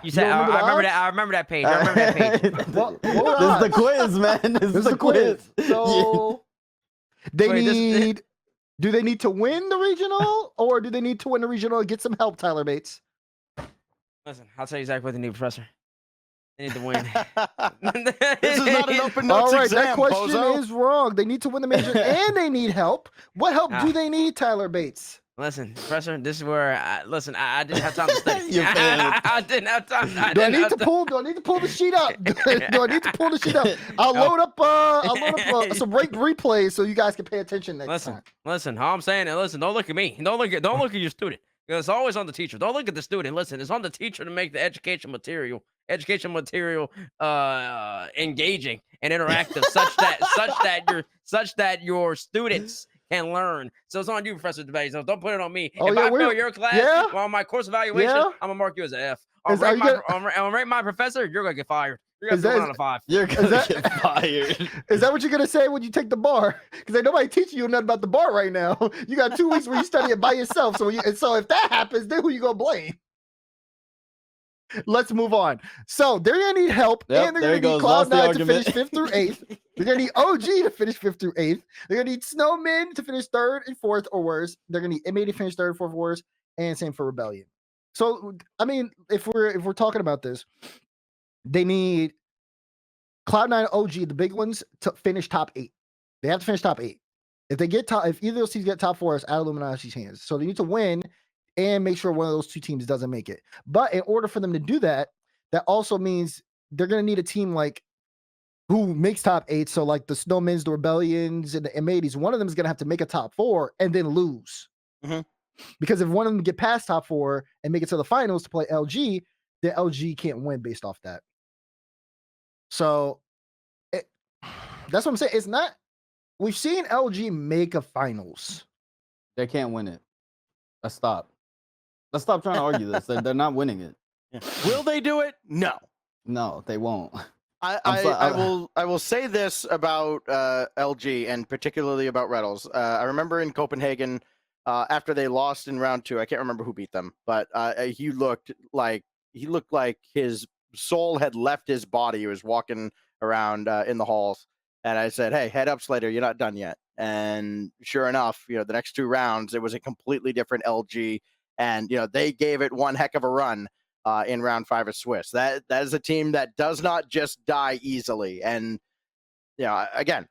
You said don't remember the odds? I remember that page. I remember that page. What This is the quiz, man. This is the quiz. So they Wait, need. Do they need to win the regional, or do they need to win the regional and get some help, Tyler Bates? Listen, I'll tell you exactly what they need, Professor. They need to win. This is not an open notes All right, exam, that question bozo. is wrong. They need to win the major and they need help. What help do they need, Tyler Bates? Listen, Professor, this is where I didn't have time to study. You failed. I didn't have time. Do I need to pull the sheet up? Do I need to pull the sheet up? I'll load up some replays so you guys can pay attention next time. Listen, how I'm saying it. Listen, don't look at me. Don't look at your student. Because it's always on the teacher. Don't look at the student. Listen, it's on the teacher to make the education material engaging and interactive, such that your students can learn. So it's on you, Professor Debate. So don't put it on me. Oh, if yeah, I fail your class on my course evaluation, Yeah. I'm gonna mark you as an F. Is- are you I'll rate my professor. You're gonna get fired. You're gonna Is get that- 1 out of 5. You're gonna that- get fired. Is that what you're gonna say when you take the bar? Because ain't nobody teaching you nothing about the bar right now. You got 2 weeks where you study it by yourself. So if that happens, then who you gonna blame? Let's move on. So they're gonna need help, Yep, and they're there gonna he need goes. Lost the Cloud9 to argument. finish 5th through 8th. They're gonna need OG to finish 5th through 8th. They're gonna need Snowmen to finish 3rd and 4th or worse. They're gonna need MA to finish 3rd, 4th, or worse, and same for Rebellion. So I mean, if we're talking about this, they need Cloud9, OG, the big ones, to finish top 8. They have to finish top 8. If either of those teams get top 4, it's out of Illuminati's hands. So they need to win and make sure one of those 2 teams doesn't make it. But in order for them to do that, that also means they're going to need a team like who makes top 8. So like the Snowmans, the Rebellions, and the M80s, one of them is gonna have to make a top 4 and then lose. Mhm. Because if one of them get past top 4 and make it to the finals to play LG, then LG can't win based off that. So that's what I'm saying. It's not. We've seen LG make a finals. They can't win it. Let's stop. Let's stop trying to argue this. They're not winning it. Will they do it? No. No, they won't. I will say this about LG and particularly about Reynolds. I remember in Copenhagen after they lost in round 2. I can't remember who beat them, but he looked like his soul had left his body. He was walking around in the halls, and I said, "Hey, head up, Slater. You're not done yet." And sure enough, the next 2 rounds, it was a completely different LG, and they gave it one heck of a run. In round 5 of Swiss. That is a team that does not just die easily. And again,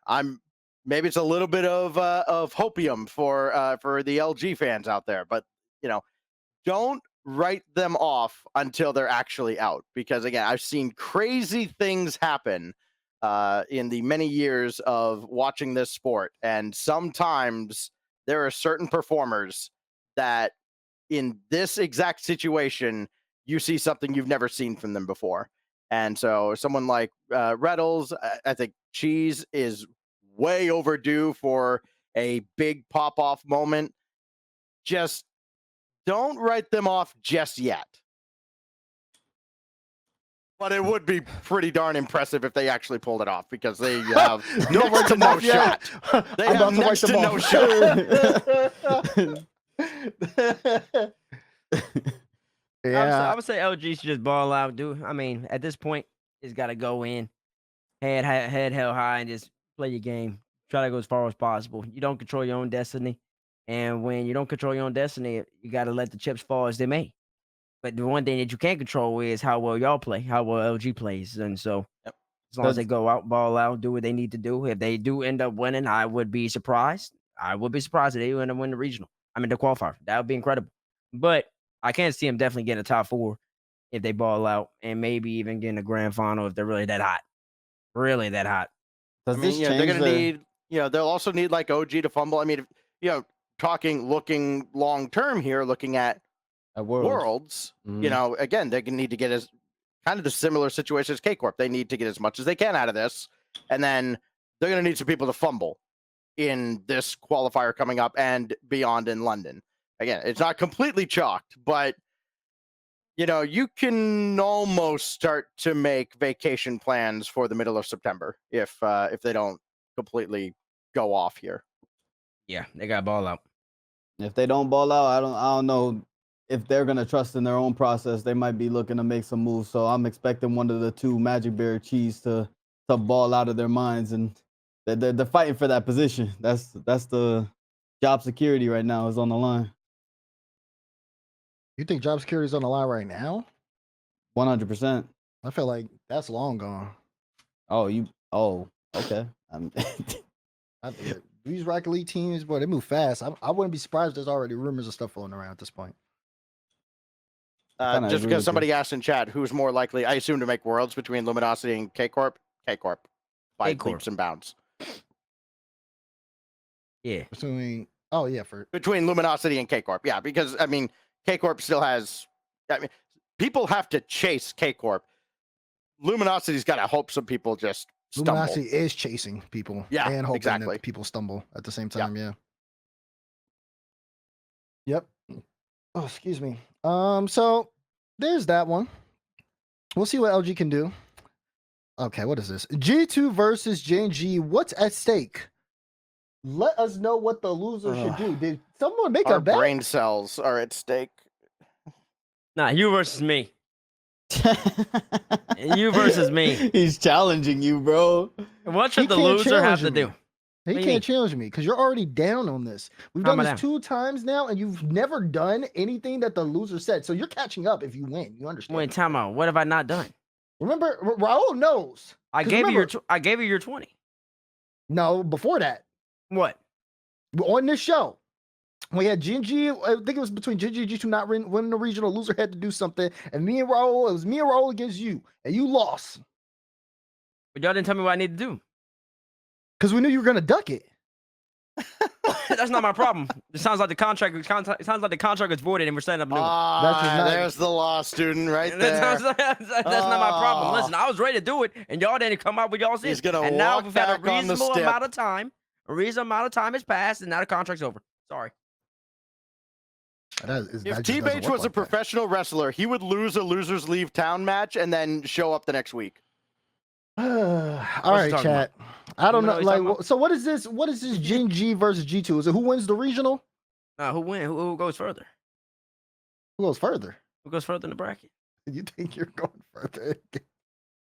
maybe it's a little bit of hopium for the LG fans out there, but don't write them off until they're actually out, because again, I've seen crazy things happen in the many years of watching this sport, and sometimes there are certain performers that in this exact situation you see something you've never seen from them before. And so someone like Reynolds, I think Cheese is way overdue for a big pop-off moment. Just don't write them off just yet. But it would be pretty darn impressive if they actually pulled it off, because they have next to no shot. They have next to no shot. Yeah, I would say LG should just ball out, dude. I mean, at this point, it's got to go in, head held high, and just play your game. Try to go as far as possible. You don't control your own destiny, and when you don't control your own destiny, you got to let the chips fall as they may. But the one thing that you can't control is how well y'all play, how well LG plays, and so as long as they go out, ball out, do what they need to do. If they do end up winning, I would be surprised. I would be surprised if they end up winning the regional. I mean, the qualifier. That would be incredible. But I can't see them definitely getting a top 4 if they ball out, and maybe even getting a grand final if they're really that hot. Really that hot. Does this change they're going to need, they'll also need like OG to fumble. I mean, looking long term here, looking at Worlds, again, they're going to need to get as kind of the similar situation as K Corp. They need to get as much as they can out of this, and then they're going to need some people to fumble in this qualifier coming up and beyond in London. Again, it's not completely chalked, but you can almost start to make vacation plans for the middle of September if they don't completely go off here. Yeah, they got ball out. If they don't ball out, I don't know if they're gonna trust in their own process. They might be looking to make some moves. So I'm expecting one of the 2, Magic Bear Cheese, to ball out of their minds, and they're fighting for that position. That's the job security right now is on the line. you think job security is on the line right now? 100%. I feel like that's long gone. Oh, okay. These Rocket League teams, boy, they move fast. I wouldn't be surprised if there's already rumors of stuff floating around at this point. Just because somebody asked in chat who's more likely, I assume, to make Worlds between Luminosity and K Corp. K Corp by leaps and bounds. Yeah. Between Luminosity and K Corp. Yeah, because I mean, K Corp still has. I mean, people have to chase K Corp. Luminosity's got to hope some people just stumble. Luminosity is chasing people, and hoping that people stumble at the same time. Yeah. Yep. Oh, excuse me. So there's that one. We'll see what LG can do. Okay, what is this? G2 versus JNG. What's at stake? Let us know what the loser should do. Did someone make a bet? Our brain cells are at stake. Nah, you versus me. You versus me. He's challenging you, bro. What should the loser have to do? He can't challenge me because you're already down on this. We've done this 2 times now, and you've never done anything that the loser said. So you're catching up if you win. You understand? Wait, time out. What have I not done? Remember, Raul knows. I gave you your 20. No, before that. What? On this show, we had GNG. I think it was between GNG and G2 not winning the regional. Loser had to do something, and it was me and Raul against you, and you lost. But y'all didn't tell me what I need to do. Because we knew you were gonna duck it. That's not my problem. It sounds like the contract is voided and we're setting up a new one. That's just not- There's the law student right That's there. not my problem. Listen, I was ready to do it, and y'all didn't come out with y'all's He's in. gonna And now walk we've had a back on the reasonable step. amount of time. A reasonable amount of time has passed, and now the contract's over. Sorry. If T-Bates was a professional wrestler, he would lose a losers leave town match and then show up the next week. All What's he right, talking chat. I don't You know know. what he's Like, talking about? so what is this? What is this Gen G versus G2? Is it who wins the regional? Who wins? Who goes further? Who goes further? Who goes further in the bracket? You think you're going further?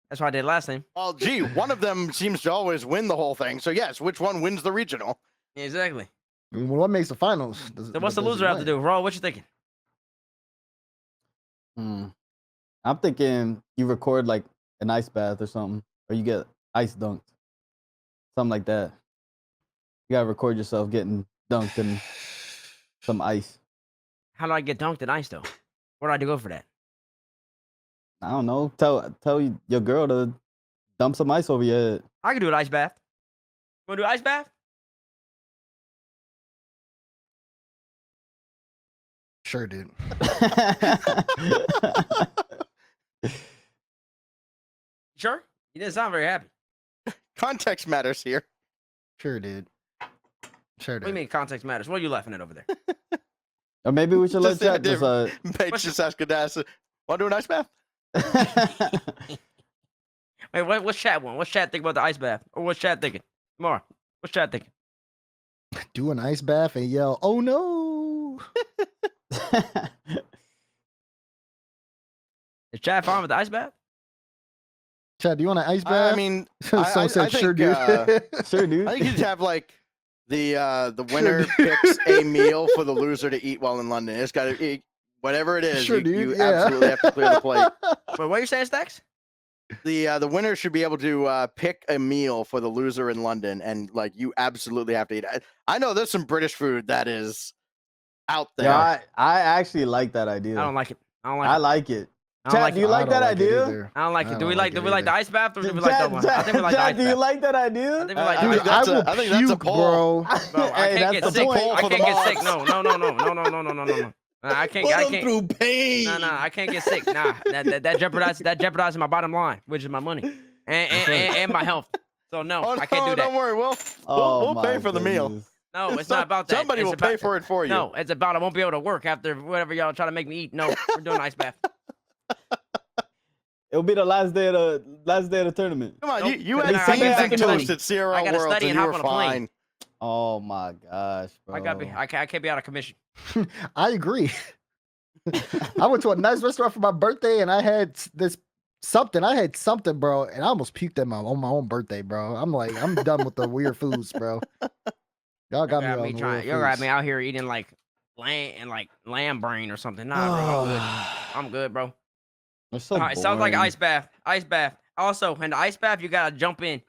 That's what I did last time. Well, gee, one of them seems to always win the whole thing. So yes, which one wins the regional? Exactly. I mean, what makes the finals? So what's the loser have to do? Raw, what you thinking? I'm thinking you record like an ice bath or something, or you get ice dunked, something like that. You gotta record yourself getting dunked in some ice. How do I get dunked in ice though? Where do I go for that? I don't know. Tell your girl to dump some ice over your head. I can do an ice bath. You wanna do ice bath? Sure, dude. Sure? You didn't sound very happy. Context matters here. Sure, dude. Sure, What do you dude. mean context matters? What are you laughing at over there? Or maybe we should let Just in a chat decide. Bates just asked Gadas, want to do an ice bath? Wait, what's chat want? What's chat think about the ice bath? Or what's chat thinking? More. What's chat thinking? Do an ice bath and yell, "Oh no!" Is chat fine with the ice bath? Chad, do you want an ice bath? I mean, Someone said, think, "Sure, dude." Sure, dude. I think you'd have like the winner dude. picks a meal for the loser to eat while in London. It's got to eat whatever it is. Sure, you dude. Yeah. absolutely have to clear the plate. Wait, what are you saying, Stax? The winner should be able to pick a meal for the loser in London, and like you absolutely have to eat it. I know there's some British food that is out there. Yeah, I actually like that idea. I don't like it. I don't like I it. like it. I don't Chat, like do it. you like that idea? I don't like it. Do we like it the either. ice bath or do we like that one? I think we like the Chat, ice do you bath. like that idea? I think we like the Dude, ice think bath. I that's a- will I think that's a puke, poll. bro. Bro, I Hey, can't that's get the sick. point. I For can't the get sick. boss. No. I can't. I can't. through pain. No, I can't get sick. Nah, that jeopardizes my bottom line, which is my money and my health. So no, Oh, I can't do that. Don't worry, we'll pay my for the meal. goodness. No, it's not about that. Somebody It's will about, pay for it for you. No, it's about I won't be able to work after whatever y'all try to make me eat. No, we're doing ice bath. It'll be the last day of the tournament. Come on, Nope. you I had gotta beans back and to study. toast at Sierra I gotta World, study and and you hop were on a plane. fine. Oh my gosh, bro. I can't be out of commission. I agree. I went to a nice restaurant for my birthday and I had something. I had something, bro, and I almost puked on my own birthday, bro. I'm like, I'm done with the weird foods, bro. Y'all got me on the weird You got foods. me out here eating like lamb brain or something. Nah, bro, I'm good, bro. It's so All right, sounds like boring. ice bath. Ice bath. Also, in the ice bath, you gotta jump in. You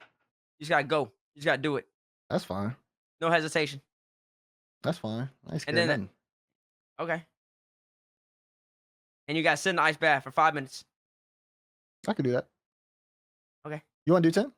just gotta go. You just gotta do it. That's fine. No hesitation. That's fine. I ain't scared then- of nothing. Okay. And you gotta sit in the ice bath for 5 minutes. I can do that. Okay. You want to do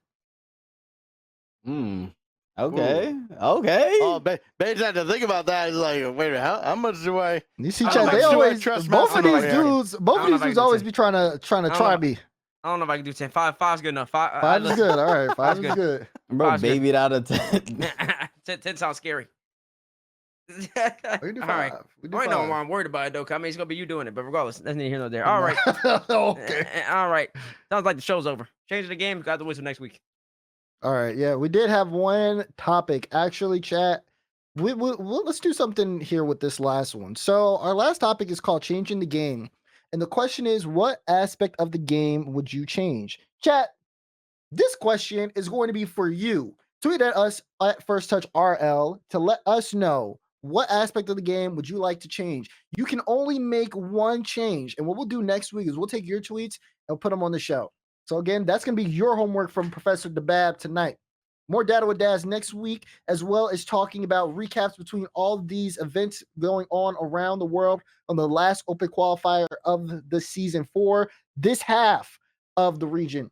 10? Okay. Okay. Oh, Bates had to think about that. He's like, wait a minute, how much do I? You see, I don't Chad, know they if always trust both of myself these here. dudes, I don't know if I can do always 10. be trying to don't try know. me. I don't know if I can do 10. Five's good enough. Five is good. All right, five is good. good. Bro, Five's good. babied out of 10. 10 sounds scary. We can do All five. right. We do I five. know I'm worried about it though. 'Cause I mean, it's gonna be you doing it, but regardless, that's neither here nor there. All right. Okay. All right. Sounds like the show's over. Change the game. Got to wait till next week. All right. Yeah, we did have one topic actually, chat. Let's do something here with this last one. So our last topic is called changing the game, and the question is, what aspect of the game would you change? Chat. This question is going to be for you. Tweet at us at First Touch RL to let us know what aspect of the game would you like to change. You can only make one change, and what we'll do next week is we'll take your tweets and put them on the show. So again, that's going to be your homework from Professor DeBab tonight. More Data with Daz next week, as well as talking about recaps between all of these events going on around the world on the last open qualifier of the season for this half of the region.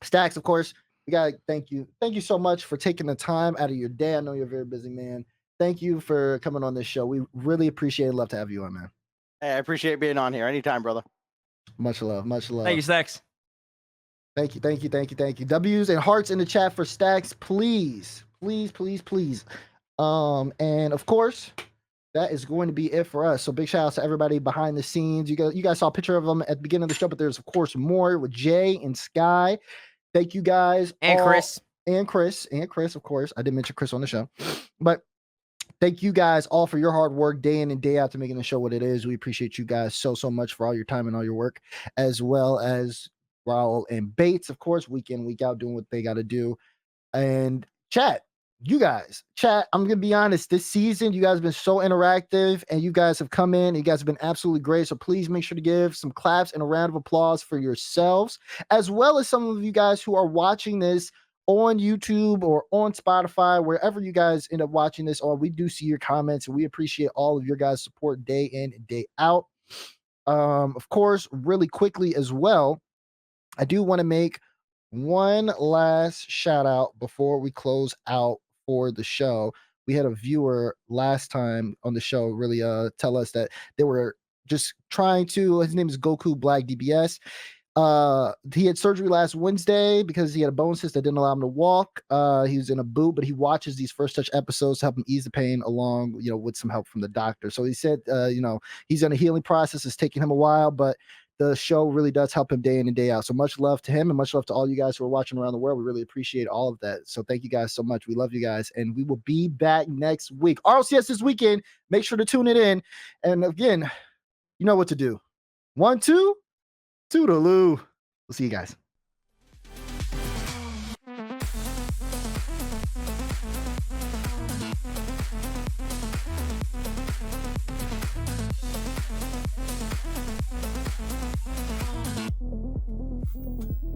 Stax, of course, We got to thank you. Thank you so much for taking the time out of your day. I know you're a very busy man. Thank you for coming on this show. We really appreciate it. Love to have you on, man. Hey, I appreciate being on here. Anytime, brother. Much love. Much love. Thank you, Stax. Thank you. Thank you. Thank you. Thank you. W's and hearts in the chat for Stax, please. Please, please, please. And of course, that is going to be it for us. So big shout out to everybody behind the scenes. You guys saw a picture of them at the beginning of the show, but there's of course more with Jay and Sky. Thank you guys. And all, Chris. And Chris, of course. I didn't mention Chris on the show, but thank you guys all for your hard work day in and day out to making the show what it is. We appreciate you guys so much for all your time and all your work, as well as Raul and Bates, of course, week in, week out, doing what they got to do. And chat, I'm going to be honest, this season, you guys have been so interactive and you guys have come in. You guys have been absolutely great. So please make sure to give some claps and a round of applause for yourselves, as well as some of you guys who are watching this on YouTube or on Spotify, wherever you guys end up watching this on. We do see your comments and we appreciate all of your guys' support day in and day out. Of course, really quickly as well, I do want to make one last shout out before we close out for the show. We had a viewer last time on the show really tell us that they were just trying to, his name is Goku Black DBS. He had surgery last Wednesday because he had a bone cyst that didn't allow him to walk. He was in a boot, but he watches these First Touch episodes to help him ease the pain along, with some help from the doctor. So he said, he's in a healing process. It's taking him a while, but the show really does help him day in and day out. So much love to him and much love to all you guys who are watching around the world. We really appreciate all of that. So thank you guys so much. We love you guys. And we will be back next week. RLCS this weekend. Make sure to tune it in. And again, you know what to do. 1, 2, toodaloo. We'll see you guys.